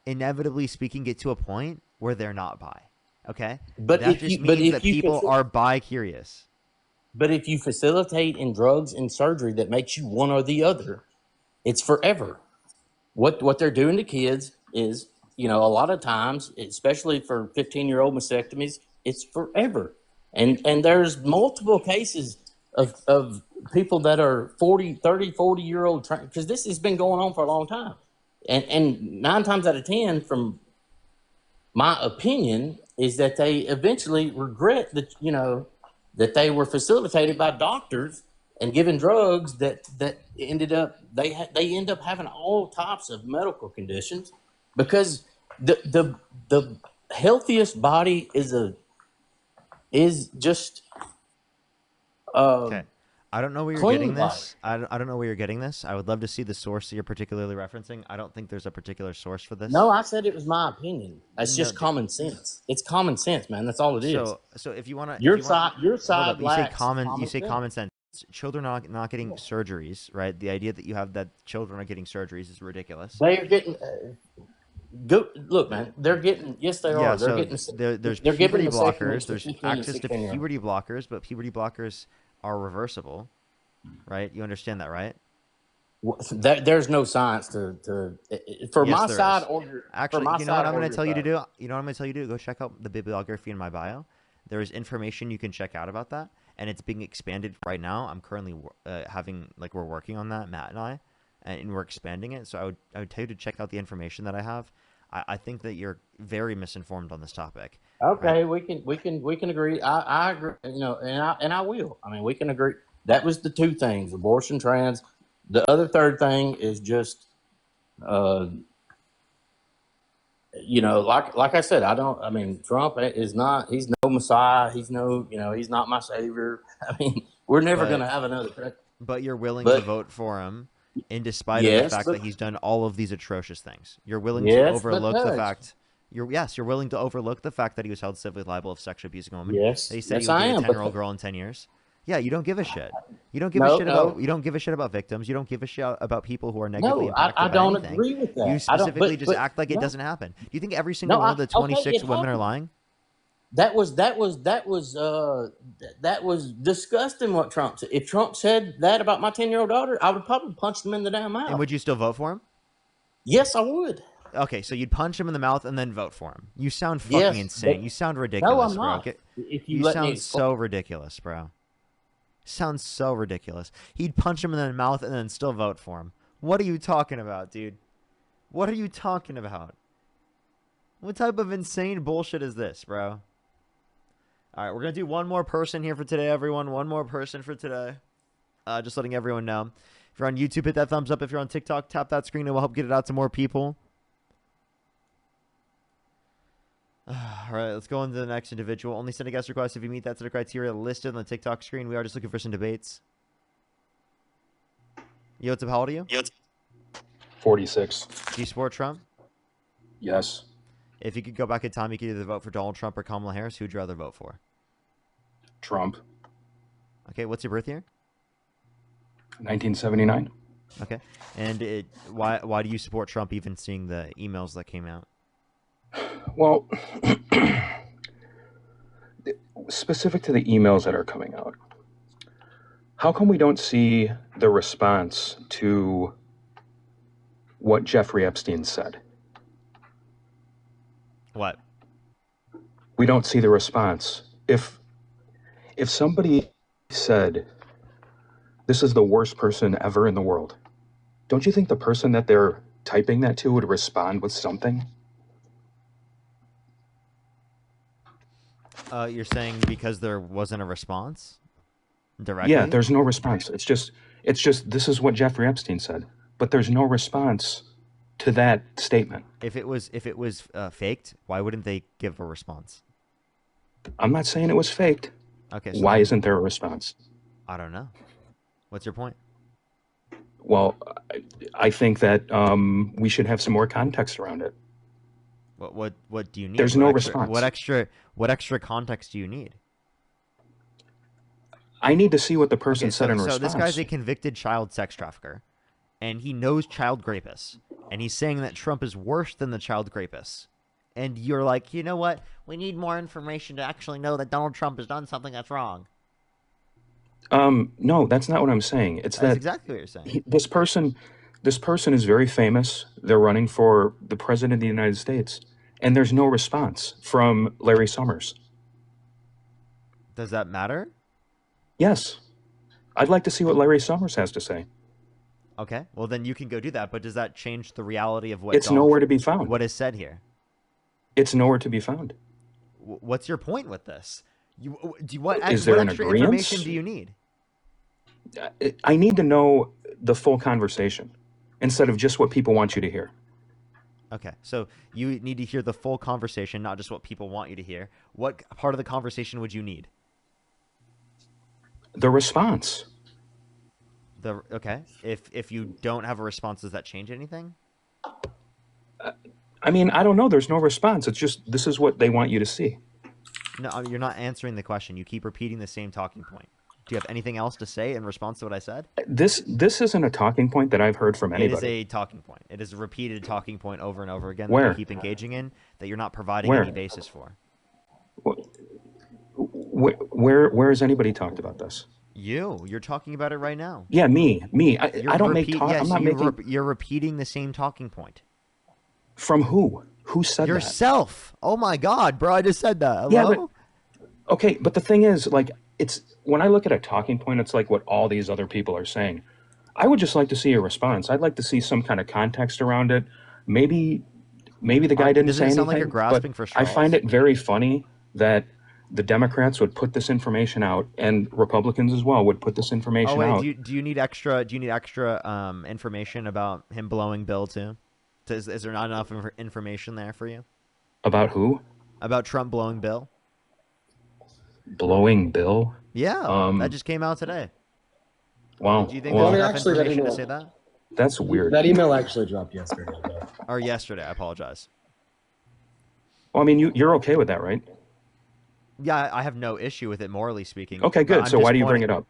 inevitably speaking, get to a point where they're not bi. Okay? but That just but means that if you people are bi curious. but if you facilitate in drugs and surgery that makes you one or the other, it's forever. What they're doing to kids is, a lot of times, especially for 15-year-old mastectomies, it's forever. And there's multiple cases of people that are 40-year-old, because this has been going on for a long time. And 9 times out of 10, from my opinion, is that they eventually regret that they were facilitated by doctors and given drugs that ended up they end up having all types of medical conditions, because the healthiest body is just Okay. I don't know where you're getting clean body. this. I don't know where you're getting this. I would love to see the source that you're particularly referencing. I don't think there's a particular source for this. No, I said it was my opinion. It's No. just common sense. It's common sense, man. That's all it is. So if you want to, Your side hold up. You say lacks you say sense. common sense. Children are not getting surgeries, right? The idea that you have that children are getting surgeries is ridiculous. They are getting. Go look, man. They're getting. Yes, they Yeah, are. They're so getting. there's They're giving puberty vasectomies blockers. to There's 15 and access to 16-year-olds. puberty blockers, but puberty blockers are reversible, right? You understand that, right? There's no science for Yes, my there side is. order. Actually, For my you know what side I'm going to order tell you to side. do? You know what I'm going to tell you to do? Go check out the bibliography in my bio. There is information you can check out about that, and it's being expanded right now. I'm currently we're working on that, Matt and I, and we're expanding it. So I would tell you to check out the information that I have. I think that you're very misinformed on this topic. Okay, Right? we can agree. I agree. And I will. I mean, we can agree. That was the two things: abortion, trans. The other third thing is just, like I said, I don't. I mean, Trump is not. He's no Messiah. He's no. He's not my savior. I mean, we're never going to have another president. But you're willing to But vote for him, in despite of the yes, fact but that he's done all of these atrocious things. You're willing to yes, but overlook the Judge. fact. You're willing to overlook the fact that he was held civilly liable of sexually abusing a woman. Yes, That he said yes, he would I date a am. 10-year-old girl in 10 years. Yeah, you don't give a shit. You don't give a No, shit no. about. You don't give a shit about victims. You don't give a shit about people who are negatively No, impacted I by don't anything. agree with that. You I don't. specifically just But act like it no, doesn't happen. Do you think every single no. one of the Okay, 26 it women are happened. lying? That was disgusting what Trump said. If Trump said that about my 10-year-old daughter, I would probably punch him in the damn And mouth. would you still vote for him? Yes, I would. Okay, so you'd punch him in the mouth and then vote for him. You sound fucking Yes, insane. but You sound no, ridiculous, I'm bro. not. If you You let me sound explain. so ridiculous, bro. Sounds so ridiculous. He'd punch him in the mouth and then still vote for him. What are you talking about, dude? What are you talking about? What type of insane bullshit is this, bro? All right, we're going to do one more person here for today, everyone. One more person for today. Just letting everyone know. If you're on YouTube, hit that thumbs up. If you're on TikTok, tap that screen. It will help get it out to more people. All right, let's go on to the next individual. Only send a guest request if you meet that set of criteria listed on the TikTok screen. We are just looking for some debates. Yo, what's up? How old are you? 46. Do you support Trump? Yes. If you could go back in time, you could either vote for Donald Trump or Kamala Harris. Who'd you rather vote for? Trump. Okay, what's your birth year? 1979. Okay, and why do you support Trump? Even seeing the emails that came out. Well, specific to the emails that are coming out, how come we don't see the response to what Jeffrey Epstein said? What? We don't see the response. If somebody said, this is the worst person ever in the world, don't you think the person that they're typing that to would respond with something? You're saying because there wasn't a response directly? Yeah, there's no response. It's just this is what Jeffrey Epstein said, but there's no response to that statement. If it was faked, why wouldn't they give a response? I'm not saying it was faked. Okay. So why then, isn't there a response? I don't know. What's your point? Well, I think that we should have some more context around it. What do you need? There's no response. What extra context do you need? I need to see what the person said in response. So this guy's a convicted child sex trafficker, and he knows child rapists, and he's saying that Trump is worse than the child rapists. And you're like, you know what? We need more information to actually know that Donald Trump has done something that's wrong. No, that's not what I'm saying. It's That's that exactly what you're saying. This person is very famous. They're running for the president of the United States, and there's no response from Larry Summers. Does that matter? Yes. I'd like to see what Larry Summers has to say. Okay. Well, then you can go do that. But does that change the reality of what It's nowhere to be found. What is said here? It's nowhere to be found. What's your point with this? What Is there an extra agreement? information do you need? I need to know the full conversation instead of just what people want you to hear. Okay, so you need to hear the full conversation, not just what people want you to hear. What part of the conversation would you need? The response. Okay, if you don't have a response, does that change anything? I mean, I don't know. There's no response. It's just this is what they want you to see. No, you're not answering the question. You keep repeating the same talking point. Do you have anything else to say in response to what I said? This isn't a talking point that I've heard from anybody. It is a talking point. It is a repeated talking point over and over again that Where? you keep engaging in that you're not providing Where? any basis for. Where has anybody talked about this? You're talking about it right now. Yeah, me. I don't make talk. Yes, I'm not making. You're repeating the same talking point. From who? Who said that? Yourself. Oh my God, bro! I just said that. Hello? Yeah, okay, but the thing is, like, it's when I look at a talking point, it's like what all these other people are saying. I would just like to see a response. I'd like to see some kind of context around it. Maybe the guy didn't say anything. Does it sound like you're grasping but for straws? I find it very funny that the Democrats would put this information out, and Republicans as well would put this information out. Do you need extra? Do you need extra information about him blowing Bill too? Is there not enough information there for you? About who? About Trump blowing Bill? Blowing Bill? Yeah, that just came out today. Wow. Do you think there's enough information to say that? That's weird. That email actually dropped yesterday. Or yesterday, I apologize. Well, I mean, you're okay with that, right? Yeah, I have no issue with it, morally speaking. Okay, good. So why do you bring it up?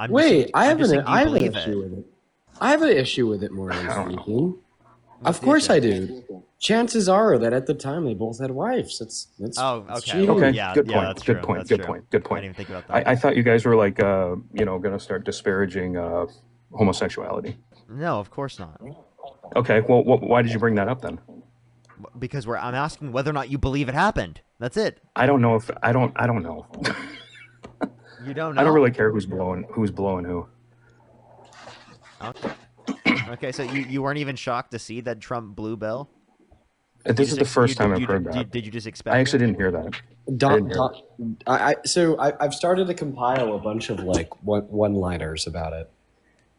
Wait, I have an believe issue with it. I have an issue with it, morally speaking. Of course I do. Chances are that at the time they both had wives. That's okay. cheating. Okay, Yeah, good yeah, point. that's Good true. point. That's Good true. point. Good point. I didn't even think about that. I thought you guys were like, going to start disparaging homosexuality. No, of course not. Okay. Well, why did you bring that up then? Because I'm asking whether or not you believe it happened. That's it. I don't know if I don't know. You don't know? I don't really care who's blowing who. Okay. Okay, so you weren't even shocked to see that Trump blew Bill? This is the first time I've heard that. Did you just expect? I actually didn't hear that. So I've started to compile a bunch of like one-liners about it,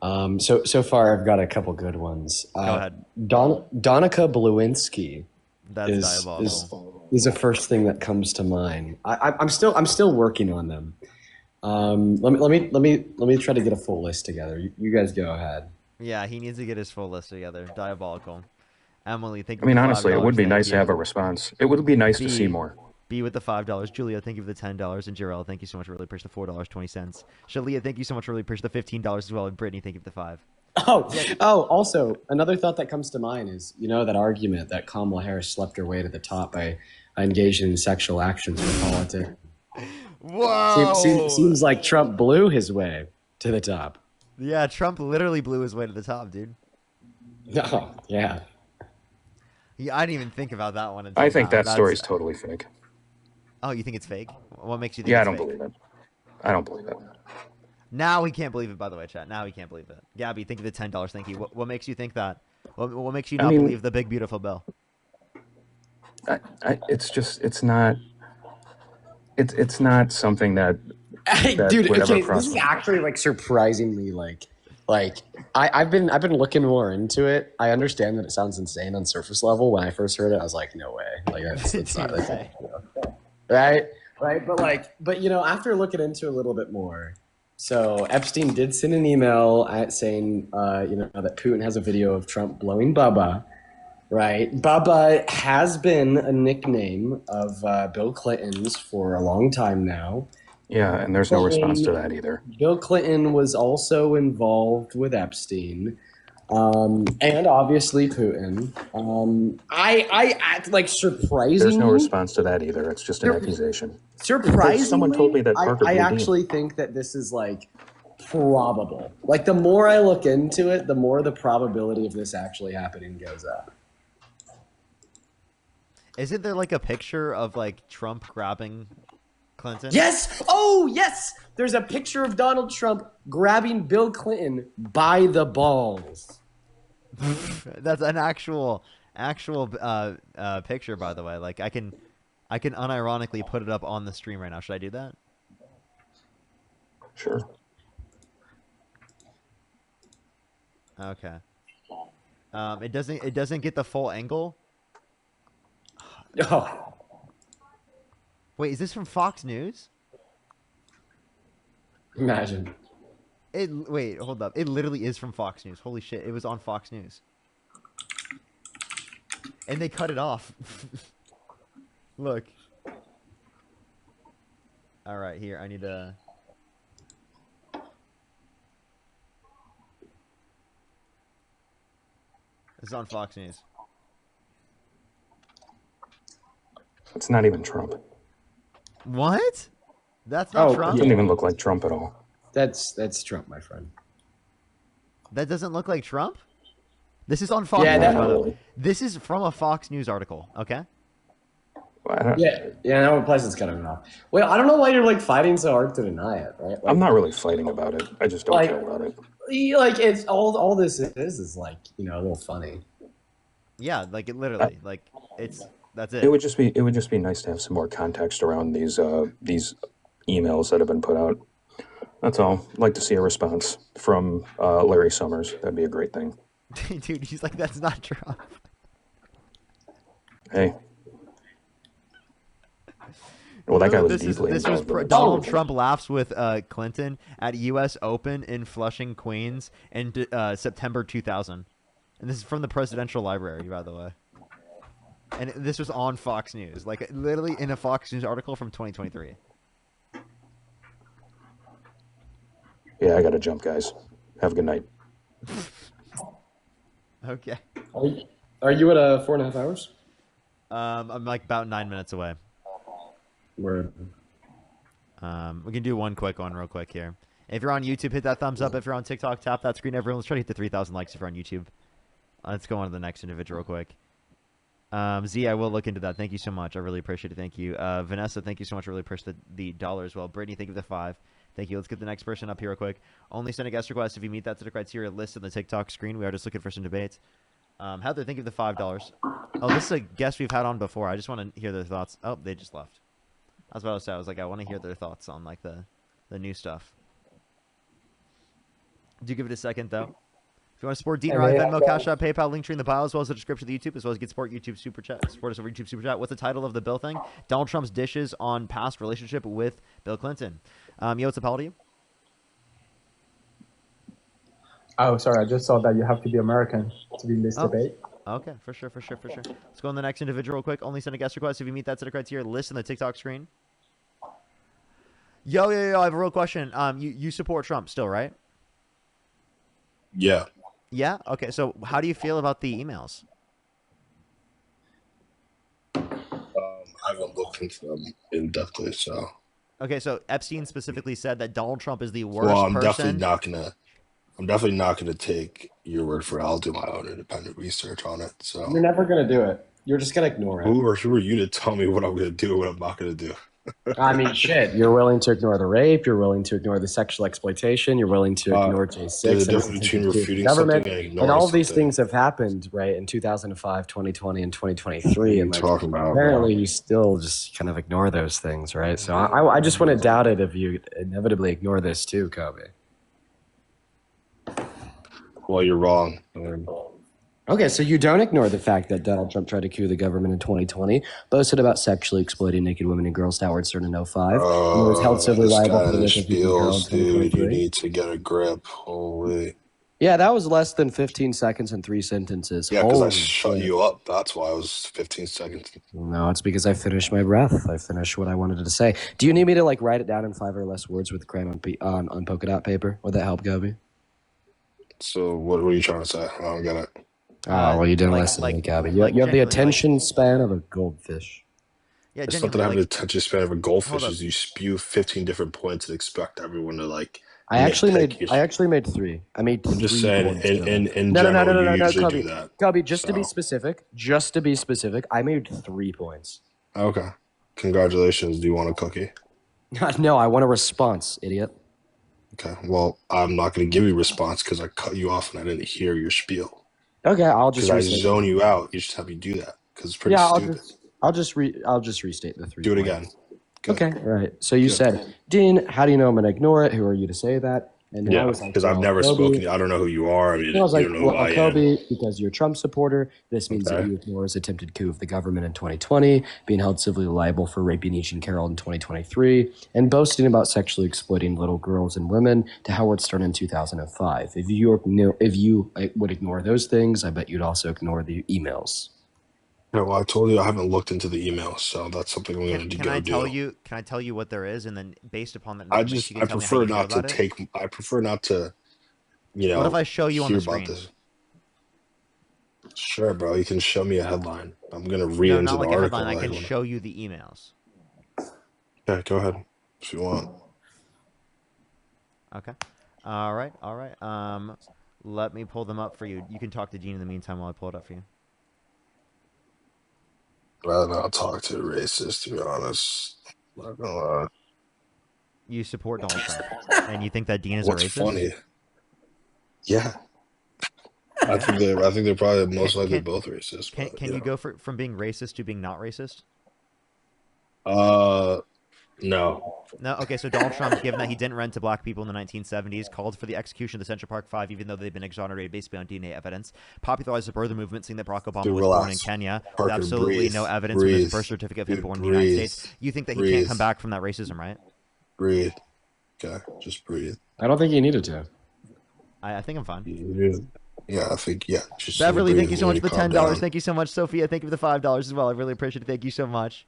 So far I've got a couple good ones. Go ahead. Donica Blewinski That's diabolical. is the first thing that comes to mind. I'm still working on them. Let me try to get a full list together. You guys go ahead. Yeah, he needs to get his full list together. Diabolical. Emily, thank you I mean, for the honestly, $5. it would be Thank nice you. to have a response. It would be nice to see more. B with the $5. Julia, thank you for the $10. And Jarrell, thank you so much. Really appreciate the $4.20. Shalia, thank you so much. Really appreciate the $15 as well. And Brittany, thank you for the $5. Also, another thought that comes to mind is, that argument that Kamala Harris slept her way to the top by engaging in sexual actions for politics. Whoa! Seems like Trump blew his way to the top. Yeah, Trump literally blew his way to the top, dude. No, yeah. I didn't even think about that one. Until I think now. that story's totally fake. Oh, you think it's fake? What makes you think Yeah, it's I don't fake? believe it. I don't believe it. Now he can't believe it, by the way, chat. Now he can't believe it. Gabby, thank you for the $10. Thank you. What makes you think that? What makes you not believe the big, beautiful bill? It's not something that Dude, would ever okay, cross this is my mind. actually surprisingly I've been looking more into it. I understand that it sounds insane on surface level. When I first heard it, I was like, no way. That's not right. But after looking into it a little bit more, so Epstein did send an email saying that Putin has a video of Trump blowing Bubba. Right. Bubba has been a nickname of Bill Clinton's for a long time now. Yeah, and there's no response to that either. Bill Clinton was also involved with Epstein, and obviously Putin. I act surprisingly. There's no response to that either. It's just an accusation. Surprisingly, someone told me that Parker I blew actually think that this is probable. The more I look into it, the more the probability of this actually happening goes up. Isn't there a picture of Trump grabbing Clinton? Yes! Oh, yes! There's a picture of Donald Trump grabbing Bill Clinton by the balls. That's an actual picture, by the way. I can unironically put it up on the stream right now. Should I do that? Sure. Okay. It doesn't get the full angle. Oh. Wait, is this from Fox News? Imagine. Wait, hold up. It literally is from Fox News. Holy shit, it was on Fox News. And they cut it off. Look. All right, here, I need to... This is on Fox News. It's not even Trump. What? That's not Trump? It doesn't even look like Trump at all. That's Trump, my friend. That doesn't look like Trump? This is on Fox Yeah, News, that- by the way. This is from a Fox News article, okay? Yeah, no, plus it's cutting off. Well, I don't know why you're fighting so hard to deny it, right? I'm not really fighting about it. I just don't care about it. It's all this is a little funny. Yeah, it literally, that's it. It would just be nice to have some more context around these emails that have been put out. That's all. I'd like to see a response from Larry Summers. That'd be a great thing. Dude, he's like, that's not Trump. Hey. Well, that guy was This deeply was involved with it. Donald Trump laughs with Clinton at U.S. Open in Flushing, Queens in September 2000. And this is from the Presidential Library, by the way. And this was on Fox News. Literally in a Fox News article from 2023. Yeah, I gotta jump, guys. Have a good night. Okay. Are you at 4.5 hours? I'm about 9 minutes away. Word. We can do one quick one real quick here. If you're on YouTube, hit that thumbs up. If you're on TikTok, tap that screen. Everyone, let's try to hit the 3,000 likes if you're on YouTube. Let's go on to the next individual real quick. Z, I will look into that. Thank you so much. I really appreciate it. Thank you. Vanessa, thank you so much. I really appreciate the dollar as well. Brittany, thank you for the 5. Thank you. Let's get the next person up here real quick. Only send a guest request if you meet that set of criteria listed on the TikTok screen. We are just looking for some debates. Heather, thank you for the $5. Oh, this is a guest we've had on before. I just want to hear their thoughts. Oh, they just left. I was about to say, I was like, I want to hear their thoughts on the new stuff. Do give it a second, though. If you want to support Dean Hey, or I, man, Venmo, yeah. Cash App, PayPal, link tree in the bio, as well as the description of the YouTube, as well as get support YouTube Super Chat. Support us over YouTube Super Chat. What's the title of the bill thing? Donald Trump's dishes on past relationship with Bill Clinton. Yo, what's up, how old are you? Oh, sorry. I just saw that you have to be American to be in this debate. Okay, for sure. Let's go on the next individual real quick. Only send a guest request if you meet that set of criteria. List on the TikTok screen. Yo, I have a real question. You support Trump still, right? Yeah. Yeah? Okay, so how do you feel about the emails? I haven't looked into them in depthly, so. Okay, so Epstein specifically said that Donald Trump is the worst Well, I'm person. definitely not gonna take your word for it. I'll do my own independent research on it. So You're never gonna do it. You're just gonna ignore it. who are you to tell me what I'm gonna do and what I'm not gonna do? I mean, shit. You're willing to ignore the rape. You're willing to ignore the sexual exploitation. You're willing to ignore J6. There's a difference between refuting something and ignoring and all of these something. things have happened, right, in 2005, 2020, and 2023. And like, talking about, apparently, you still just kind of ignore those things, right? So I just want to doubt it if you inevitably ignore this too, Kobe. Well, you're wrong. Okay, so you don't ignore the fact that Donald Trump tried to coup the government in 2020, boasted about sexually exploiting naked women and girls to Howard Stern in 05, and was held civilly This liable guy for the and his rape of people girl in spiels, dude. You 2023. need to get a grip. Holy. Yeah, that was less than 15 seconds and 3 sentences. Yeah, because I Holy shut shit. you up. That's why it was 15 seconds. No, it's because I finished my breath. I finished what I wanted to say. Do you need me to like write it down in 5 or less words with crayon on polka dot paper? Would that help, Gobi? So what are you trying to say? I don't get it. Oh, well, you didn't listen to me, Gobi. You have the genuinely, attention span of a goldfish. Yeah, It's not that I have an attention span of a goldfish. Is you spew 15 different points and expect everyone to like. I actually nitpick. made 3. I made 3 I'm just saying, points. in No, general, you usually Kobe. do that. Kobe, just to be specific, I made 3 points. Okay. Congratulations. Do you want a cookie? No, I want a response, idiot. Okay. Well, I'm not going to give you a response because I cut you off and I didn't hear your spiel. Okay, I'll just because I zone you out. You just have me do that because it's pretty stupid. I'll just restate the 3 Do it points. again. Okay, all right. So you said, Dean, how do you know I'm going to ignore it? Who are you to say that? And then I Yeah, was like, because I've never Kobe. spoken. I don't know who you are. I mean, And I was you like, don't know who I am. Kobe, because you're a Trump supporter, this means that you ignore his attempted coup of the government in 2020, being held civilly liable for raping Each and Carroll in 2023, and boasting about sexually exploiting little girls and women to Howard Stern in 2005. If you would ignore those things, I bet you'd also ignore the emails. Yeah, well, I told you I haven't looked into the emails, so that's something I'm going to Can go I do. tell you? Can I tell you what there is, and then based upon that, I information, you can tell me how prefer you feel not to about it? take. I prefer not to. You know. What if I show you on hear the about screen? this. Sure, bro. You can show me a headline. I'm gonna read into not like the a article. headline. I can show you the emails. Yeah, go ahead if you want. Okay. All right. Let me pull them up for you. You can talk to Gene in the meantime while I pull it up for you. Rather not talk to a racist, to be honest. Not gonna lie. You support Donald Trump, and you think that Dean is What's a racist? funny? Yeah. I think they're probably most likely both racist. Can you go from being racist to being not racist? No. No. Okay, so Donald Trump, given that he didn't rent to black people in the 1970s, called for the execution of the Central Park Five, even though they've been exonerated basically on DNA evidence. Popularized the birther movement, saying that Barack Obama was born in Kenya with Parker, absolutely no evidence with his birth certificate of him born in the United States. You think that he can't come back from that racism, right? Breathe. Okay, just breathe. I don't think you needed to. I think I'm fine. Yeah, I think just Beverly, thank you so much need for to the calm $10. down. Thank you so much, Sophia. Thank you for the $5 as well. I really appreciate it. Thank you so much.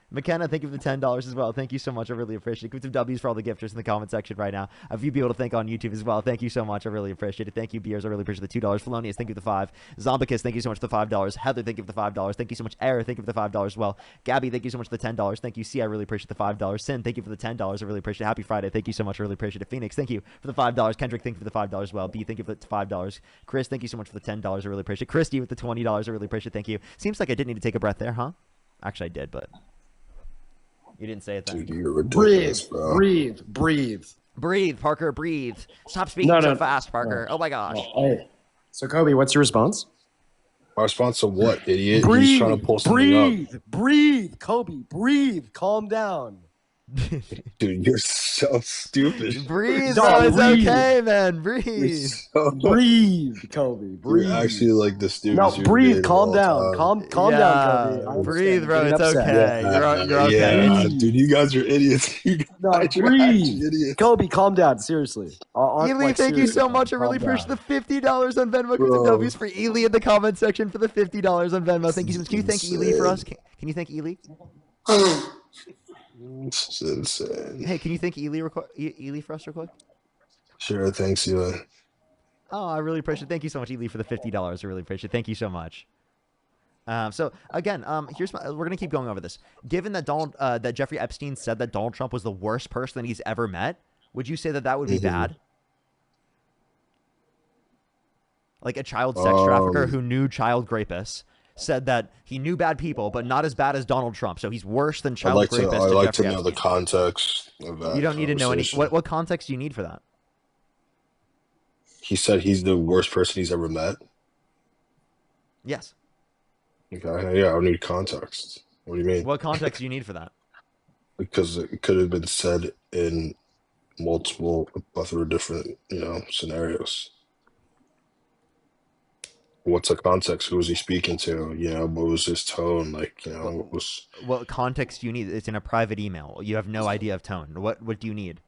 McKenna, thank you for the $10 as well. Thank you so much. I really appreciate it. Give some W's for all the gifters in the comment section right now. A few people to thank on YouTube as well. Thank you so much. I really appreciate it. Thank you, Beers. I really appreciate the $2. Felonious, thank you for the 5. Zombicus, thank you so much for the $5. Heather, thank you for the $5. Thank you so much. Error, thank you for the $5 as well. Gabby, thank you so much for the $10. Thank you. C, I really appreciate the $5. Sin, thank you for the $10. I really appreciate it. Happy Friday. Thank you so much. I really appreciate it. Phoenix, thank you for the $5. Kendrick, thank you for the $5 as well. B, thank you for the $5. Chris, thank you so much for the $10. I really appreciate it. Christy with the $20. I really appreciate it. Thank you. Seems like I didn't need to take a breath there, huh? Actually, I did, but you didn't say it then. Dude, you're ridiculous, bro. Breathe, Parker, breathe. Stop speaking so fast, Parker. Oh my gosh. Hey. So, Kobe, what's your response? My response to what, idiot? He's trying to pull something up. Breathe, Kobe, breathe. Calm down. Dude, you're so stupid. Breathe, Dog, bro. It's breathe. okay, man. You're Breathe. so Breathe, Kobe. You're Breathe. actually like the No, stupidest human breathe. being of Calm all down. time. Calm down, Kobe. Yeah, I understand. breathe, You're bro. getting It's upset. okay. You're okay. Yeah, Breathe. dude, you guys are idiots. You No, guys are breathe. actually idiots. Kobe, calm down. Seriously. Ely, Like, thank you seriously, so much. I calm really appreciate down. the $50 on Venmo. Get some Bro, W's for Ely in the comment section for the $50 on Venmo. Thank you so much. Can you thank Ely for us? insane. Can you thank Ely? This is insane. Hey, can you thank Ely for us real quick? Sure, thanks, Eli. Oh, I really appreciate it. Thank you so much, Ely, for the $50. I really appreciate it. Thank you so much. So again, we're gonna keep going over this. Given that that Jeffrey Epstein said that Donald Trump was the worst person that he's ever met, would you say that would be bad? Like a child sex trafficker who knew child rapists said that he knew bad people, but not as bad as Donald Trump. So he's worse than child rapists. I'd like to Jeffrey know the Epstein. context of that. You don't need to know any. conversation. What context do you need for that? He said he's the worst person he's ever met. Yes. Okay, yeah, I need context. What do you mean? What context do you need for that? Because it could have been said in multiple, plethora of different, scenarios. What's the context? Who was he speaking to? What was his tone? What was... What context do you need? It's in a private email. You have no idea of tone. What do you need?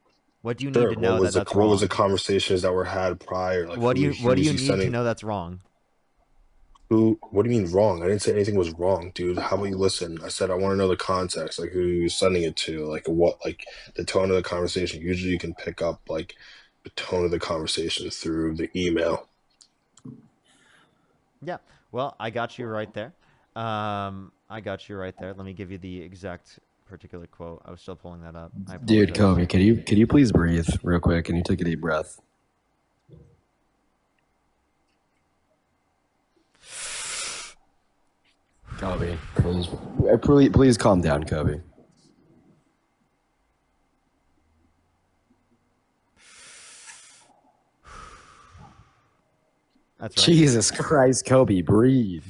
What do you Sure. need to know that's wrong? What was the conversations that were had prior? Like, what do you need to know that's wrong? What do you mean wrong? I didn't say anything was wrong, dude. How about you listen? I said I want to know the context, like who he was sending it to, like the tone of the conversation. Usually you can pick up like the tone of the conversation through the email. Yeah. Well, I got you right there. Let me give you the exact particular quote. I was still pulling that up. Dude, Kobe, can you please breathe real quick? Can you take a deep breath? Kobe, please calm down, Kobe. That's right. Jesus Christ, Kobe, breathe.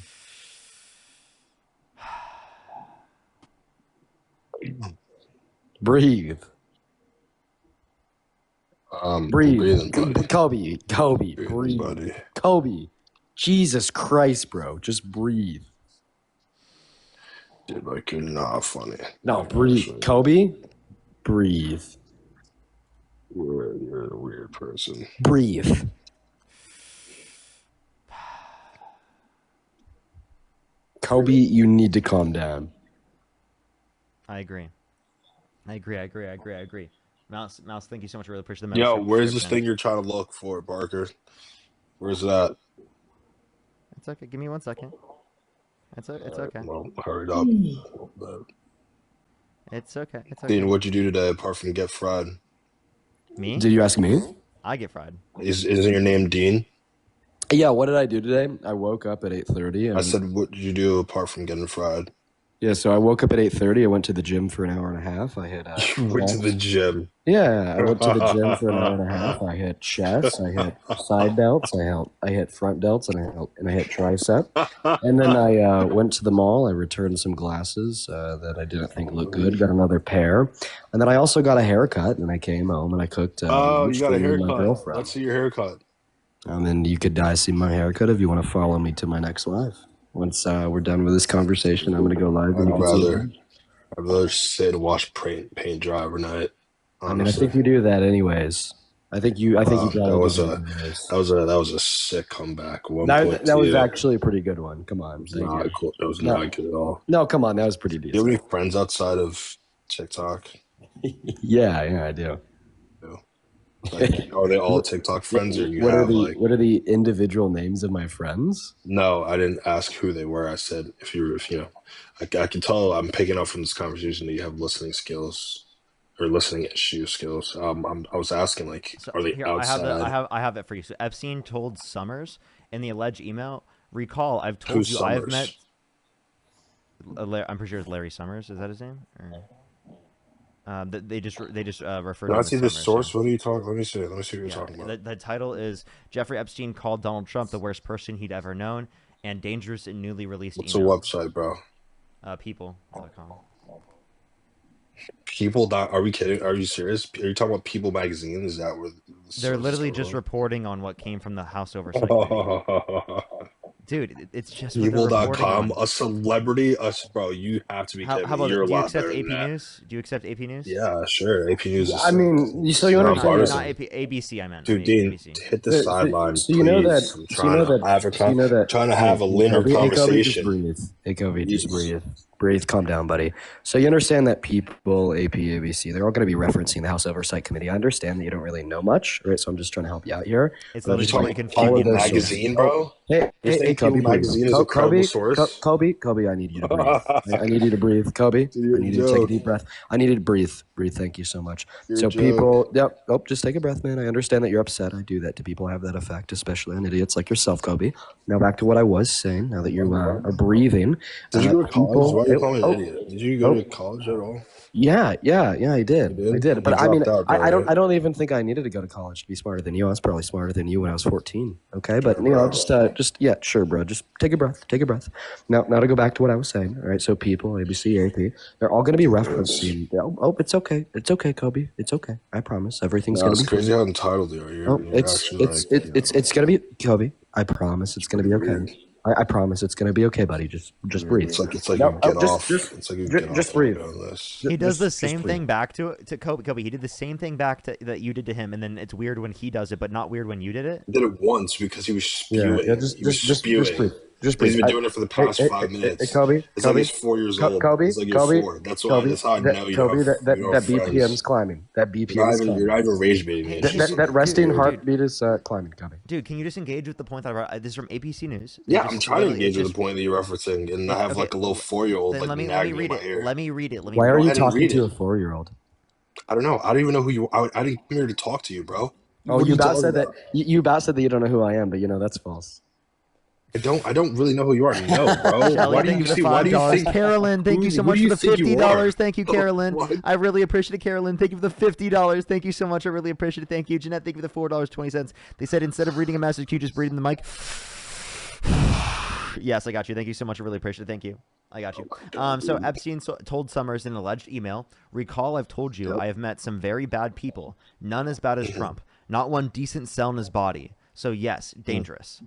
Breathe. Breathe. Kobe, breathe. Buddy. Kobe. Jesus Christ, bro. Just breathe. Dude, like, you're not funny. No, breathe. Kobe, breathe. You're a weird person. Breathe. Kobe, you need to calm down. I agree. Mouse, thank you so much. I really appreciate the Yo, membership. where's this thing you're trying to look for, Parker? Where's that? It's okay. Give me 1 second. It's okay. Well, hurry up. It's okay. Dean, what'd you do today apart from get fried? Me? Did you ask me? I get fried. Isn't your name Dean? Yeah, what did I do today? I woke up at 8:30. I said, what did you do apart from getting fried? Yeah, so I woke up at 8:30. I went to the gym for an hour and a half. I hit. You went to the gym. Yeah, I went to the gym for an hour and a half. I hit chest. I hit side delts. I hit front delts, and I hit tricep. And then I went to the mall. I returned some glasses that I didn't think looked good. Got another pair, and then I also got a haircut. And I came home and I cooked. You got a for my haircut. girlfriend. Let's see your haircut. And then you could see my haircut if you want to follow me to my next live. Once we're done with this conversation, I'm going to go live. I'd rather sit and watch paint dry overnight. Honestly. I mean, I think you do that anyways. I think you. That was a sick comeback. That was actually a pretty good one. Come on, That was not good at all. No, come on, that was pretty decent. Do you have any friends outside of TikTok? Yeah, I do. Like, are they all TikTok friends, or what are the individual names of my friends? No, I didn't ask who they were. I said if I can tell I'm picking up from this conversation that you have listening skills or listening issue skills. I was asking are they outside? I have it for you. So Epstein told Summers in the alleged email. Recall, I've told Who's you Summers? I have met. I'm pretty sure it's Larry Summers. Is that his name? They just referred to him I as see the Summers, source. so. What are you talking? Let me see what you're talking about. The title is Jeffrey Epstein called Donald Trump the worst person he'd ever known, and dangerous and newly released What's emails. the website, bro? People.com. People. Are we kidding? Are you serious? Are you talking about People magazine? Is that where the They're sources literally come just from? reporting on what came from the House Oversight Committee. Dude, it's just what they're reporting People.com, on. a celebrity, us, bro. You have to be How kidding me. about You're it? a Do you lot accept better than AP that. News? Do you accept AP News? Yeah, sure. AP News is I sick. mean, so you understand Not nonpartisan. ABC. I meant. Dude, I mean, Dean, ABC. hit the sideline, So you know that. please. I'm So you know that. So you know that. trying to Hey, have a hey, linear Kobe. Hey, Kobe, just conversation. breathe. Hey, Kobe, just Jeez. breathe. Calm down, buddy. So you understand that people, AP, ABC, they're all going to be referencing the House Oversight Committee. I understand that you don't really know much, right? So I'm just trying to help you out here. It's But I literally just just want what you can all find of in those Reddit. sources. Magazine, Oh, bro? hey, You think People Kobe, breathe. magazine is a credible source? Kobe, I need you to breathe. I need you to breathe, Kobe. Dude, you're I a need you to take a joke. deep breath. I need you to breathe. Breathe. Thank you so much. You're a So joke. people, yep. Oh, just take a breath, man. I understand that you're upset. I do that to people. I have that effect, especially on idiots like yourself, Kobe. Now back to what I was saying. Now that you are breathing, Did you go to college? Why are you people. calling me an idiot? Did you go to college at all? Yeah, I did. You did? I did. You But I mean, dropped out, though, I don't. right? I don't even think I needed to go to college to be smarter than you. I was probably smarter than you when I was 14. Okay, but Sure, you know, bro. just yeah, sure, bro. Just take a breath. Take a breath. Now to go back to what I was saying. All right, so people, ABC, AP, they're all going to be referencing. Oh, it's okay. It's okay, Kobe. It's okay. I promise. Everything's No, going to it's be crazy fine. how entitled you are. Oh, You're actually like, you know, it's going to be Kobe. I promise it's going to be pretty okay. weird. I promise it's going to be okay, buddy. Just breathe. It's like No, you get just off. It's like you get just off when you're breathe. doing this. He does the Just same breathe. thing back to Kobe. Kobe, he did the same thing back to that you did to him, and then it's weird when he does it, but not weird when you did it. I did it once because he was spewing. Yeah, He was spewing. breathe. Just But he's breathe. been doing it for the past 5 minutes. Kobe, It's like he's 4 years old. Kobe, It's like you're Kobe, 4. That's Kobe, how I know Kobe, you don't have that BPM's friends. climbing. That You're BPM is you're climbing. not even rage baiting me. Hey, It's just That like resting weird. heartbeat is climbing, Kobe. Dude, can you just engage with the point that I brought? This is from APC News. Yeah, I'm trying to engage with the point that you're referencing, and I have okay, like a little 4-year-old then like let me nagging read in my it. ear. Let me read it. Why are you ahead and talking read to it. a 4-year-old? I don't know. I don't even know who you. I didn't come here to talk to you, bro. Oh, What are you you about talking said that about? you about said that you don't know who I am, but you know that's false. I don't really know who you are. No, bro. Shelly, Why do thank you you for the see? Why do you $5. think? Carolyn, thank you so much do for you the think you are? $50. Thank you, Carolyn. What? I really appreciate it, Carolyn. Thank you for the $50. Thank you so much. I really appreciate it. Thank you, Jeanette. Thank you for the $4.20. They said instead of reading a message, can you just breathe in the mic? Yes, I got you. Thank you so much. I really appreciate it. Thank you. I got you. So Epstein told Summers in an alleged email, recall I've told you I have met some very bad people, none as bad as Trump, not one decent cell in his body. So yes, dangerous.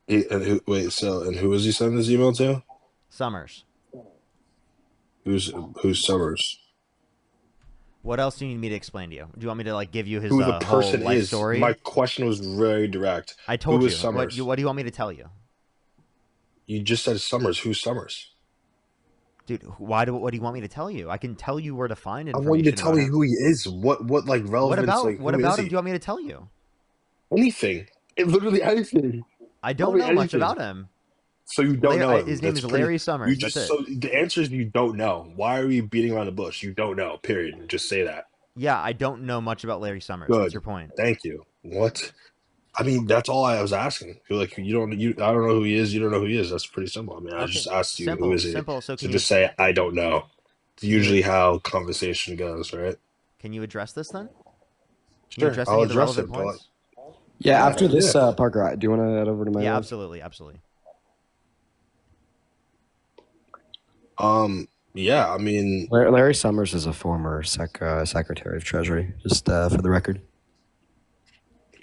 And who was he sending this email to? Summers. Who's Summers? What else do you need me to explain to you? Do you want me to like give you his Who the whole person life is? story? My question was very direct. I told Who you. is Summers? What do you want me to tell you? You just said Summers. Who's Summers? Dude, what do you want me to tell you? I can tell you where to find I information. want you to tell about me him. who he is. What like relevance? What about him? Do you want me to tell you? Anything. Literally anything. I don't know much about him. So you don't know him. His name is Larry Summers. That's it. So the answer is you don't know. Why are you beating around the bush? You don't know. Period. Just say that. Yeah, I don't know much about Larry Summers. Good. That's your point. Thank you. What? I mean, that's all I was asking. You're like, I don't know who he is. You don't know who he is. That's pretty simple. I mean, I just asked you who is he. Simple. So can just say I don't know. It's usually how conversation goes, right? Can you address this then? Sure, Can you address I'll any of the address relevant it. points? Yeah, after this, Parker, do you want to head over to my Yeah, live? absolutely. Yeah, I mean, Larry Summers is a former Secretary of Treasury, just for the record.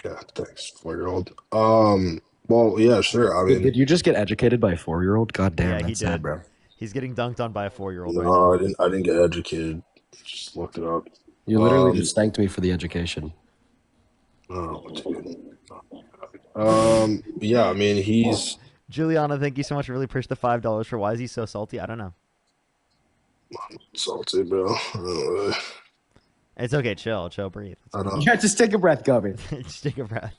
Yeah, thanks, 4-year-old. Well, yeah, sure. I mean, Did you just get educated by a 4-year-old? God damn, Yeah, he that's sad, did. bro. He's getting dunked on by a 4-year-old right no, now. I didn't get educated. Just looked it up. You literally just thanked me for the education. Oh, dude. Yeah, I mean, he's Juliana, thank you so much. I really appreciate the $5 for why is he so salty? I don't know. salty, bro. It's okay. Chill, breathe. I don't. Yeah, just take a breath, Kobe. Just take a breath.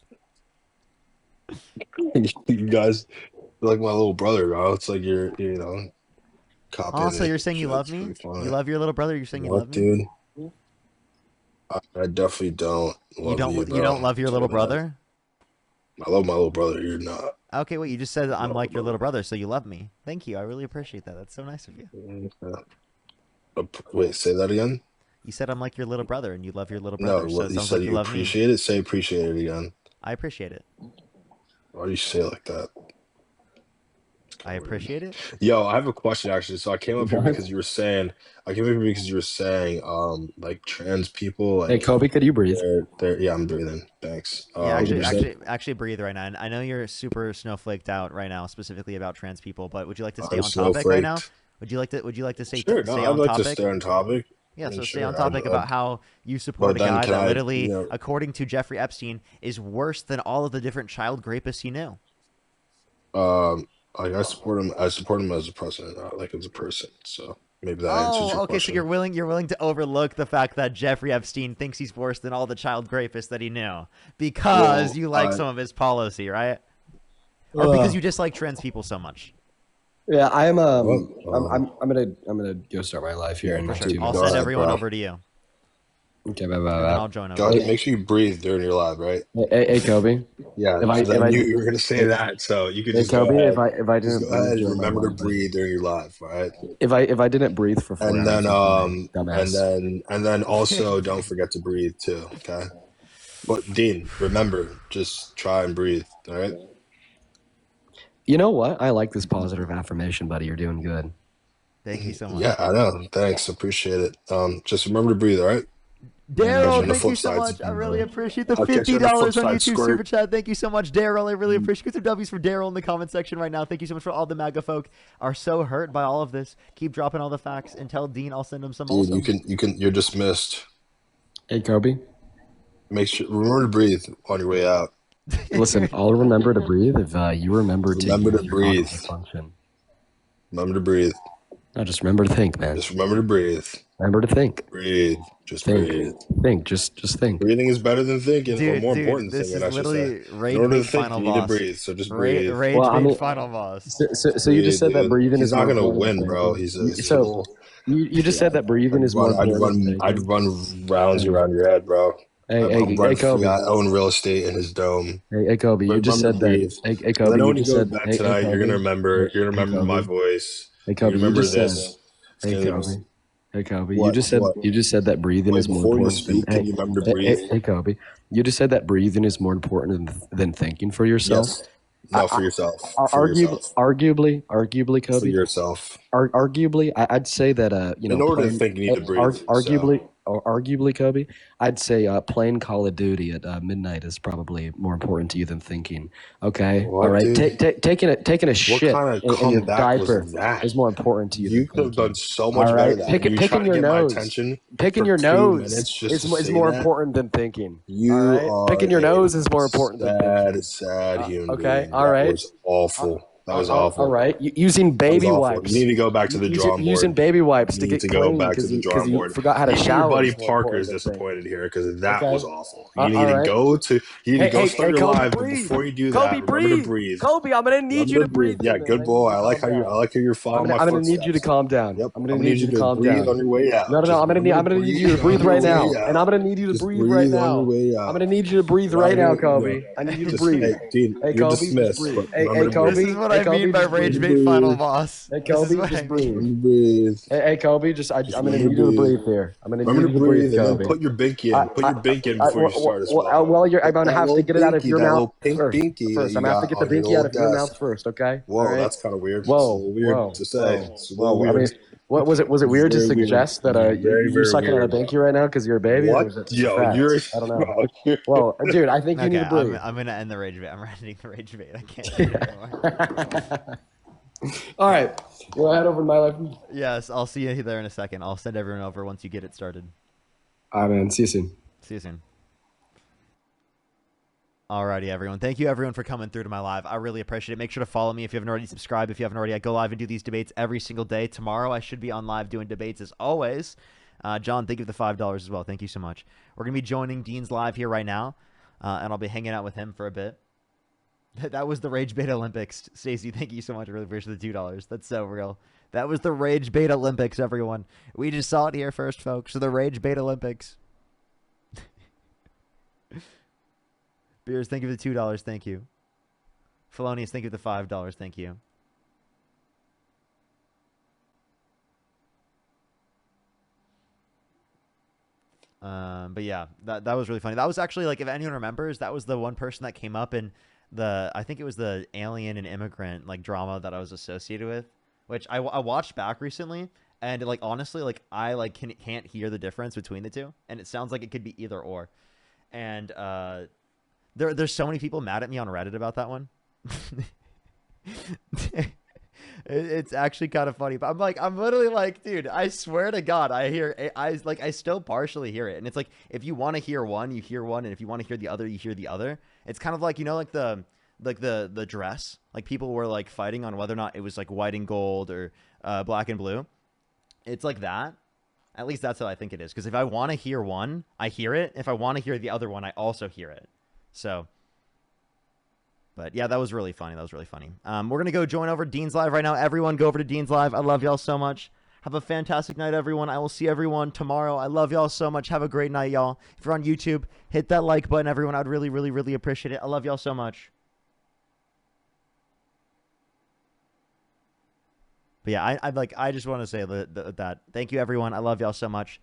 You guys are like my little brother, bro. It's like you're copying. Oh, so you're saying you shit. love It's me? pretty funny. You love your little brother? You're saying you What, love me? dude? I definitely don't love you, bro. You don't love your little brother? I love my little brother. You're not. Okay, wait. You just said I'm like your little brother, so you love me. Thank you. I really appreciate that. That's so nice of you. Wait, say that again. You said I'm like your little brother, and you love your little brother. No, so what it you sounds said like you love me. appreciate it. Say appreciate it again. I appreciate it. Why do you say it like that? It's I appreciate it. Yo, I have a question actually. So I came up here What? because you were saying, like trans people, Hey, like Kobe, could you breathe? yeah, I'm breathing. Thanks. Yeah, Would you actually breathe right now. And I know you're super snowflaked out right now, specifically about trans people. But would you like to stay I'm on topic right now? snowflaked. Would you like to Sure, no, stay I'd on like to topic? stay on topic. I Yeah, mean, so stay on sure. topic about how you support But a then guy can that I, literally, according to Jeffrey Epstein, is worse than all of the different child rapists he knew. Like I support him. I support him as a president, not like as a person. So maybe that answers Oh, your okay. So question. you're willing to overlook the fact that Jeffrey Epstein thinks he's worse than all the child rapists that he knew because Well, you like some of his policy, right? Or because you dislike trans people so much. Yeah, I'm Well, I'm gonna go start my life here yeah, in For 2 sure. minutes. I'll go send ahead, everyone bro. over to you. Okay, And then I'll join over. Go ahead. Make sure you breathe during your live, right? Hey, Kobe. Yeah, If I, because I if knew you were gonna say that, so you could Hey, just go Kobe, ahead. if I Just didn't go breathe ahead and during my remember to live, breathe during your live, all right? if I didn't breathe for 4 And hours, then I'd die, dumbass. and then also don't forget to breathe too, okay? But Dean, remember, just try and breathe, all right? You know what? I like this positive affirmation, buddy. You're doing good. Thank you so much. Yeah, I know. Thanks, appreciate it. Just remember to breathe, all right? Catch you Daryl, on the thank you flip so side. much. I really appreciate the I'll catch you on the flip $50 on side, YouTube squirt. Super Chat. Thank you so much, Daryl. I really appreciate it. Get some W's for Daryl in the comment section right now. Thank you so much for all the MAGA folk are so hurt by all of this. Keep dropping all the facts and tell Dean I'll send him some Dude, also. you're dismissed. Hey, Kobe. Remember to breathe on your way out. Listen, I'll remember to breathe if you remember to use your breathe. cognitive function. Remember to breathe. No, just remember to think, man. Just remember to breathe. Remember to think. Breathe. Just think. breathe. Think. Just think. Breathing is better than thinking, or more Dude, important than this thinking, is I should say. literally In Rage order to Bait think, Final you need to Boss. breathe. So just breathe. Rage Bait Final Boss. So you just said that breathing He's is not more gonna important win, than bro. thinking. He's a So little. you just said that breathing is more important than I'd thinking. run rounds around your head, bro. Hey, Kobe. I own real estate in his dome. Hey, Kobe, you just said that. Hey, Kobe, And then you when you just go to said. bed Hey, tonight, you're gonna remember. You're gonna remember my Kobe. voice. Hey, You're Kobe, gonna you remember just said. this. Hey, Kobe. Hey, Kobe, you What? just said. What? You just said that breathing Wait, is more before you important speak, than. can you remember to breathe? Hey, Kobe, you just said that breathing is more important than thinking for yourself. Yes. No, for yourself. Arguably, Kobe. For yourself. Arguably, I'd say that In order to think, you need to breathe. Arguably, Kobe, I'd say playing Call of Duty at midnight is probably more important to you than thinking. Okay, What, all right. dude? Taking a shit kind of in your comeback was diaper that? is more important to you. You than could have thinking. done so much All better right, than that. You picking trying to your get my nose, attention picking for your 2 nose minutes just to is say more that? important than thinking. You all right, are picking your a nose is more important than thinking. sad human Okay, being. all That right. was awful. That was All awful. right, using That was baby awful. wipes. You need to go back to the drawing board. Using baby wipes to You need get to go clean back to because the you drawing board. forgot how to Even shower. your buddy is more Parker is important than thinking. disappointed here because that Okay. was awful. You need All to right. go to. You need to go start your Kobe, live, but breathe. before you do Kobe, that, remember to breathe. breathe. Kobe, I'm gonna need you to breathe. Yeah, man. good boy. I like how you're following my I'm gonna footsteps. need you to calm down. Yep. I'm gonna need you to calm breathe down. on your way out. No, Just I'm gonna remember need you to breathe on your right now, way out. and I'm gonna need you to Just breathe right on now. your way out. I'm gonna need you to breathe right now, Kobe. I need you to breathe. Hey, Dean, Hey, you're Kobe, just dismissed. breathe. But Hey, remember to Kobe. This is what Hey, I Kobe, mean by just Rage breathe. Bait Final Boss. Hey, This Kobe, is what just I breathe. mean. Breathe. Hey, Kobe, I'm gonna need you to breathe here. I'm gonna Remember need to you to breathe, breathe and then Kobe. put your binky in. Put your bink in before you start as well. Well, I'm Put gonna that have to little get it out of binky, your that mouth little pink first. binky that I'm you gonna have to got get the on your binky out little of your desk. mouth first, okay? Whoa, All right? that's kind of weird. It's a little weird to say. It's a little whoa. I weird. mean, what was it? Was it It's weird to very weird. suggest that Very, you're very sucking on a weird. binky right now because you're a baby, or What? was it just a Yo, fact? you're. I don't know. Well, dude, I think you need Okay, to breathe. I'm gonna end the Rage Bait. I'm ending the Rage Bait. I can't do it anymore. All right, you want to head over to my life? Yes, I'll see you there in a second. I'll send everyone over once you get it started. All right, man. See you soon. See you soon. Alrighty, everyone. Thank you, everyone, for coming through to my live. I really appreciate it. Make sure to follow me if you haven't already. Subscribe if you haven't already. I go live and do these debates every single day. Tomorrow, I should be on live doing debates as always. John, thank you for the $5 as well. Thank you so much. We're going to be joining Dean's live here right now, and I'll be hanging out with him for a bit. That was the Rage Bait Olympics. Stacey, thank you so much. I really appreciate the $2. That's so real. That was the Rage Bait Olympics, everyone. We just saw it here first, folks. So the Rage Bait Olympics. Beers, thank you for the $2. Thank you. Felonious, thank you for the $5. Thank you. But yeah, that was really funny. That was actually, like, if anyone remembers, that was the one person that came up and I think it was the alien and immigrant like drama that I was associated with, which I watched back recently, and like honestly, like I like can't hear the difference between the two, and it sounds like it could be either or. And there's so many people mad at me on Reddit about that one. It's actually kind of funny, but I'm literally like, dude, I swear to God, I still partially hear it, and it's like if you want to hear one, you hear one, and if you want to hear the other, you hear the other. It's kind of like like the dress, like people were like fighting on whether or not it was like white and gold or black and blue. It's like that. At least that's how I think it is. Because if I want to hear one, I hear it. If I want to hear the other one, I also hear it. So. But yeah, that was really funny. That was really funny. We're going to go join over Dean's Live right now. Everyone go over to Dean's Live. I love y'all so much. Have a fantastic night, everyone. I will see everyone tomorrow. I love y'all so much. Have a great night, y'all. If you're on YouTube, hit that like button, everyone. I'd really, really, really appreciate it. I love y'all so much. But yeah, I just want to say that thank you, everyone. I love y'all so much.